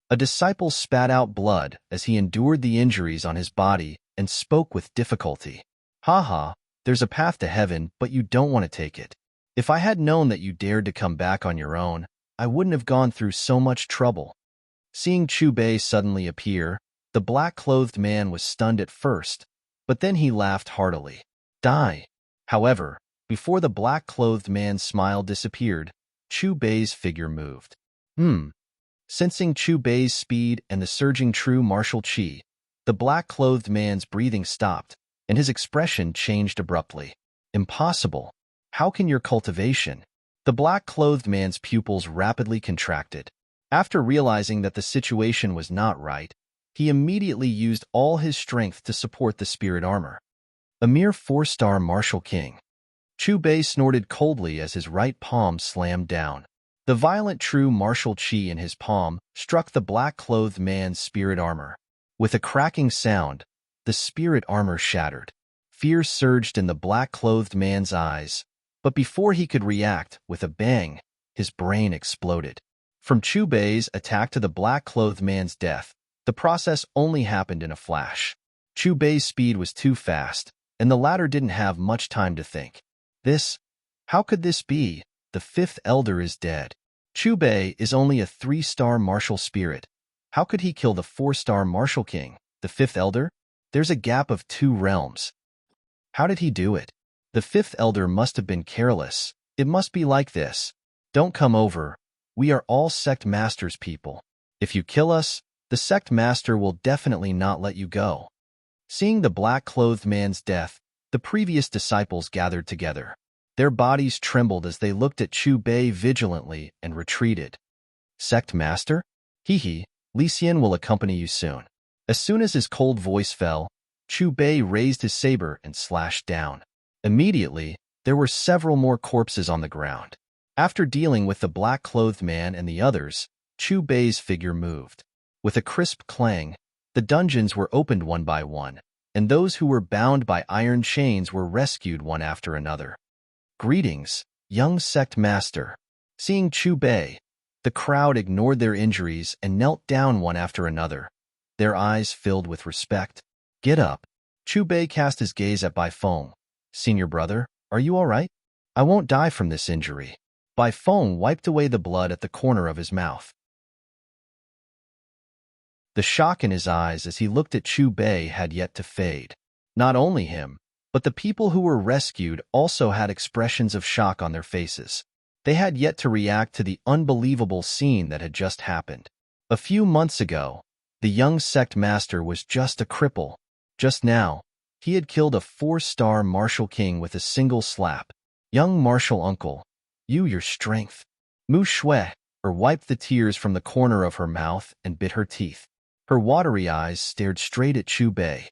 Speaker 1: A disciple spat out blood as he endured the injuries on his body and spoke with difficulty. Ha ha, there's a path to heaven, but you don't want to take it. If I had known that you dared to come back on your own, I wouldn't have gone through so much trouble. Seeing Chu Bei suddenly appear, the black-clothed man was stunned at first, but then he laughed heartily. Die. However, before the black-clothed man's smile disappeared, Chu Bei's figure moved. Sensing Chu Bei's speed and the surging true martial qi, the black-clothed man's breathing stopped, and his expression changed abruptly. Impossible. How can your cultivation? The black-clothed man's pupils rapidly contracted. After realizing that the situation was not right, he immediately used all his strength to support the spirit armor. A mere 4-star martial king. Chu Bei snorted coldly as his right palm slammed down. The violent true martial chi in his palm struck the black-clothed man's spirit armor. With a cracking sound, the spirit armor shattered. Fear surged in the black-clothed man's eyes, but before he could react, with a bang, his brain exploded. From Chu Bei's attack to the black-clothed man's death, the process only happened in a flash. Chu Bei's speed was too fast, and the latter didn't have much time to think. How could this be? The fifth elder is dead. Chu Bei is only a 3-star martial spirit. How could he kill the 4-star martial king, the fifth elder? There's a gap of 2 realms. How did he do it? The fifth elder must have been careless. It must be like this. Don't come over. We are all sect master's people. If you kill us, the sect master will definitely not let you go. Seeing the black-clothed man's death, the previous disciples gathered together. Their bodies trembled as they looked at Chu Bei vigilantly and retreated. Sect master? Hee, Li Xian will accompany you soon. As soon as his cold voice fell, Chu Bei raised his saber and slashed down. Immediately, there were several more corpses on the ground. After dealing with the black-clothed man and the others, Chu Bei's figure moved. With a crisp clang, the dungeons were opened one by one, and those who were bound by iron chains were rescued one after another. Greetings, young sect master. Seeing Chu Bei, the crowd ignored their injuries and knelt down one after another, their eyes filled with respect. Get up. Chu Bei cast his gaze at Bai Feng. Senior brother, are you all right? I won't die from this injury. Bai Feng wiped away the blood at the corner of his mouth. The shock in his eyes as he looked at Chu Bei had yet to fade. Not only him, but the people who were rescued also had expressions of shock on their faces. They had yet to react to the unbelievable scene that had just happened. A few months ago, the young sect master was just a cripple. Just now, he had killed a 4-star martial king with a single slap. Young martial uncle, your strength. Mu Shui wiped the tears from the corner of her mouth and bit her teeth. Her watery eyes stared straight at Chu Bei.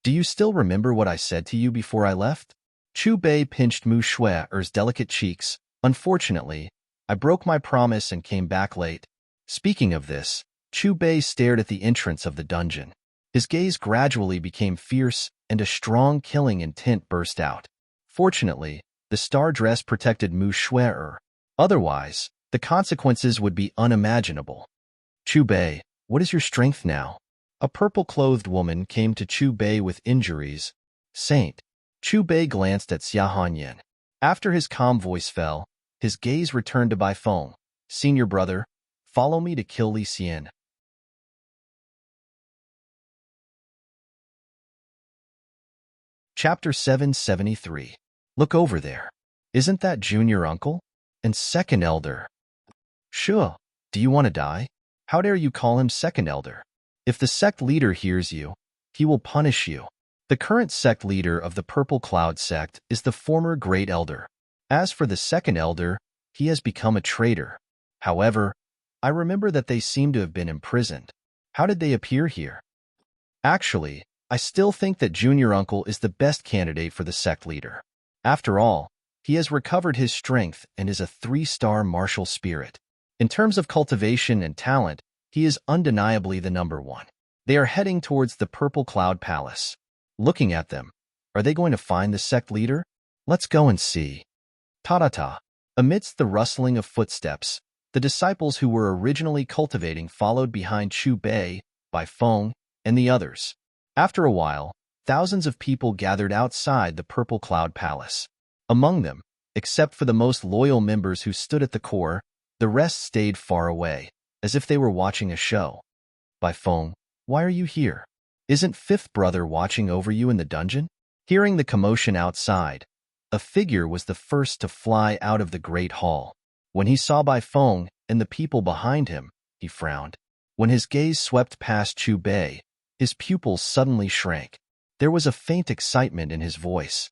Speaker 1: Do you still remember what I said to you before I left? Chu Bei pinched Mu Shui's delicate cheeks. Unfortunately, I broke my promise and came back late. Speaking of this, Chu Bei stared at the entrance of the dungeon. His gaze gradually became fierce, and a strong killing intent burst out. Fortunately, the star dress protected Mu Shui. Otherwise, the consequences would be unimaginable. Chu Bei, what is your strength now? A purple-clothed woman came to Chu Bei with injuries. Saint. Chu Bei glanced at Xia Hanyan. After his calm voice fell, his gaze returned to Bai Feng. Senior brother, follow me to kill Li Xian. Chapter 773. Look over there. Isn't that junior uncle? And second elder? Sure. Do you want to die? How dare you call him second elder? If the sect leader hears you, he will punish you. The current sect leader of the Purple Cloud sect is the former Great Elder. As for the second elder, he has become a traitor. However, I remember that they seem to have been imprisoned. How did they appear here? Actually, I still think that junior uncle is the best candidate for the sect leader. After all, he has recovered his strength and is a 3-star martial spirit. In terms of cultivation and talent, he is undeniably the number one. They are heading towards the Purple Cloud Palace. Looking at them, are they going to find the sect leader? Let's go and see. Ta-ta-ta. Amidst the rustling of footsteps, the disciples who were originally cultivating followed behind Chu Bei, Bai Feng, and the others. After a while, thousands of people gathered outside the Purple Cloud Palace. Among them, except for the most loyal members who stood at the core, the rest stayed far away, as if they were watching a show. Bai Feng, why are you here? Isn't fifth brother watching over you in the dungeon? Hearing the commotion outside, a figure was the first to fly out of the great hall. When he saw Bai Feng and the people behind him, he frowned. When his gaze swept past Chu Bei, his pupils suddenly shrank. There was a faint excitement in his voice.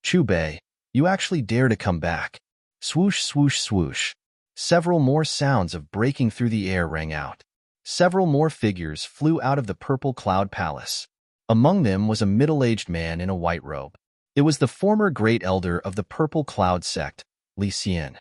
Speaker 1: Chu Bei, You actually dare to come back. Swoosh, swoosh, swoosh. Several more sounds of breaking through the air rang out. Several more figures flew out of the purple cloud palace. Among them was a middle-aged man in a white robe. It was the former great elder of the purple cloud sect, Li Xian.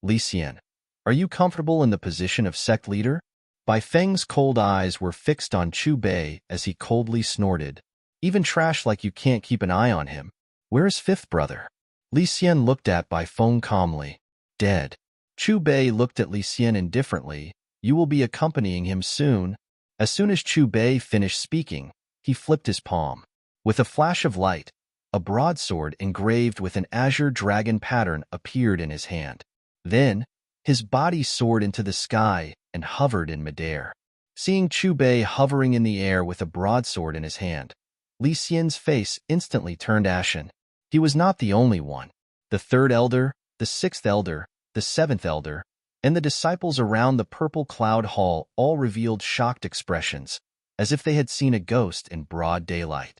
Speaker 1: Li Xian, are you comfortable in the position of sect leader? Bai Feng's cold eyes were fixed on Chu Bei as he coldly snorted. Even trash like you can't keep an eye on him. Where is fifth brother? Li Xian looked at Bai Feng calmly. Dead. Chu Bei looked at Li Xian indifferently. You will be accompanying him soon. As soon as Chu Bei finished speaking, he flipped his palm. With a flash of light, a broadsword engraved with an azure dragon pattern appeared in his hand. Then, his body soared into the sky and hovered in midair. Seeing Chu Bei hovering in the air with a broadsword in his hand, Li Xian's face instantly turned ashen. He was not the only one. The third elder, the sixth elder, the seventh elder, and the disciples around the purple cloud hall all revealed shocked expressions, as if they had seen a ghost in broad daylight.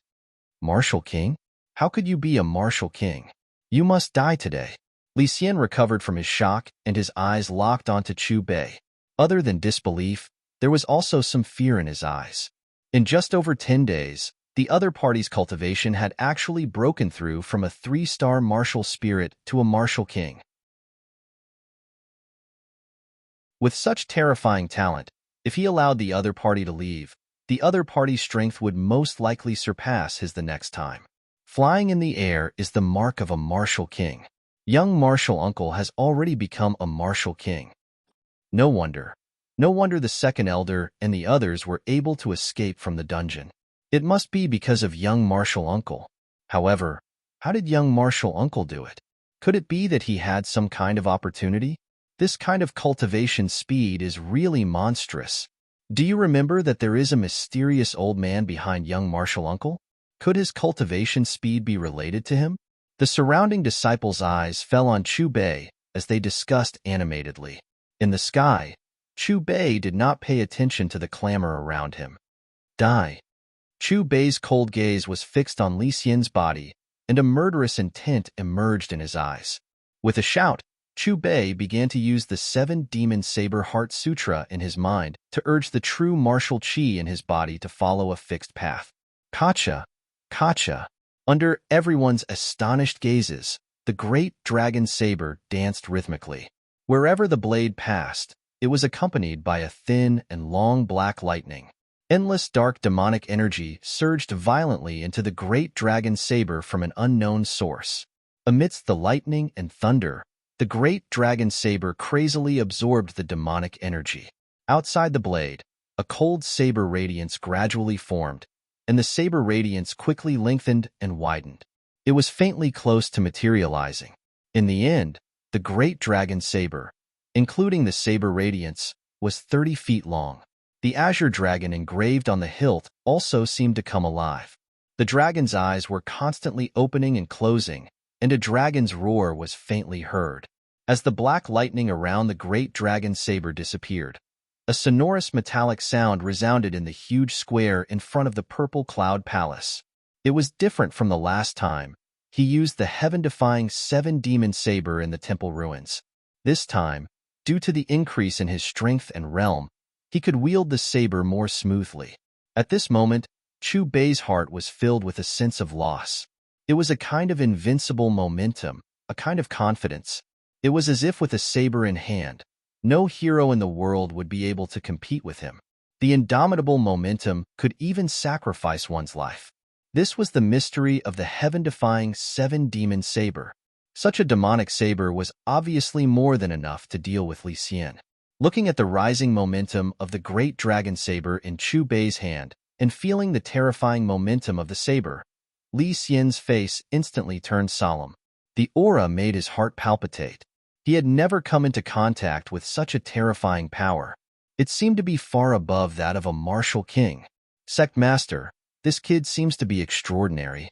Speaker 1: Martial King? How could you be a martial king? You must die today. Li Xian recovered from his shock, and his eyes locked onto Chu Bei. Other than disbelief, there was also some fear in his eyes. In just over 10 days, the other party's cultivation had actually broken through from a 3-star martial spirit to a martial king. With such terrifying talent, if he allowed the other party to leave, the other party's strength would most likely surpass his the next time. Flying in the air is the mark of a martial king. Young martial uncle has already become a martial king. No wonder the second elder and the others were able to escape from the dungeon. It must be because of young martial uncle. However, how did young martial uncle do it? Could it be that he had some kind of opportunity? This kind of cultivation speed is really monstrous. Do you remember that there is a mysterious old man behind young martial uncle? Could his cultivation speed be related to him? The surrounding disciples' eyes fell on Chu Bei as they discussed animatedly. In the sky, Chu Bei did not pay attention to the clamor around him. Die. Chu Bei's cold gaze was fixed on Li Xian's body, and a murderous intent emerged in his eyes. With a shout, Chu Bei began to use the 7-demon saber heart sutra in his mind to urge the true martial qi in his body to follow a fixed path. Kacha, Kacha. Under everyone's astonished gazes, the great dragon saber danced rhythmically. Wherever the blade passed, it was accompanied by a thin and long black lightning. Endless dark demonic energy surged violently into the great dragon saber from an unknown source. Amidst the lightning and thunder, the great dragon saber crazily absorbed the demonic energy. Outside the blade, a cold saber radiance gradually formed, and the saber radiance quickly lengthened and widened. It was faintly close to materializing. In the end, the great dragon saber, including the saber radiance, was 30 feet long. The azure dragon engraved on the hilt also seemed to come alive. The dragon's eyes were constantly opening and closing, and a dragon's roar was faintly heard. As the black lightning around the great dragon saber disappeared, a sonorous metallic sound resounded in the huge square in front of the purple cloud palace. It was different from the last time he used the heaven-defying 7-demon saber in the temple ruins. This time, due to the increase in his strength and realm, he could wield the saber more smoothly. At this moment, Chu Bei's heart was filled with a sense of loss. It was a kind of invincible momentum, a kind of confidence. It was as if with a saber in hand, no hero in the world would be able to compete with him. The indomitable momentum could even sacrifice one's life. This was the mystery of the heaven-defying 7-demon saber. Such a demonic saber was obviously more than enough to deal with Li Xian. Looking at the rising momentum of the great dragon saber in Chu Bei's hand and feeling the terrifying momentum of the saber, Li Xian's face instantly turned solemn. The aura made his heart palpitate. He had never come into contact with such a terrifying power. It seemed to be far above that of a martial king. Sect Master, this kid seems to be extraordinary.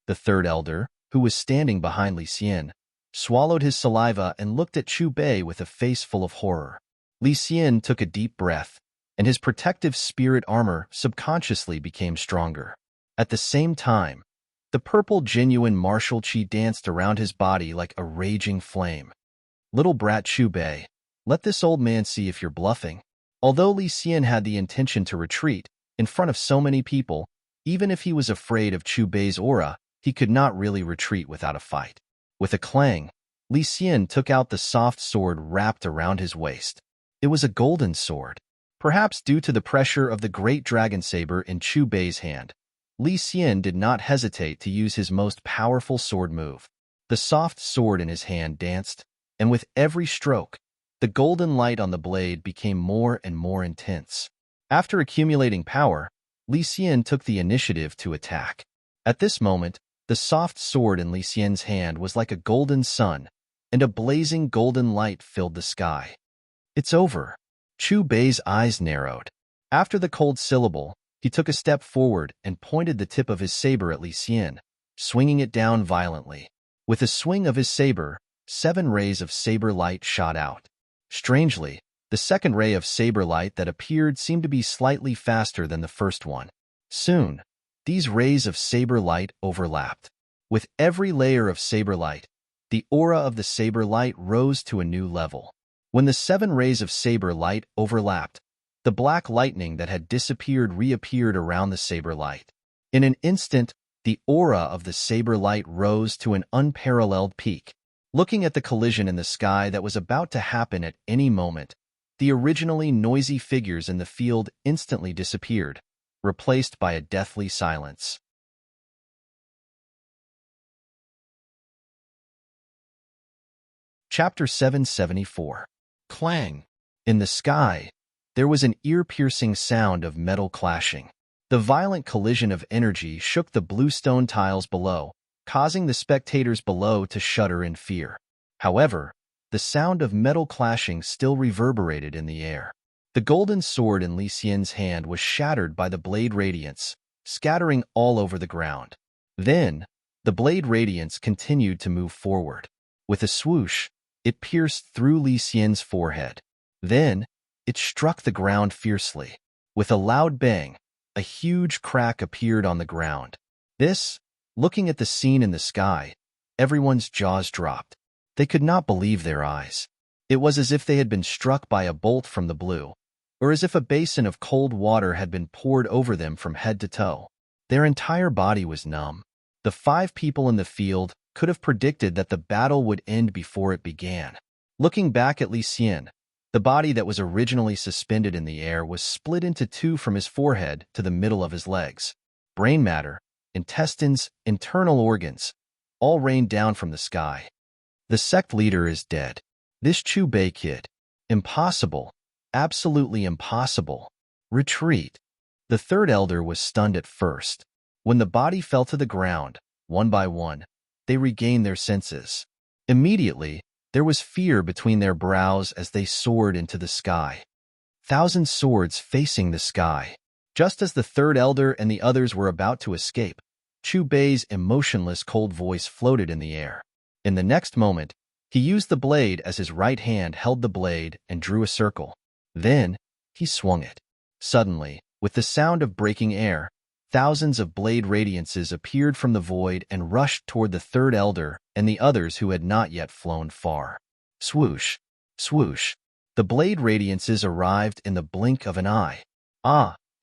Speaker 1: The third elder, who was standing behind Li Xian, swallowed his saliva and looked at Chu Bei with a face full of horror. Li Xian took a deep breath, and his protective spirit armor subconsciously became stronger. At the same time, The purple genuine martial chi danced around his body like a raging flame. Little brat Chu Bei, let this old man see if you're bluffing. Although Li Xian had the intention to retreat, in front of so many people, even if he was afraid of Chu Bei's aura, he could not really retreat without a fight. With a clang, Li Xian took out the soft sword wrapped around his waist. It was a golden sword. Perhaps due to the pressure of the great dragon saber in Chu Bei's hand, Li Xian did not hesitate to use his most powerful sword move. The soft sword in his hand danced, and with every stroke, the golden light on the blade became more and more intense. After accumulating power, Li Xian took the initiative to attack. At this moment, the soft sword in Li Xian's hand was like a golden sun, and a blazing golden light filled the sky. It's over. Chu Bei's eyes narrowed. After the cold syllable, he took a step forward and pointed the tip of his saber at Li Xian, swinging it down violently. With a swing of his saber, 7 rays of saber light shot out. Strangely, the second ray of saber light that appeared seemed to be slightly faster than the first one. Soon, these rays of saber light overlapped. With every layer of saber light, the aura of the saber light rose to a new level. When the 7 rays of saber light overlapped, the black lightning that had disappeared reappeared around the saber light. In an instant, the aura of the saber light rose to an unparalleled peak. Looking at the collision in the sky that was about to happen at any moment, the originally noisy figures in the field instantly disappeared, replaced by a deathly silence. Chapter 774. Clang. In the sky, there was an ear-piercing sound of metal clashing. The violent collision of energy shook the blue stone tiles below, causing the spectators below to shudder in fear. However, the sound of metal clashing still reverberated in the air. The golden sword in Li Xian's hand was shattered by the blade radiance, scattering all over the ground. Then, the blade radiance continued to move forward. With a swoosh, it pierced through Li Xian's forehead. Then, it struck the ground fiercely. With a loud bang, a huge crack appeared on the ground. Looking at the scene in the sky, everyone's jaws dropped. They could not believe their eyes. It was as if they had been struck by a bolt from the blue, or as if a basin of cold water had been poured over them from head to toe. Their entire body was numb. The 5 people in the field could have predicted that the battle would end before it began. Looking back at Li Xian, the body that was originally suspended in the air was split into 2 from his forehead to the middle of his legs. Brain matter, intestines, internal organs, all rained down from the sky. The sect leader is dead. This Chu Bei kid. Impossible. Absolutely impossible. Retreat. The 3rd elder was stunned at first. When the body fell to the ground, one by one, they regained their senses. Immediately, there was fear between their brows as they soared into the sky. 1,000 swords facing the sky. Just as the 3rd elder and the others were about to escape, Chu Bei's emotionless cold voice floated in the air. In the next moment, he used the blade as his right hand held the blade and drew a circle. Then, he swung it. Suddenly, with the sound of breaking air, thousands of blade radiances appeared from the void and rushed toward the 3rd elder and the others who had not yet flown far. Swoosh, swoosh. The blade radiances arrived in the blink of an eye.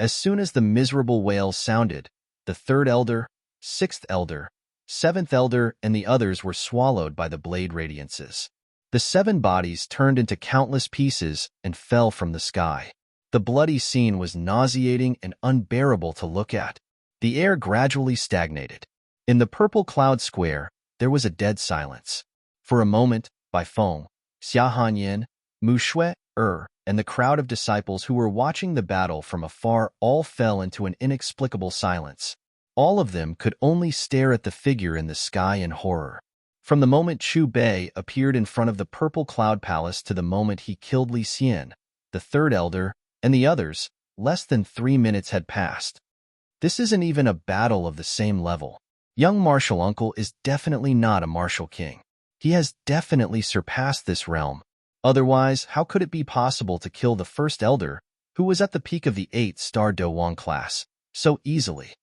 Speaker 1: As soon as the miserable wail sounded, the 3rd elder, 6th elder, 7th elder, and the others were swallowed by the blade radiances. The 7 bodies turned into countless pieces and fell from the sky. The bloody scene was nauseating and unbearable to look at. The air gradually stagnated. In the purple cloud square, there was a dead silence. For a moment, Bai Feng, Xia Hanyan, Mu Shui, and the crowd of disciples who were watching the battle from afar all fell into an inexplicable silence. All of them could only stare at the figure in the sky in horror. From the moment Chu Bei appeared in front of the purple cloud palace to the moment he killed Li Xian, the 3rd elder, and the others, less than 3 minutes had passed. This isn't even a battle of the same level. Young martial uncle is definitely not a martial king. He has definitely surpassed this realm. Otherwise, how could it be possible to kill the 1st elder, who was at the peak of the 8-star Do Wang class, so easily?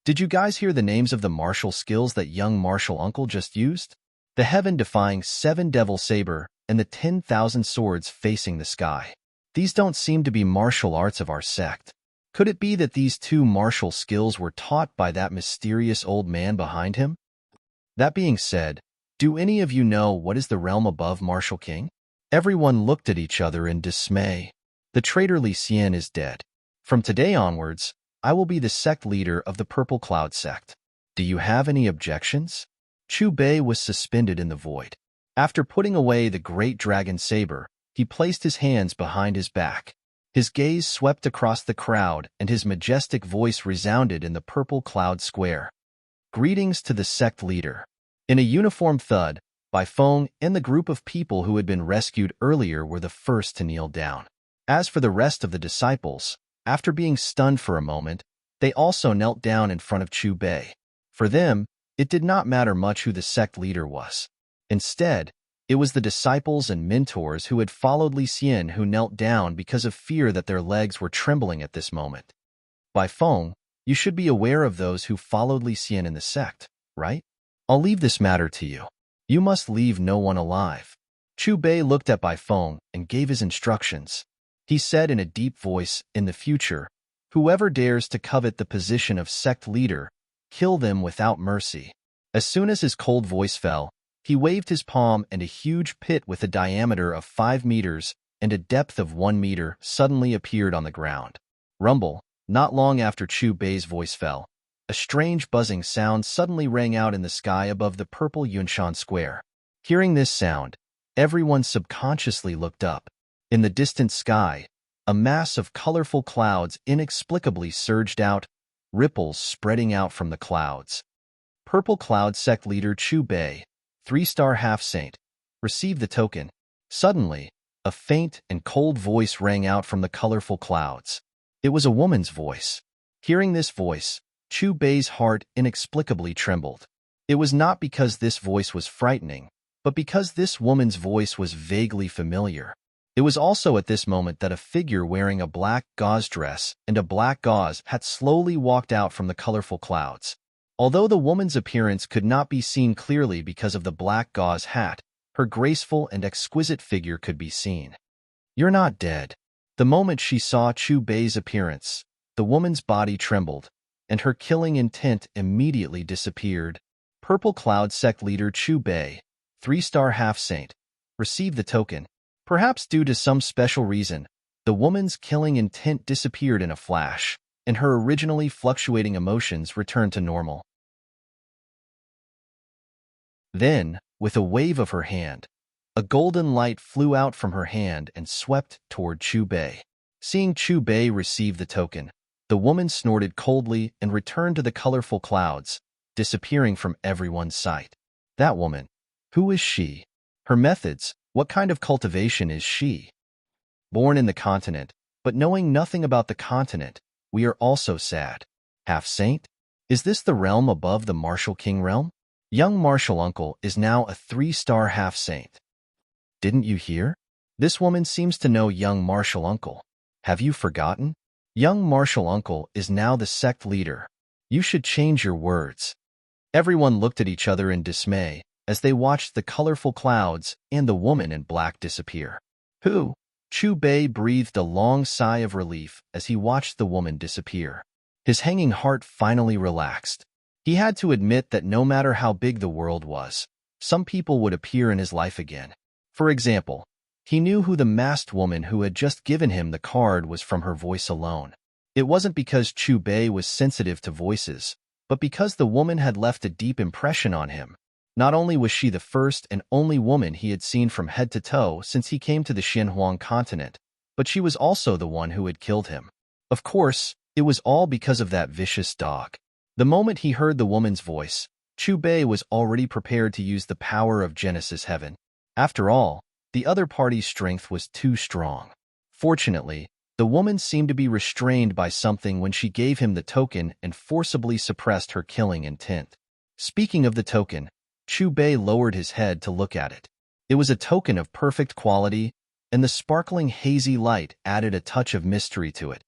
Speaker 1: Did you guys hear the names of the martial skills that young martial uncle just used? The heaven-defying 7 Devil Saber and the 10,000 swords facing the sky. These don't seem to be martial arts of our sect. Could it be that these 2 martial skills were taught by that mysterious old man behind him? That being said, do any of you know what is the realm above Martial King? Everyone looked at each other in dismay. The traitor Li Xian is dead. From today onwards, I will be the sect leader of the Purple Cloud sect. Do you have any objections? Chu Bei was suspended in the void. After putting away the great dragon saber, he placed his hands behind his back. His gaze swept across the crowd and his majestic voice resounded in the Purple Cloud Square. Greetings to the sect leader. In a uniform thud, Bai Feng and the group of people who had been rescued earlier were the first to kneel down. As for the rest of the disciples, after being stunned for a moment, they also knelt down in front of Chu Bei. For them, it did not matter much who the sect leader was. Instead, it was the disciples and mentors who had followed Li Xian who knelt down because of fear that their legs were trembling at this moment. Bai Feng, you should be aware of those who followed Li Xian in the sect, right? I'll leave this matter to you. You must leave no one alive. Chu Bei looked at Bai Feng and gave his instructions. He said in a deep voice, in the future, whoever dares to covet the position of sect leader, kill them without mercy. As soon as his cold voice fell, he waved his palm and a huge pit with a diameter of 5 meters and a depth of 1 meter suddenly appeared on the ground. Rumble, not long after Chu Bei's voice fell, a strange buzzing sound suddenly rang out in the sky above the purple Yunshan Square. Hearing this sound, everyone subconsciously looked up. In the distant sky, a mass of colorful clouds inexplicably surged out, ripples spreading out from the clouds. Purple Cloud Sect Leader Chu Bei, 3-star half-saint, received the token. Suddenly, a faint and cold voice rang out from the colorful clouds. It was a woman's voice. Hearing this voice, Chu Bei's heart inexplicably trembled. It was not because this voice was frightening, but because this woman's voice was vaguely familiar. It was also at this moment that a figure wearing a black gauze dress and a black gauze hat slowly walked out from the colorful clouds. Although the woman's appearance could not be seen clearly because of the black gauze hat, her graceful and exquisite figure could be seen. You're not dead. The moment she saw Chu Bei's appearance, the woman's body trembled, and her killing intent immediately disappeared. Purple Cloud Sect Leader Chu Bei, 3-star half-saint, received the token. Perhaps due to some special reason, the woman's killing intent disappeared in a flash, and her originally fluctuating emotions returned to normal. Then, with a wave of her hand, a golden light flew out from her hand and swept toward Chu Bei. Seeing Chu Bei receive the token, the woman snorted coldly and returned to the colorful clouds, disappearing from everyone's sight. That woman, who is she? Her methods, what kind of cultivation is she? Born in the continent, but knowing nothing about the continent, we are also sad. Half-saint? Is this the realm above the Martial King realm? Young Martial Uncle is now a 3-star half-saint. Didn't you hear? This woman seems to know young Martial Uncle. Have you forgotten? Young Martial Uncle is now the sect leader. You should change your words. Everyone looked at each other in dismay as they watched the colorful clouds and the woman in black disappear. Who? Chu Bei breathed a long sigh of relief as he watched the woman disappear. His hanging heart finally relaxed. He had to admit that no matter how big the world was, some people would appear in his life again. For example, he knew who the masked woman who had just given him the card was from her voice alone. It wasn't because Chu Bei was sensitive to voices, but because the woman had left a deep impression on him. Not only was she the first and only woman he had seen from head to toe since he came to the Xinhuang continent, but she was also the one who had killed him. Of course, it was all because of that vicious dog. The moment he heard the woman's voice, Chu Bei was already prepared to use the power of Genesis Heaven. After all, the other party's strength was too strong. Fortunately, the woman seemed to be restrained by something when she gave him the token and forcibly suppressed her killing intent. Speaking of the token, Chu Bei lowered his head to look at it. It was a token of perfect quality, and the sparkling hazy light added a touch of mystery to it.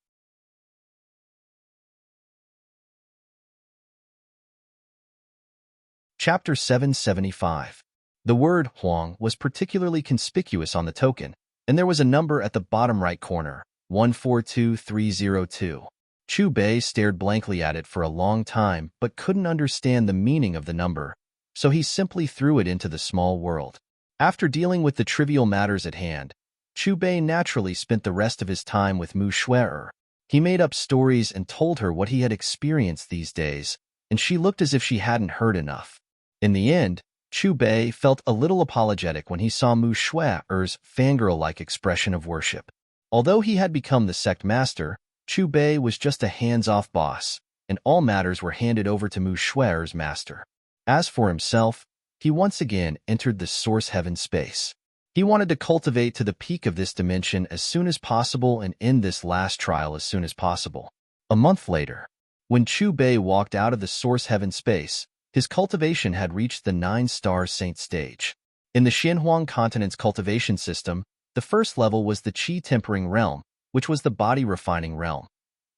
Speaker 1: Chapter 775. The word Huang was particularly conspicuous on the token, and there was a number at the bottom right corner, 142302. Chu Bei stared blankly at it for a long time but couldn't understand the meaning of the number, so he simply threw it into the small world. After dealing with the trivial matters at hand, Chu Bei naturally spent the rest of his time with Mu Shuer. He made up stories and told her what he had experienced these days, and she looked as if she hadn't heard enough. In the end, Chu Bei felt a little apologetic when he saw Mu Shuer's fangirl-like expression of worship. Although he had become the sect master, Chu Bei was just a hands-off boss, and all matters were handed over to Mu Shuer's master. As for himself, he once again entered the source heaven space. He wanted to cultivate to the peak of this dimension as soon as possible and end this last trial as soon as possible. A month later, when Chu Bei walked out of the source heaven space, his cultivation had reached the 9-star saint stage. In the Xinhuang continent's cultivation system, the first level was the Qi tempering realm, which was the body refining realm.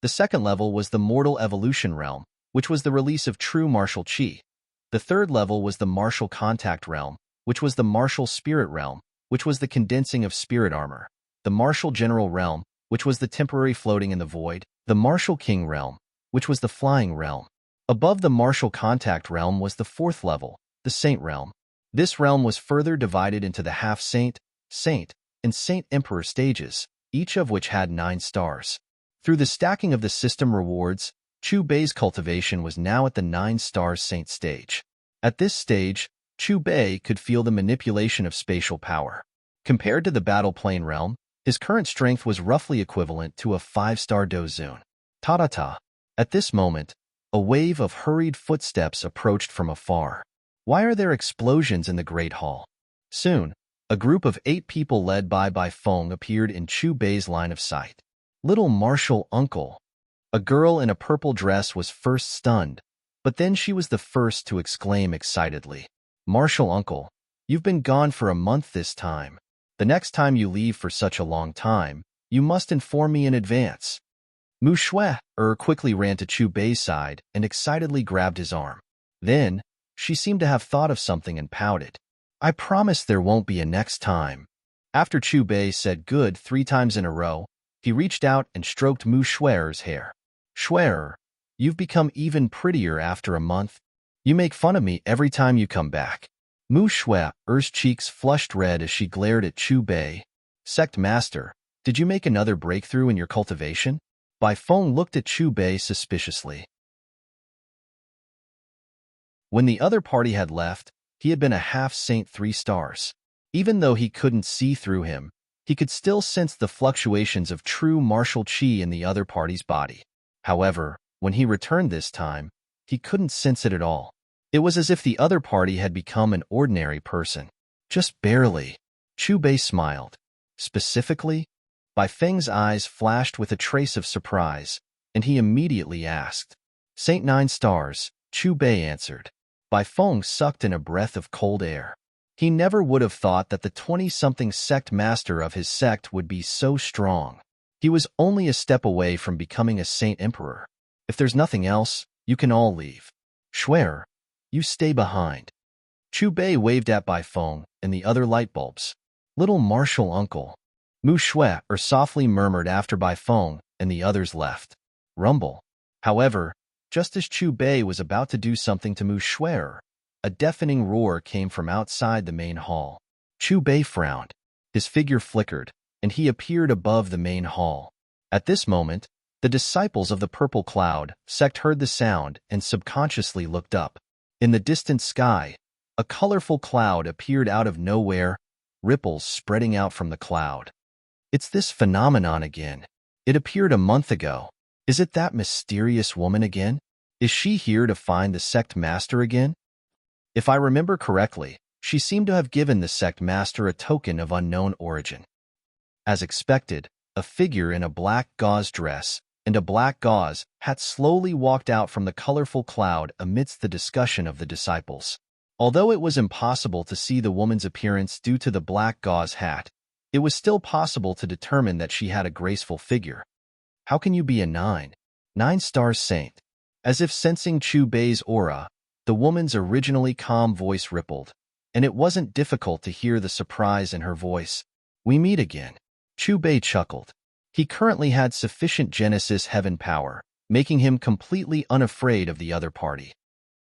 Speaker 1: The second level was the mortal evolution realm, which was the release of true martial Qi. The third level was the martial contact realm, which was the martial spirit realm, which was the condensing of spirit armor. The martial general realm, which was the temporary floating in the void. The martial king realm, which was the flying realm. Above the martial contact realm was the fourth level, the saint realm. This realm was further divided into the half-saint, saint, and saint emperor stages, each of which had 9 stars. Through the stacking of the system rewards, Chu Bei's cultivation was now at the 9-star saint stage. At this stage, Chu Bei could feel the manipulation of spatial power. Compared to the battle plane realm, his current strength was roughly equivalent to a 5-star dozun. Ta-ta-ta. At this moment, a wave of hurried footsteps approached from afar. Why are there explosions in the Great Hall? Soon, a group of 8 people led by Feng appeared in Chu Bei's line of sight. Little martial uncle. A girl in a purple dress was first stunned, but then she was the first to exclaim excitedly. Martial uncle, you've been gone for a month this time. The next time you leave for such a long time, you must inform me in advance. Mu Shuer quickly ran to Chu Bei's side and excitedly grabbed his arm. Then, she seemed to have thought of something and pouted. I promise there won't be a next time. After Chu Bei said good 3 times in a row, he reached out and stroked Mu Shuer's hair. Shuer, you've become even prettier after a month. You make fun of me every time you come back. Mu Shuer's cheeks flushed red as she glared at Chu Bei. Sect Master, did you make another breakthrough in your cultivation? Bai Feng looked at Chu Bei suspiciously. When the other party had left, he had been a half-saint 3 stars. Even though he couldn't see through him, he could still sense the fluctuations of true martial qi in the other party's body. However, when he returned this time, he couldn't sense it at all. It was as if the other party had become an ordinary person. Just barely. Chu Bei smiled. Specifically, Bai Feng's eyes flashed with a trace of surprise, and he immediately asked. Saint 9 stars, Chu Bei answered. Bai Feng sucked in a breath of cold air. He never would have thought that the 20-something sect master of his sect would be so strong. He was only a step away from becoming a saint emperor. If there's nothing else, you can all leave. Shuer, you stay behind. Chu Bei waved at Bai Feng and the other light bulbs. Little martial uncle. Mu Shuer softly murmured after Bai Feng and the others left. Rumble. However, just as Chu Bei was about to do something to Mu Shuer, a deafening roar came from outside the main hall. Chu Bei frowned. His figure flickered, and he appeared above the main hall. At this moment, the disciples of the purple cloud sect heard the sound and subconsciously looked up. In the distant sky, a colorful cloud appeared out of nowhere, ripples spreading out from the cloud. It's this phenomenon again. It appeared a month ago. Is it that mysterious woman again? Is she here to find the sect master again? If I remember correctly, she seemed to have given the sect master a token of unknown origin. As expected, a figure in a black gauze dress and a black gauze hat slowly walked out from the colorful cloud amidst the discussion of the disciples. Although it was impossible to see the woman's appearance due to the black gauze hat, it was still possible to determine that she had a graceful figure. How can you be a 9 star saint? As if sensing Chu Bei's aura, the woman's originally calm voice rippled, and it wasn't difficult to hear the surprise in her voice. "We meet again." Chu Bei chuckled. He currently had sufficient Genesis heaven power, making him completely unafraid of the other party.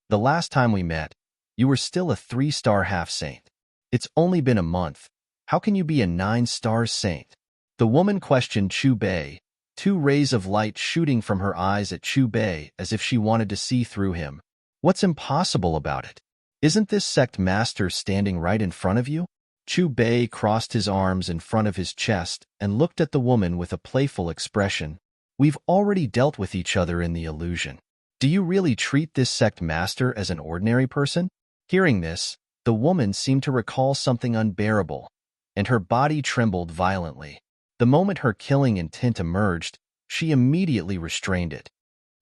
Speaker 1: "The last time we met, you were still a 3-star half-saint. It's only been a month. How can you be a 9-star saint?" The woman questioned Chu Bei, 2 rays of light shooting from her eyes at Chu Bei as if she wanted to see through him. "What's impossible about it? Isn't this sect master standing right in front of you?" Chu Bei crossed his arms in front of his chest and looked at the woman with a playful expression. "We've already dealt with each other in the illusion. Do you really treat this sect master as an ordinary person?" Hearing this, the woman seemed to recall something unbearable, and her body trembled violently. The moment her killing intent emerged, she immediately restrained it.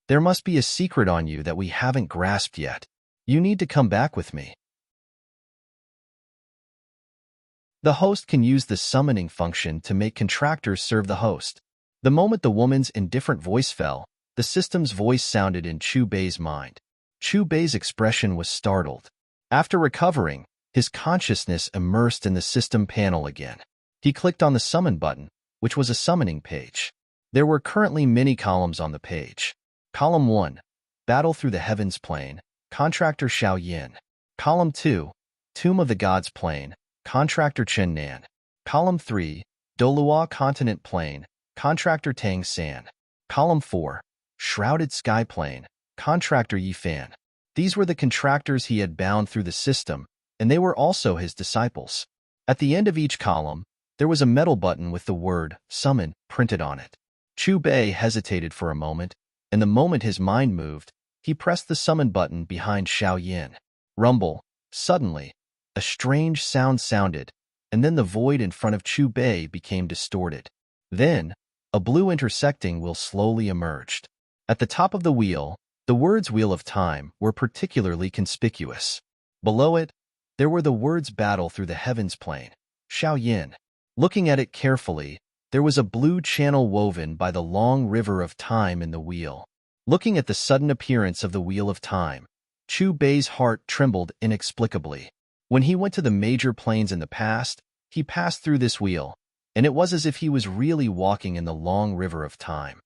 Speaker 1: "There must be a secret on you that we haven't grasped yet. You need to come back with me." The host can use the summoning function to make contractors serve the host. The moment the woman's indifferent voice fell, the system's voice sounded in Chu Bei's mind. Chu Bei's expression was startled. After recovering, his consciousness immersed in the system panel again. He clicked on the summon button, which was a summoning page. There were currently many columns on the page. Column 1, Battle Through the Heavens Plane, Contractor Xiao Yin. Column 2, Tomb of the Gods Plane, Contractor Chen Nan. Column 3, Dolua Continent Plane, Contractor Tang San. Column 4, Shrouded Sky Plane, Contractor Yi Fan. These were the contractors he had bound through the system, and they were also his disciples. At the end of each column, there was a metal button with the word "Summon" printed on it. Chu Bei hesitated for a moment, and the moment his mind moved, he pressed the summon button behind Xiao Yin. Rumble. Suddenly, a strange sound sounded, and then the void in front of Chu Bei became distorted. Then, a blue intersecting wheel slowly emerged. At the top of the wheel, the words "Wheel of Time" were particularly conspicuous. Below it, there were the words "Battle Through the Heavens Plane, Xiao Yin." Looking at it carefully, there was a blue channel woven by the long river of time in the wheel. Looking at the sudden appearance of the Wheel of Time, Chu Bei's heart trembled inexplicably. When he went to the major planes in the past, he passed through this wheel, and it was as if he was really walking in the long river of time.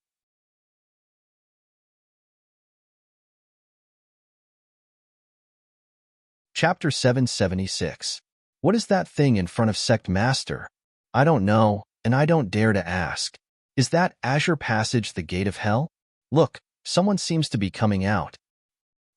Speaker 1: Chapter 776. What is that thing in front of Sect Master? I don't know, and I don't dare to ask. Is that Azure Passage the gate of hell? Look, someone seems to be coming out.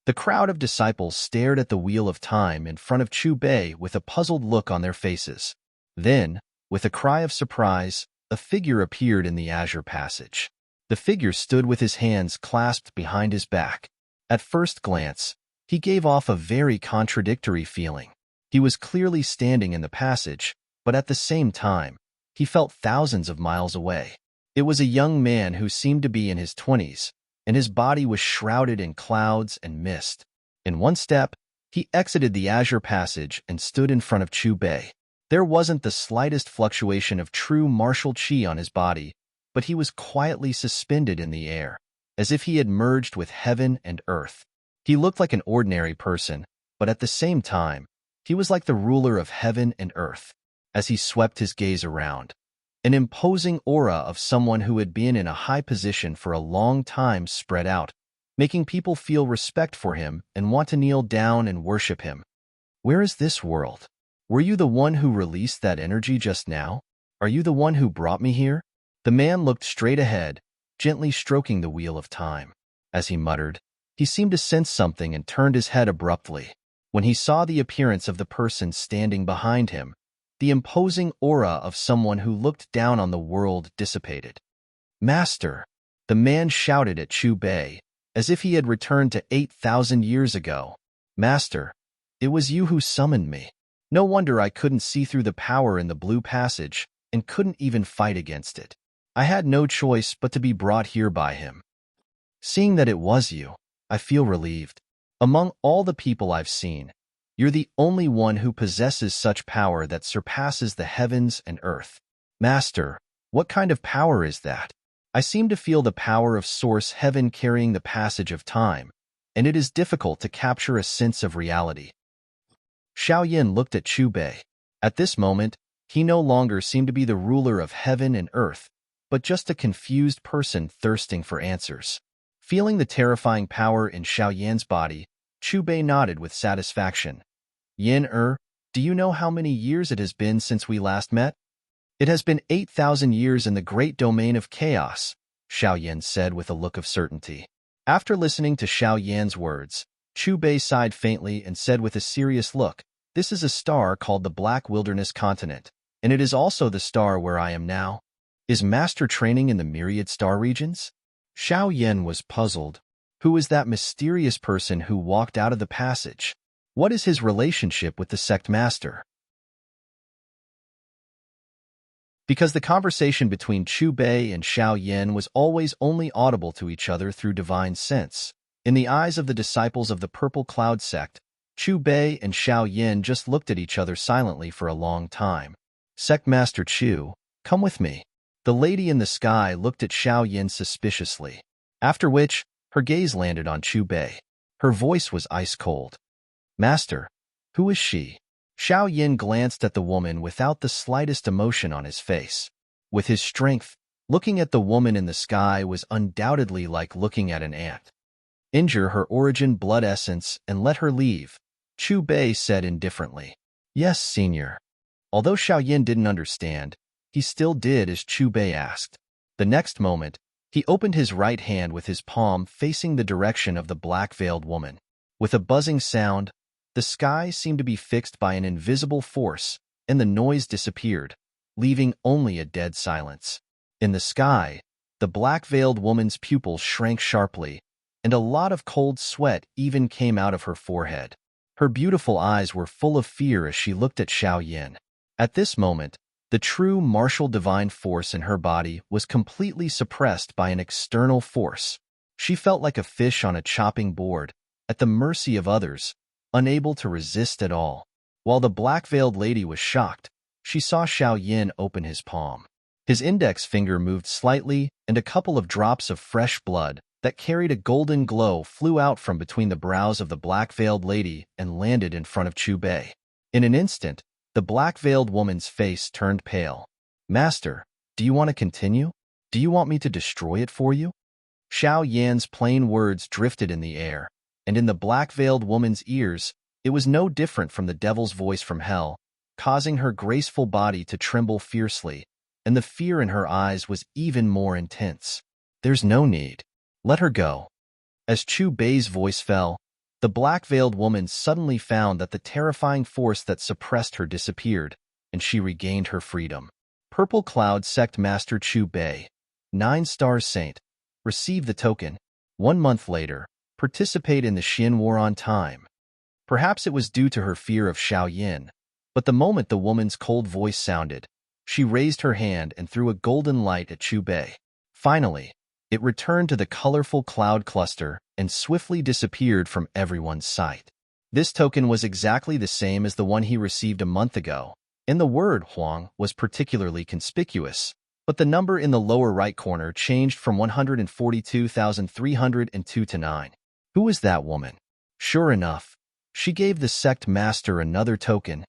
Speaker 1: The crowd of disciples stared at the Wheel of Time in front of Chu Bei with a puzzled look on their faces. Then, with a cry of surprise, a figure appeared in the Azure Passage. The figure stood with his hands clasped behind his back. At first glance, he gave off a very contradictory feeling. He was clearly standing in the passage, but at the same time, he felt thousands of miles away. It was a young man who seemed to be in his 20s, and his body was shrouded in clouds and mist. In one step, he exited the Azure Passage and stood in front of Chu Bei. There wasn't the slightest fluctuation of true martial qi on his body, but he was quietly suspended in the air, as if he had merged with heaven and earth. He looked like an ordinary person, but at the same time, he was like the ruler of heaven and earth. As he swept his gaze around, an imposing aura of someone who had been in a high position for a long time spread out, making people feel respect for him and want to kneel down and worship him. Where is this world? Were you the one who released that energy just now? Are you the one who brought me here? The man looked straight ahead, gently stroking the Wheel of Time. As he muttered, he seemed to sense something and turned his head abruptly. When he saw the appearance of the person standing behind him, the imposing aura of someone who looked down on the world dissipated. "Master!" The man shouted at Chu Bei, as if he had returned to 8,000 years ago. "Master, it was you who summoned me. No wonder I couldn't see through the power in the blue passage and couldn't even fight against it. I had no choice but to be brought here by him. Seeing that it was you, I feel relieved. Among all the people I've seen, you're the only one who possesses such power that surpasses the heavens and earth. Master, what kind of power is that? I seem to feel the power of Source Heaven carrying the passage of time, and it is difficult to capture a sense of reality. Xiao Yin looked at Chu Bei. At this moment, he no longer seemed to be the ruler of heaven and earth, but just a confused person thirsting for answers. Feeling the terrifying power in Xiao Yan's body, Chu Bei nodded with satisfaction. Do you know how many years it has been since we last met? It has been 8,000 years in the great domain of chaos, Xiao Yan said with a look of certainty. After listening to Xiao Yan's words, Chu Bei sighed faintly and said with a serious look, "This is a star called the Black Wilderness Continent, and it is also the star where I am now. Is Master training in the myriad star regions?" Xiao Yan was puzzled. Who is that mysterious person who walked out of the passage? What is his relationship with the sect master? Because the conversation between Chu Bei and Xiao Yan was always only audible to each other through divine sense. In the eyes of the disciples of the Purple Cloud sect, Chu Bei and Xiao Yan just looked at each other silently for a long time. "Sect Master Chu, come with me." The lady in the sky looked at Xiao Yan suspiciously, after which her gaze landed on Chu Bei. Her voice was ice-cold. "Master, who is she?" Xiao Yan glanced at the woman without the slightest emotion on his face. With his strength, looking at the woman in the sky was undoubtedly like looking at an ant. "Injure her origin blood essence and let her leave," Chu Bei said indifferently. "Yes, senior." Although Xiao Yan didn't understand, he still did as Chu Bei asked. The next moment, he opened his right hand with his palm facing the direction of the black-veiled woman. With a buzzing sound, the sky seemed to be fixed by an invisible force, and the noise disappeared, leaving only a dead silence. In the sky, the black-veiled woman's pupils shrank sharply, and a lot of cold sweat even came out of her forehead. Her beautiful eyes were full of fear as she looked at Xiao Yan. At this moment, the true martial divine force in her body was completely suppressed by an external force. She felt like a fish on a chopping board, at the mercy of others, unable to resist at all. While the black-veiled lady was shocked, she saw Xiao Yan open his palm. His index finger moved slightly, and a couple of drops of fresh blood that carried a golden glow flew out from between the brows of the black-veiled lady and landed in front of Chu Bei. In an instant, the black-veiled woman's face turned pale. "Master, do you want to continue? Do you want me to destroy it for you?" Xiao Yan's plain words drifted in the air, and in the black-veiled woman's ears, it was no different from the devil's voice from hell, causing her graceful body to tremble fiercely, and the fear in her eyes was even more intense. "There's no need. Let her go." As Chu Bei's voice fell, the black-veiled woman suddenly found that the terrifying force that suppressed her disappeared, and she regained her freedom. Purple Cloud Sect Master Chu Bei, 9-star Saint, receive the token. 1 month later, participate in the Xin War on time. Perhaps it was due to her fear of Xiao Yan, but the moment the woman's cold voice sounded, she raised her hand and threw a golden light at Chu Bei. Finally, it returned to the colorful cloud cluster and swiftly disappeared from everyone's sight. This token was exactly the same as the one he received a month ago, and the word Huang was particularly conspicuous, but the number in the lower right corner changed from 142,302 to 9. Who was that woman? Sure enough, she gave the sect master another token.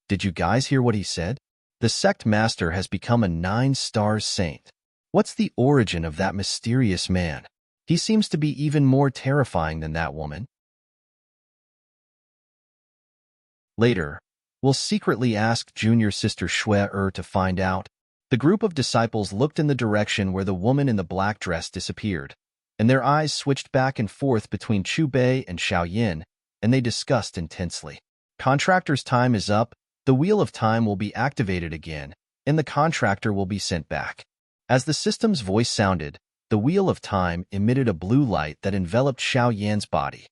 Speaker 1: Did you guys hear what he said? The sect master has become a 9-star saint. What's the origin of that mysterious man? He seems to be even more terrifying than that woman. Later, we'll secretly ask junior sister Shui to find out. The group of disciples looked in the direction where the woman in the black dress disappeared, and their eyes switched back and forth between Chu Bei and Xiao Yan, and they discussed intensely. Contractor's time is up, the wheel of time will be activated again, and the contractor will be sent back. As the system's voice sounded, the wheel of time emitted a blue light that enveloped Xiao Yan's body.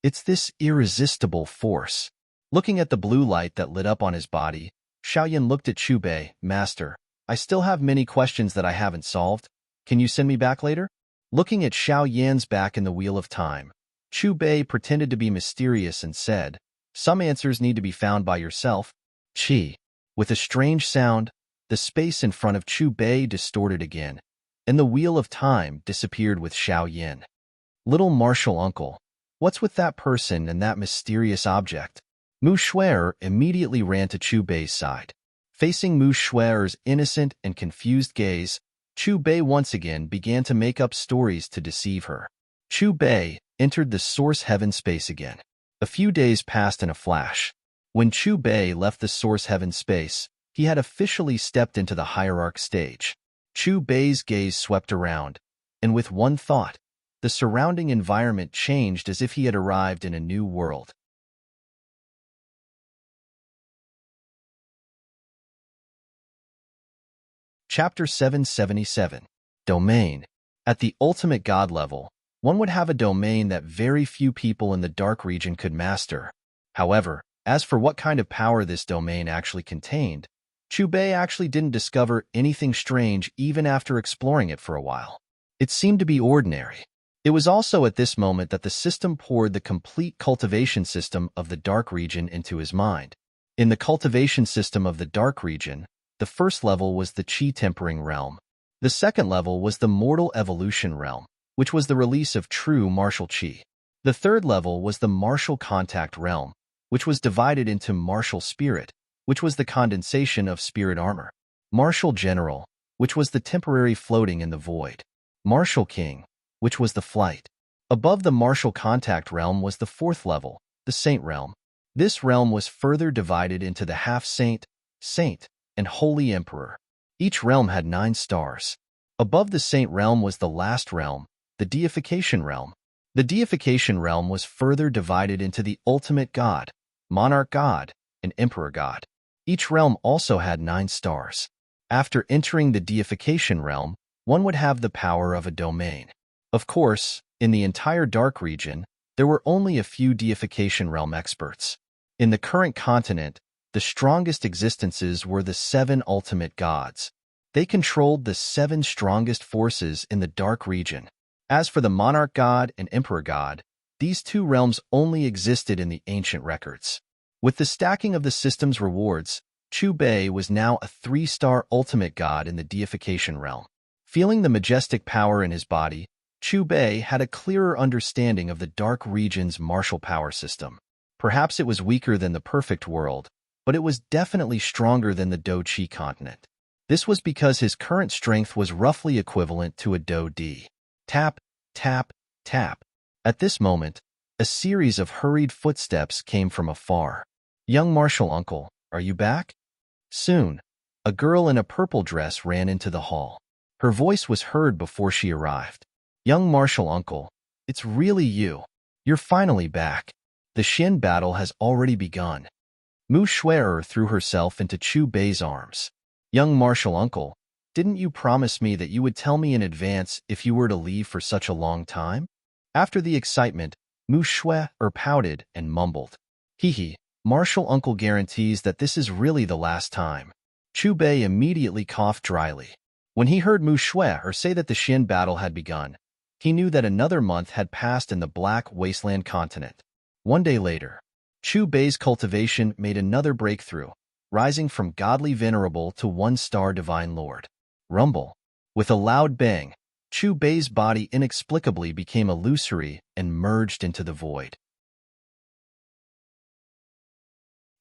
Speaker 1: It's this irresistible force. Looking at the blue light that lit up on his body, Xiao Yan looked at Chu Bei. "Master, I still have many questions that I haven't solved. Can you send me back later?" Looking at Xiao Yan's back in the wheel of time, Chu Bei pretended to be mysterious and said, "Some answers need to be found by yourself." Chi. With a strange sound, the space in front of Chu Bei distorted again, and the wheel of time disappeared with Xiao Yan. "Little martial uncle, What's with that person and that mysterious object? Mu Shuer immediately ran to Chu Bei's side. Facing Mu Shuer's innocent and confused gaze, Chu Bei once again began to make up stories to deceive her. Chu Bei entered the source heaven space again. A few days passed in a flash. When Chu Bei left the source heaven space, he had officially stepped into the hierarch stage. Chu Bei's gaze swept around, and with one thought, the surrounding environment changed as if he had arrived in a new world. Chapter 777. Domain. At the ultimate god level, one would have a domain that very few people in the dark region could master. However, as for what kind of power this domain actually contained, Chu Bei actually didn't discover anything strange even after exploring it for a while. It seemed to be ordinary. It was also at this moment that the system poured the complete cultivation system of the dark region into his mind. In the cultivation system of the dark region, the first level was the Qi tempering realm. The second level was the mortal evolution realm, which was the release of true martial Qi. The third level was the martial contact realm, which was divided into martial spirit, which was the condensation of spirit armor. Martial general, which was the temporary floating in the void. Martial king, which was the flight. Above the martial contact realm was the fourth level, the saint realm. This realm was further divided into the half-saint, saint, and holy emperor. Each realm had 9 stars. Above the saint realm was the last realm, the deification realm. The deification realm was further divided into the ultimate god, monarch god, and emperor god. Each realm also had 9 stars. After entering the deification realm, one would have the power of a domain. Of course, in the entire dark region, there were only a few deification realm experts. In the current continent, the strongest existences were the 7 ultimate gods. They controlled the 7 strongest forces in the dark region. As for the monarch god and emperor god, these 2 realms only existed in the ancient records. With the stacking of the system's rewards, Chu Bei was now a 3-star ultimate god in the deification realm. Feeling the majestic power in his body, Chu Bei had a clearer understanding of the dark region's martial power system. Perhaps it was weaker than the perfect world, but it was definitely stronger than the Do Qi continent. This was because his current strength was roughly equivalent to a Do D. Tap, tap, tap. At this moment, a series of hurried footsteps came from afar. "Young martial uncle, are you back?" Soon, a girl in a purple dress ran into the hall. Her voice was heard before she arrived. "Young martial uncle, it's really you. You're finally back. The Xin battle has already begun." Mu Shuer threw herself into Chu Bei's arms. "Young martial uncle, didn't you promise me that you would tell me in advance if you were to leave for such a long time?" After the excitement, Mu Shuer pouted and mumbled, "Hee, martial uncle guarantees that this is really the last time." Chu Bei immediately coughed dryly. When he heard Mu Shuer say that the Xin battle had begun, he knew that another month had passed in the Black Wasteland continent. One day later, Chu Bei's cultivation made another breakthrough, rising from godly venerable to 1-star divine lord. Rumble. With a loud bang, Chu Bei's body inexplicably became illusory and merged into the void.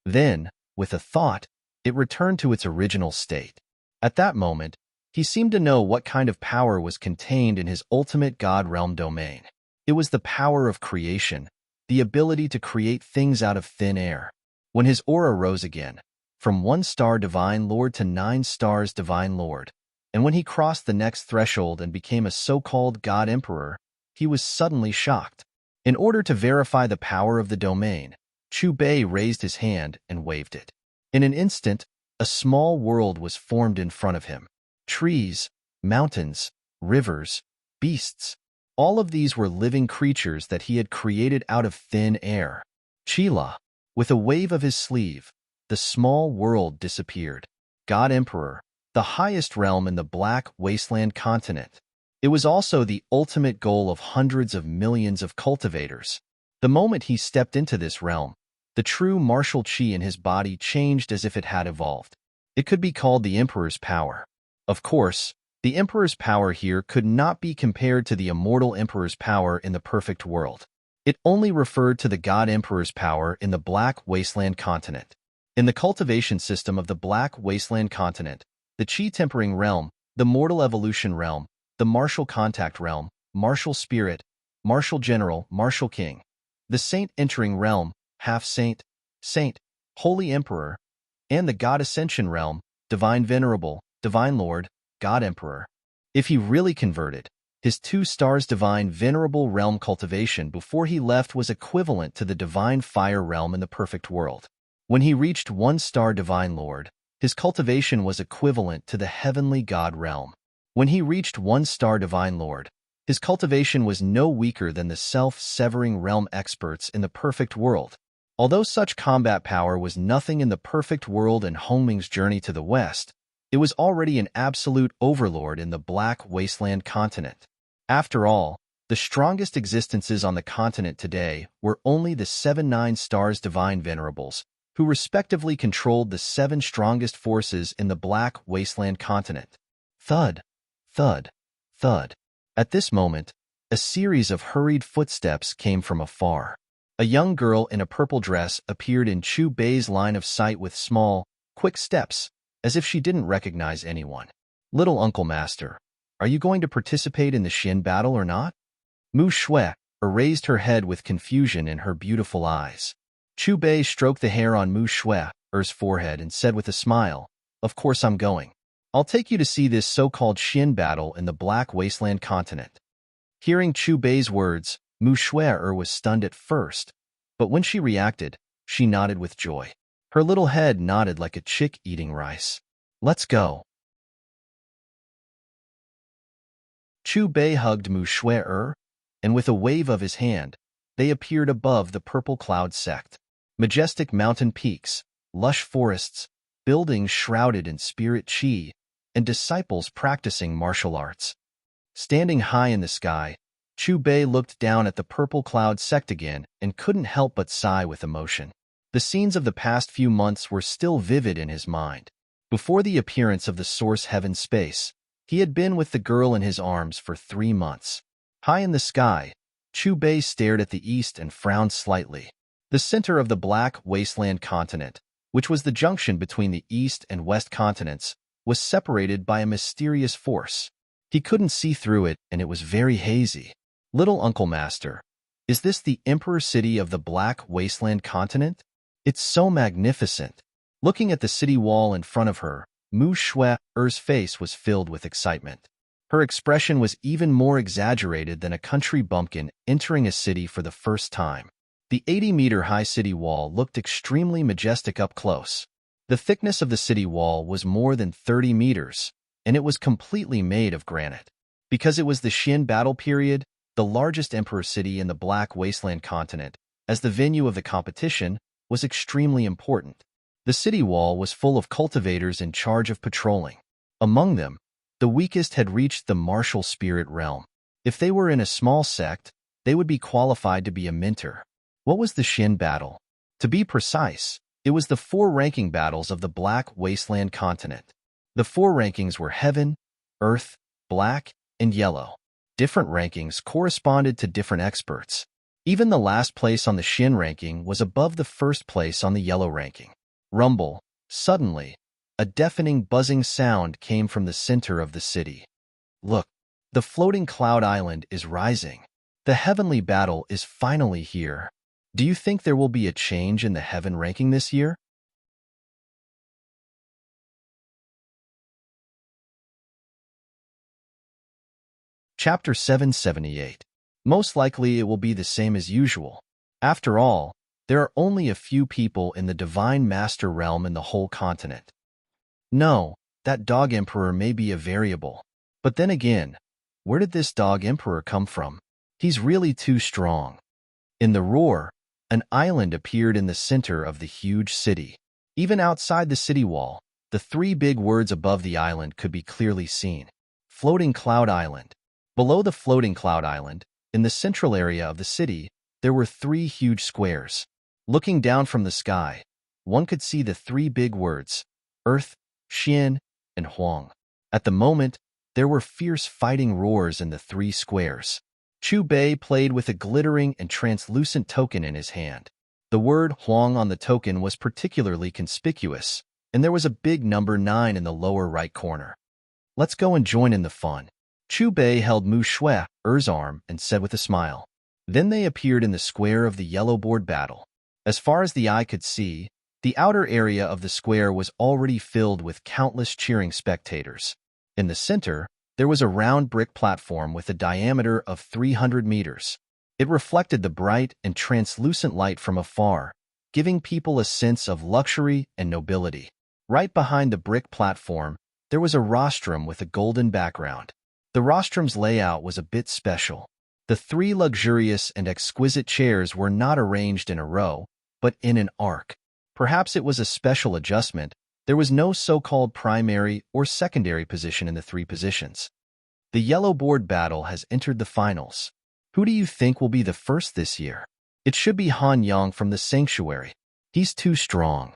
Speaker 1: Then, with a thought, it returned to its original state. At that moment, he seemed to know what kind of power was contained in his ultimate god realm domain. It was the power of creation, the ability to create things out of thin air. When his aura rose again, from 1-star divine lord to 9 stars divine lord, and when he crossed the next threshold and became a so-called god emperor, he was suddenly shocked. In order to verify the power of the domain, Chu Bei raised his hand and waved it. In an instant, a small world was formed in front of him. Trees, mountains, rivers, beasts. All of these were living creatures that he had created out of thin air. Chila. With a wave of his sleeve, the small world disappeared. God Emperor, the highest realm in the Black Wasteland continent. It was also the ultimate goal of hundreds of millions of cultivators. The moment he stepped into this realm, the true martial Qi in his body changed as if it had evolved. It could be called the Emperor's power. Of course, the Emperor's power here could not be compared to the immortal Emperor's power in the perfect world. It only referred to the God Emperor's power in the Black Wasteland continent. In the cultivation system of the Black Wasteland continent, the Chi Tempering realm, the Mortal Evolution realm, the Martial Contact realm, Martial Spirit, Martial General, Martial King, the Saint Entering realm, Half Saint, Saint, Holy Emperor, and the God Ascension realm, Divine Venerable, Divine Lord, God Emperor. If he really converted, his 2 stars Divine Venerable realm cultivation before he left was equivalent to the Divine Fire realm in the perfect world. When he reached 1 star Divine Lord, his cultivation was equivalent to the Heavenly God realm. When he reached 1 star Divine Lord, his cultivation was no weaker than the self-severing realm experts in the perfect world. Although such combat power was nothing in the perfect world and Hongming's journey to the west, it was already an absolute overlord in the Black Wasteland continent. After all, the strongest existences on the continent today were only the 7 9 stars Divine Venerables, who respectively controlled the 7 strongest forces in the Black Wasteland continent. Thud, thud, thud. At this moment, a series of hurried footsteps came from afar. A young girl in a purple dress appeared in Chu Bei's line of sight with small, quick steps, as if she didn't recognize anyone. "Little Uncle Master, are you going to participate in the Xin battle or not?" Mu Shui raised her head with confusion in her beautiful eyes. Chu Bei stroked the hair on Mu Shui's forehead and said with a smile, "Of course I'm going. I'll take you to see this so-called Xin battle in the Black Wasteland continent." Hearing Chu Bei's words, Mu Shui was stunned at first, but when she reacted, she nodded with joy. Her little head nodded like a chick eating rice. "Let's go." Chu Bei hugged Mu Shui, and with a wave of his hand, they appeared above the purple cloud sect. Majestic mountain peaks, lush forests, buildings shrouded in spirit chi, and disciples practicing martial arts. Standing high in the sky, Chu Bei looked down at the purple cloud sect again and couldn't help but sigh with emotion. The scenes of the past few months were still vivid in his mind. Before the appearance of the source heaven space, he had been with the girl in his arms for 3 months. High in the sky, Chu Bei stared at the east and frowned slightly. The center of the Black Wasteland continent, which was the junction between the east and west continents, was separated by a mysterious force. He couldn't see through it, and it was very hazy. "Little Uncle Master, is this the Emperor City of the Black Wasteland continent? It's so magnificent." Looking at the city wall in front of her, Mu Shui's face was filled with excitement. Her expression was even more exaggerated than a country bumpkin entering a city for the first time. The 80-meter-high city wall looked extremely majestic up close. The thickness of the city wall was more than 30 meters, and it was completely made of granite. Because it was the Xin battle period, the largest emperor city in the Black Wasteland continent, as the venue of the competition, was extremely important. The city wall was full of cultivators in charge of patrolling. Among them, the weakest had reached the martial spirit realm. If they were in a small sect, they would be qualified to be a mentor. What was the Xin battle? To be precise, it was the 4 ranking battles of the Black Wasteland continent. The 4 rankings were Heaven, Earth, Black, and Yellow. Different rankings corresponded to different experts. Even the last place on the Xin ranking was above the first place on the Yellow ranking. Rumble. Suddenly, a deafening buzzing sound came from the center of the city. "Look, the floating cloud island is rising. The heavenly battle is finally here. Do you think there will be a change in the heaven ranking this year?" Chapter 778. Most likely it will be the same as usual. After all, there are only a few people in the Divine Master realm in the whole continent. No, that dog emperor may be a variable. But then again, where did this dog emperor come from? He's really too strong. In the roar, an island appeared in the center of the huge city. Even outside the city wall, the 3 big words above the island could be clearly seen. Floating Cloud Island. Below the Floating Cloud Island, in the central area of the city, there were 3 huge squares. Looking down from the sky, one could see the 3 big words, Earth, Xian, and Huang. At the moment, there were fierce fighting roars in the 3 squares. Chu Bei played with a glittering and translucent token in his hand. The word Huang on the token was particularly conspicuous, and there was a big number 9 in the lower right corner. Let's go and join in the fun. Chu Bei held Mu Shue's arm and said with a smile. Then they appeared in the square of the yellow board battle. As far as the eye could see, the outer area of the square was already filled with countless cheering spectators. In the center, there was a round brick platform with a diameter of 300 meters. It reflected the bright and translucent light from afar, giving people a sense of luxury and nobility. Right behind the brick platform, there was a rostrum with a golden background. The rostrum's layout was a bit special. The 3 luxurious and exquisite chairs were not arranged in a row, but in an arc. Perhaps it was a special adjustment. There was no so-called primary or secondary position in the 3 positions. The yellow board battle has entered the finals. Who do you think will be the first this year? It should be Han Yang from the sanctuary. He's too strong.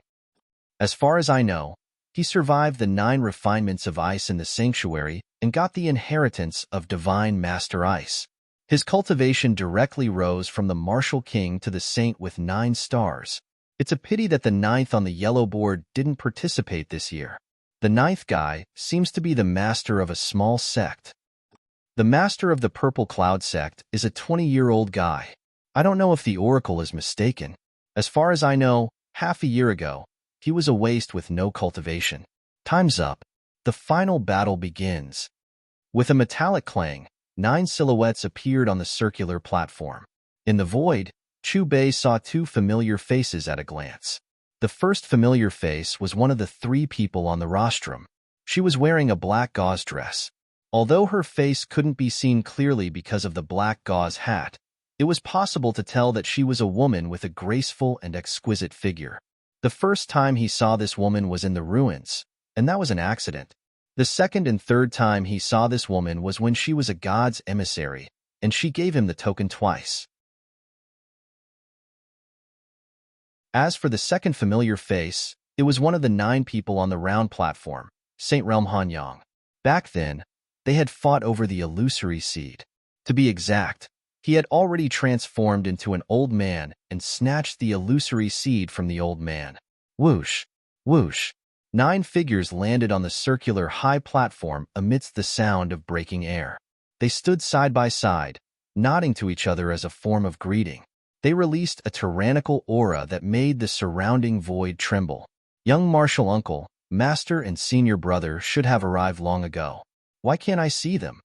Speaker 1: As far as I know, he survived the 9 refinements of ice in the sanctuary and got the inheritance of Divine Master Ice. His cultivation directly rose from the martial king to the saint with 9 stars. It's a pity that the 9th on the yellow board didn't participate this year. The 9th guy seems to be the master of a small sect. The master of the Purple Cloud sect is a 20-year-old guy. I don't know if the oracle is mistaken. As far as I know, half a year ago, he was a waste with no cultivation. Time's up. The final battle begins. With a metallic clang, 9 silhouettes appeared on the circular platform. In the void, Chu Bei saw 2 familiar faces at a glance. The first familiar face was one of the 3 people on the rostrum. She was wearing a black gauze dress. Although her face couldn't be seen clearly because of the black gauze hat, it was possible to tell that she was a woman with a graceful and exquisite figure. The first time he saw this woman was in the ruins, and that was an accident. The second and third time he saw this woman was when she was a god's emissary, and she gave him the token twice. As for the second familiar face, it was one of the 9 people on the round platform, Saint Realm Han Yang. Back then, they had fought over the illusory seed. To be exact, he had already transformed into an old man and snatched the illusory seed from the old man. Whoosh! Whoosh! 9 figures landed on the circular high platform amidst the sound of breaking air. They stood side by side, nodding to each other as a form of greeting. They released a tyrannical aura that made the surrounding void tremble. Young martial uncle, master and senior brother should have arrived long ago. Why can't I see them?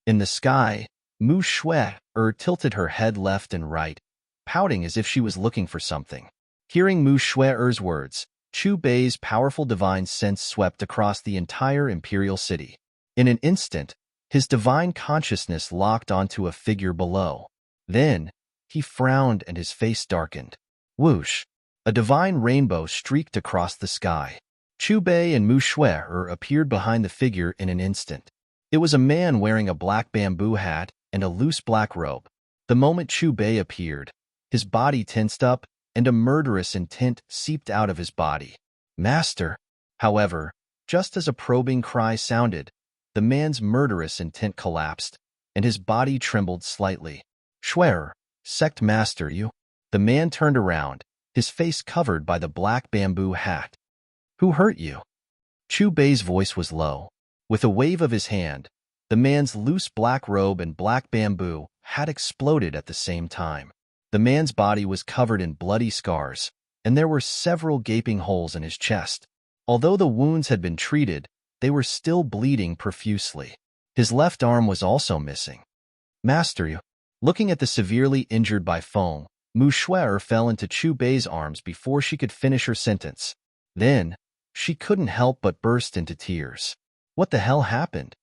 Speaker 1: In the sky, Mu Shui tilted her head left and right, pouting as if she was looking for something. Hearing Mu Shui's words, Chu Bei's powerful divine sense swept across the entire imperial city. In an instant, his divine consciousness locked onto a figure below. Then, he frowned and his face darkened. Whoosh! A divine rainbow streaked across the sky. Chu Bei and Mu Shui appeared behind the figure in an instant. It was a man wearing a black bamboo hat and a loose black robe. The moment Chu Bei appeared, his body tensed up and a murderous intent seeped out of his body. Master! However, just as a probing cry sounded, the man's murderous intent collapsed, and his body trembled slightly. Shui, sect master you? The man turned around, his face covered by the black bamboo hat. Who hurt you? Chu Bei's voice was low. With a wave of his hand, the man's loose black robe and black bamboo hat exploded at the same time. The man's body was covered in bloody scars, and there were several gaping holes in his chest. Although the wounds had been treated, they were still bleeding profusely. His left arm was also missing. Master you. Looking at the severely injured by Feng, Mu Shui fell into Chu Bei's arms before she could finish her sentence. Then, she couldn't help but burst into tears. What the hell happened?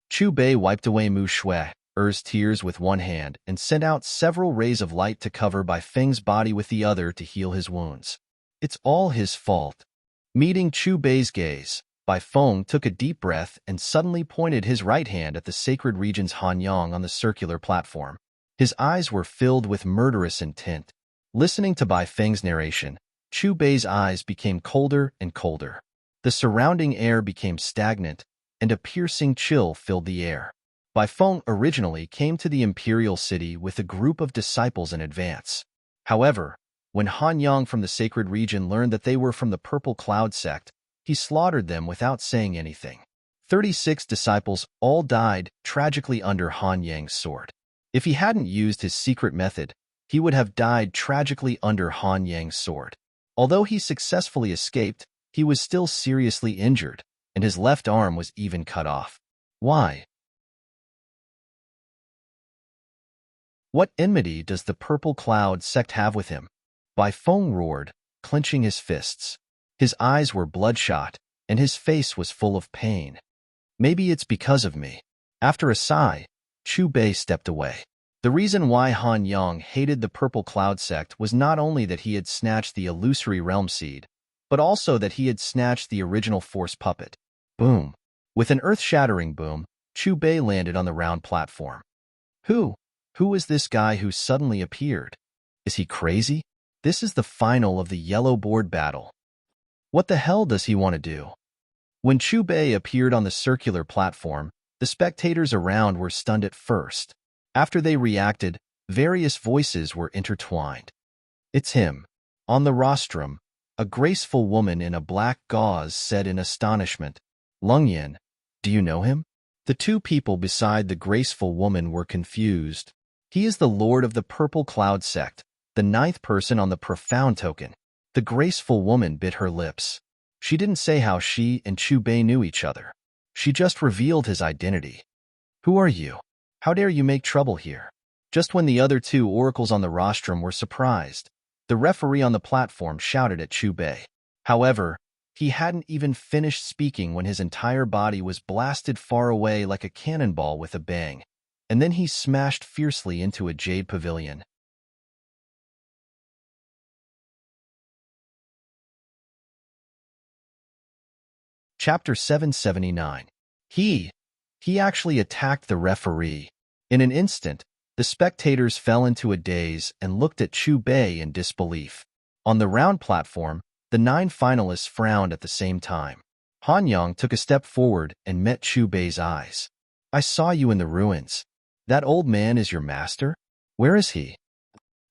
Speaker 1: Chu Bei wiped away Mu Shui's tears with one hand and sent out several rays of light to cover Bai Feng's body with the other to heal his wounds. It's all his fault. Meeting Chu Bei's gaze, Bai Feng took a deep breath and suddenly pointed his right hand at the sacred region's Han Yang on the circular platform. His eyes were filled with murderous intent. Listening to Bai Feng's narration, Chu Bei's eyes became colder and colder. The surrounding air became stagnant, and a piercing chill filled the air. Baifeng originally came to the imperial city with a group of disciples in advance. However, when Han Yang from the sacred region learned that they were from the Purple Cloud sect, he slaughtered them without saying anything. 36 disciples all died tragically under Han Yang's sword. If he hadn't used his secret method, he would have died tragically under Han Yang's sword. Although he successfully escaped, he was still seriously injured, and his left arm was even cut off. Why? What enmity does the Purple Cloud sect have with him? Baifeng roared, clenching his fists. His eyes were bloodshot, and his face was full of pain. Maybe it's because of me. After a sigh, Chu Bei stepped away. The reason why Han Yang hated the Purple Cloud sect was not only that he had snatched the illusory realm seed, but also that he had snatched the original force puppet. Boom. With an earth-shattering boom, Chu Bei landed on the round platform. Who is this guy who suddenly appeared? Is he crazy? This is the final of the yellow board battle. What the hell does he want to do? When Chu Bei appeared on the circular platform, the spectators around were stunned at first. After they reacted, various voices were intertwined. It's him. On the rostrum, a graceful woman in a black gauze said in astonishment, "Lung Yin, do you know him?" The two people beside the graceful woman were confused. He is the lord of the Purple Cloud sect, the 9th person on the profound token. The graceful woman bit her lips. She didn't say how she and Chu Bei knew each other. She just revealed his identity. Who are you? How dare you make trouble here? Just when the other two oracles on the rostrum were surprised, the referee on the platform shouted at Chu Bei. However, he hadn't even finished speaking when his entire body was blasted far away like a cannonball with a bang, and then he smashed fiercely into a jade pavilion. Chapter 779. He actually attacked the referee. In an instant, the spectators fell into a daze and looked at Chu Bei in disbelief. On the round platform, the 9 finalists frowned at the same time. Han Yang took a step forward and met Chu Bei's eyes. "I saw you in the ruins. That old man is your master? Where is he?"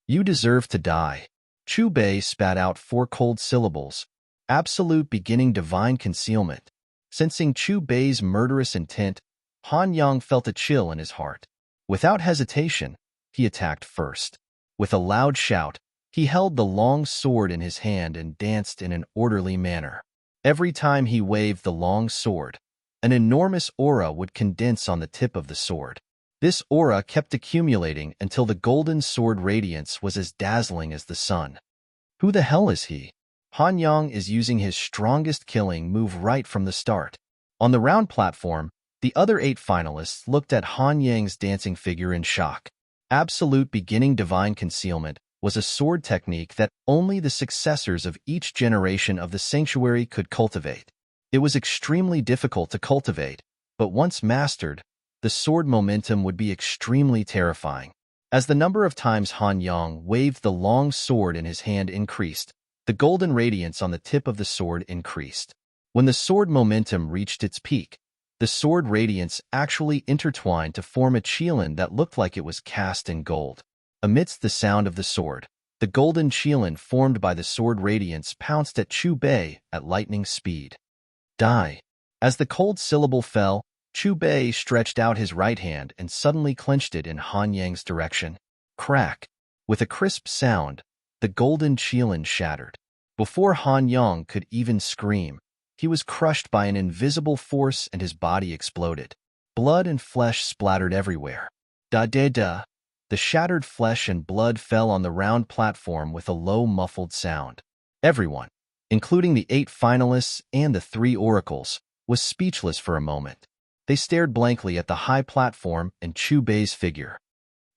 Speaker 1: "You deserve to die." Chu Bei spat out 4 cold syllables. Absolute beginning divine concealment. Sensing Chu Bei's murderous intent, Han Yang felt a chill in his heart. Without hesitation, he attacked first. With a loud shout, he held the long sword in his hand and danced in an orderly manner. Every time he waved the long sword, an enormous aura would condense on the tip of the sword. This aura kept accumulating until the golden sword radiance was as dazzling as the sun. Who the hell is he? Han Yang is using his strongest killing move right from the start. On the round platform, the other 8 finalists looked at Han Yang's dancing figure in shock. Absolute beginning divine concealment was a sword technique that only the successors of each generation of the sanctuary could cultivate. It was extremely difficult to cultivate, but once mastered, the sword momentum would be extremely terrifying. As the number of times Han Yang waved the long sword in his hand increased, the golden radiance on the tip of the sword increased. When the sword momentum reached its peak, the sword radiance actually intertwined to form a qilin that looked like it was cast in gold. Amidst the sound of the sword, the golden qilin formed by the sword radiance pounced at Chu Bei at lightning speed. Die. As the cold syllable fell, Chu Bei stretched out his right hand and suddenly clenched it in Han Yang's direction. Crack. With a crisp sound, the golden qilin shattered. Before Han Yang could even scream, he was crushed by an invisible force and his body exploded. Blood and flesh splattered everywhere. Da-da-da. The shattered flesh and blood fell on the round platform with a low muffled sound. Everyone, including the 8 finalists and the 3 oracles, was speechless for a moment. They stared blankly at the high platform and Chu Bei's figure.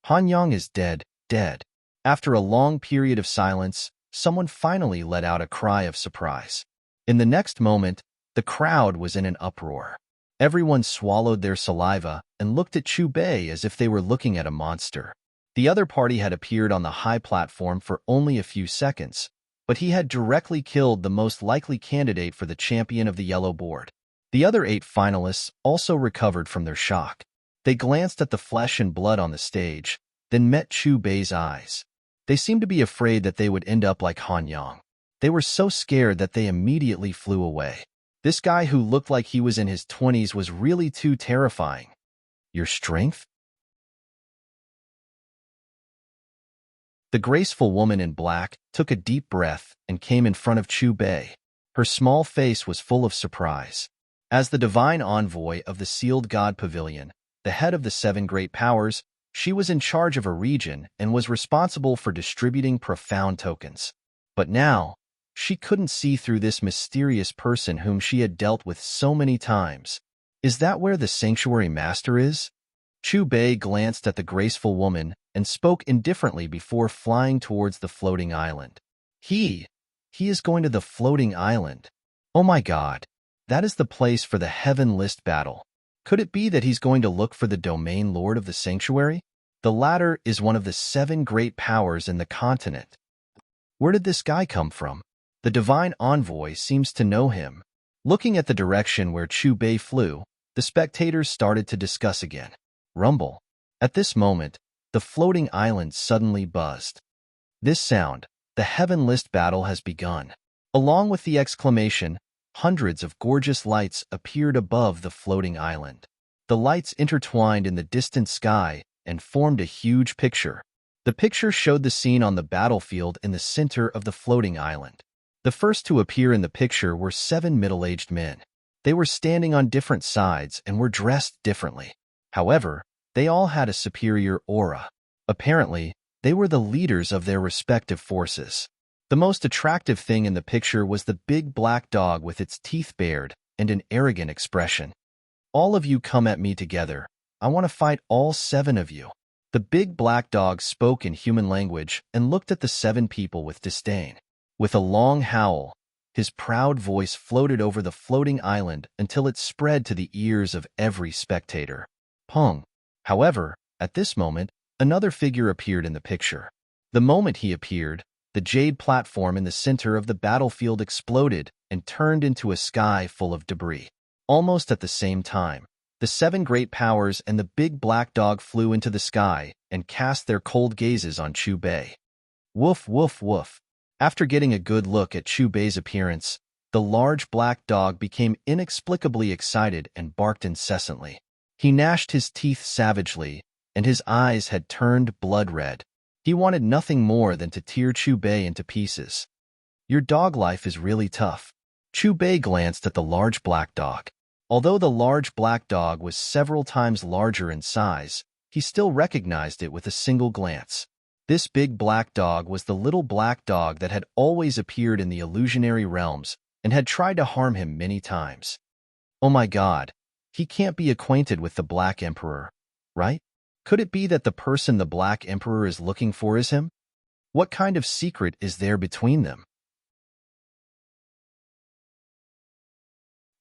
Speaker 1: Han Yang is dead, dead. After a long period of silence, someone finally let out a cry of surprise. In the next moment, the crowd was in an uproar. Everyone swallowed their saliva and looked at Chu Bei as if they were looking at a monster. The other party had appeared on the high platform for only a few seconds, but he had directly killed the most likely candidate for the champion of the yellow board. The other 8 finalists also recovered from their shock. They glanced at the flesh and blood on the stage, then met Chu Bei's eyes. They seemed to be afraid that they would end up like Han Yang. They were so scared that they immediately flew away. This guy who looked like he was in his 20s was really too terrifying. Your strength? The graceful woman in black took a deep breath and came in front of Chu Bei. Her small face was full of surprise. As the divine envoy of the sealed god pavilion, the head of the 7 great powers, she was in charge of a region and was responsible for distributing profound tokens. But now, she couldn't see through this mysterious person whom she had dealt with so many times. Is that where the sanctuary master is? Chu Bei glanced at the graceful woman and spoke indifferently before flying towards the floating island. He is going to the floating island. Oh my God, that is the place for the heaven list battle. Could it be that he's going to look for the domain lord of the sanctuary? The latter is one of the 7 great powers in the continent. Where did this guy come from? The divine envoy seems to know him. Looking at the direction where Chu Bei flew, the spectators started to discuss again. Rumble. At this moment, the floating island suddenly buzzed. This sound, the heaven list battle has begun. Along with the exclamation, hundreds of gorgeous lights appeared above the floating island. The lights intertwined in the distant sky and formed a huge picture. The picture showed the scene on the battlefield in the center of the floating island. The first to appear in the picture were 7 middle-aged men. They were standing on different sides and were dressed differently. However, they all had a superior aura. Apparently, they were the leaders of their respective forces. The most attractive thing in the picture was the big black dog with its teeth bared and an arrogant expression. All of you come at me together. I want to fight all 7 of you. The big black dog spoke in human language and looked at the 7 people with disdain. With a long howl, his proud voice floated over the floating island until it spread to the ears of every spectator. Pong. However, at this moment, another figure appeared in the picture. The moment he appeared, the jade platform in the center of the battlefield exploded and turned into a sky full of debris. Almost at the same time, the 7 great powers and the big black dog flew into the sky and cast their cold gazes on Chu Bei. Woof, woof, woof. After getting a good look at Chu Bei's appearance, the large black dog became inexplicably excited and barked incessantly. He gnashed his teeth savagely, and his eyes had turned blood red. He wanted nothing more than to tear Chu Bei into pieces. Your dog life is really tough. Chu Bei glanced at the large black dog. Although the large black dog was several times larger in size, he still recognized it with a single glance. This big black dog was the little black dog that had always appeared in the illusionary realms and had tried to harm him many times. Oh my God, he can't be acquainted with the Black Emperor, right? Could it be that the person the Black Emperor is looking for is him? What kind of secret is there between them?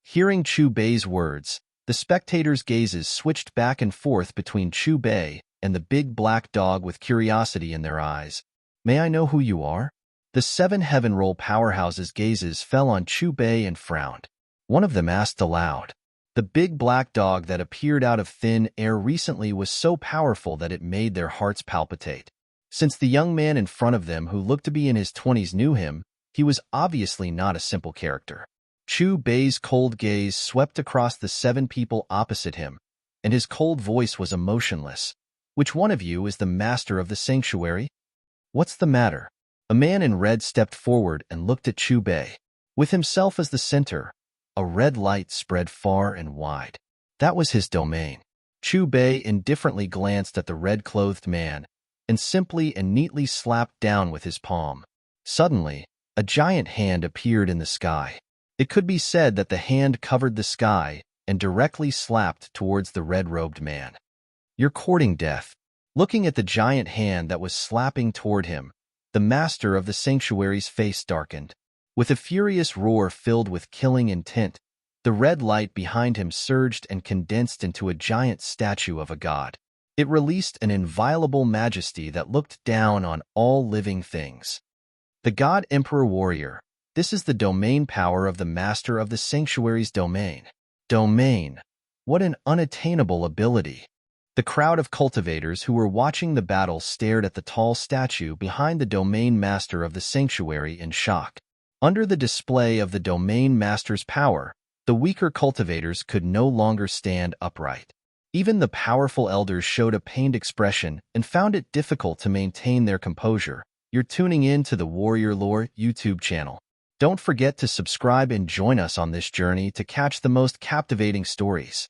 Speaker 1: Hearing Chu Bei's words, the spectators' gazes switched back and forth between Chu Bei and the big black dog with curiosity in their eyes. May I know who you are? The 7 heaven roll powerhouses' gazes fell on Chu Bei and frowned. One of them asked aloud. The big black dog that appeared out of thin air recently was so powerful that it made their hearts palpitate. Since the young man in front of them who looked to be in his 20s knew him, he was obviously not a simple character. Chu Bei's cold gaze swept across the 7 people opposite him, and his cold voice was emotionless. Which one of you is the master of the sanctuary? What's the matter? A man in red stepped forward and looked at Chu Bei. With himself as the center, a red light spread far and wide. That was his domain. Chu Bei indifferently glanced at the red-clothed man and simply and neatly slapped down with his palm. Suddenly, a giant hand appeared in the sky. It could be said that the hand covered the sky and directly slapped towards the red-robed man. You're courting death. Looking at the giant hand that was slapping toward him, the master of the sanctuary's face darkened. With a furious roar filled with killing intent, the red light behind him surged and condensed into a giant statue of a god. It released an inviolable majesty that looked down on all living things. The God Emperor Warrior. This is the domain power of the master of the sanctuary's domain. Domain. What an unattainable ability. The crowd of cultivators who were watching the battle stared at the tall statue behind the domain master of the sanctuary in shock. Under the display of the domain master's power, the weaker cultivators could no longer stand upright. Even the powerful elders showed a pained expression and found it difficult to maintain their composure. You're tuning in to the Warrior Lore YouTube channel. Don't forget to subscribe and join us on this journey to catch the most captivating stories.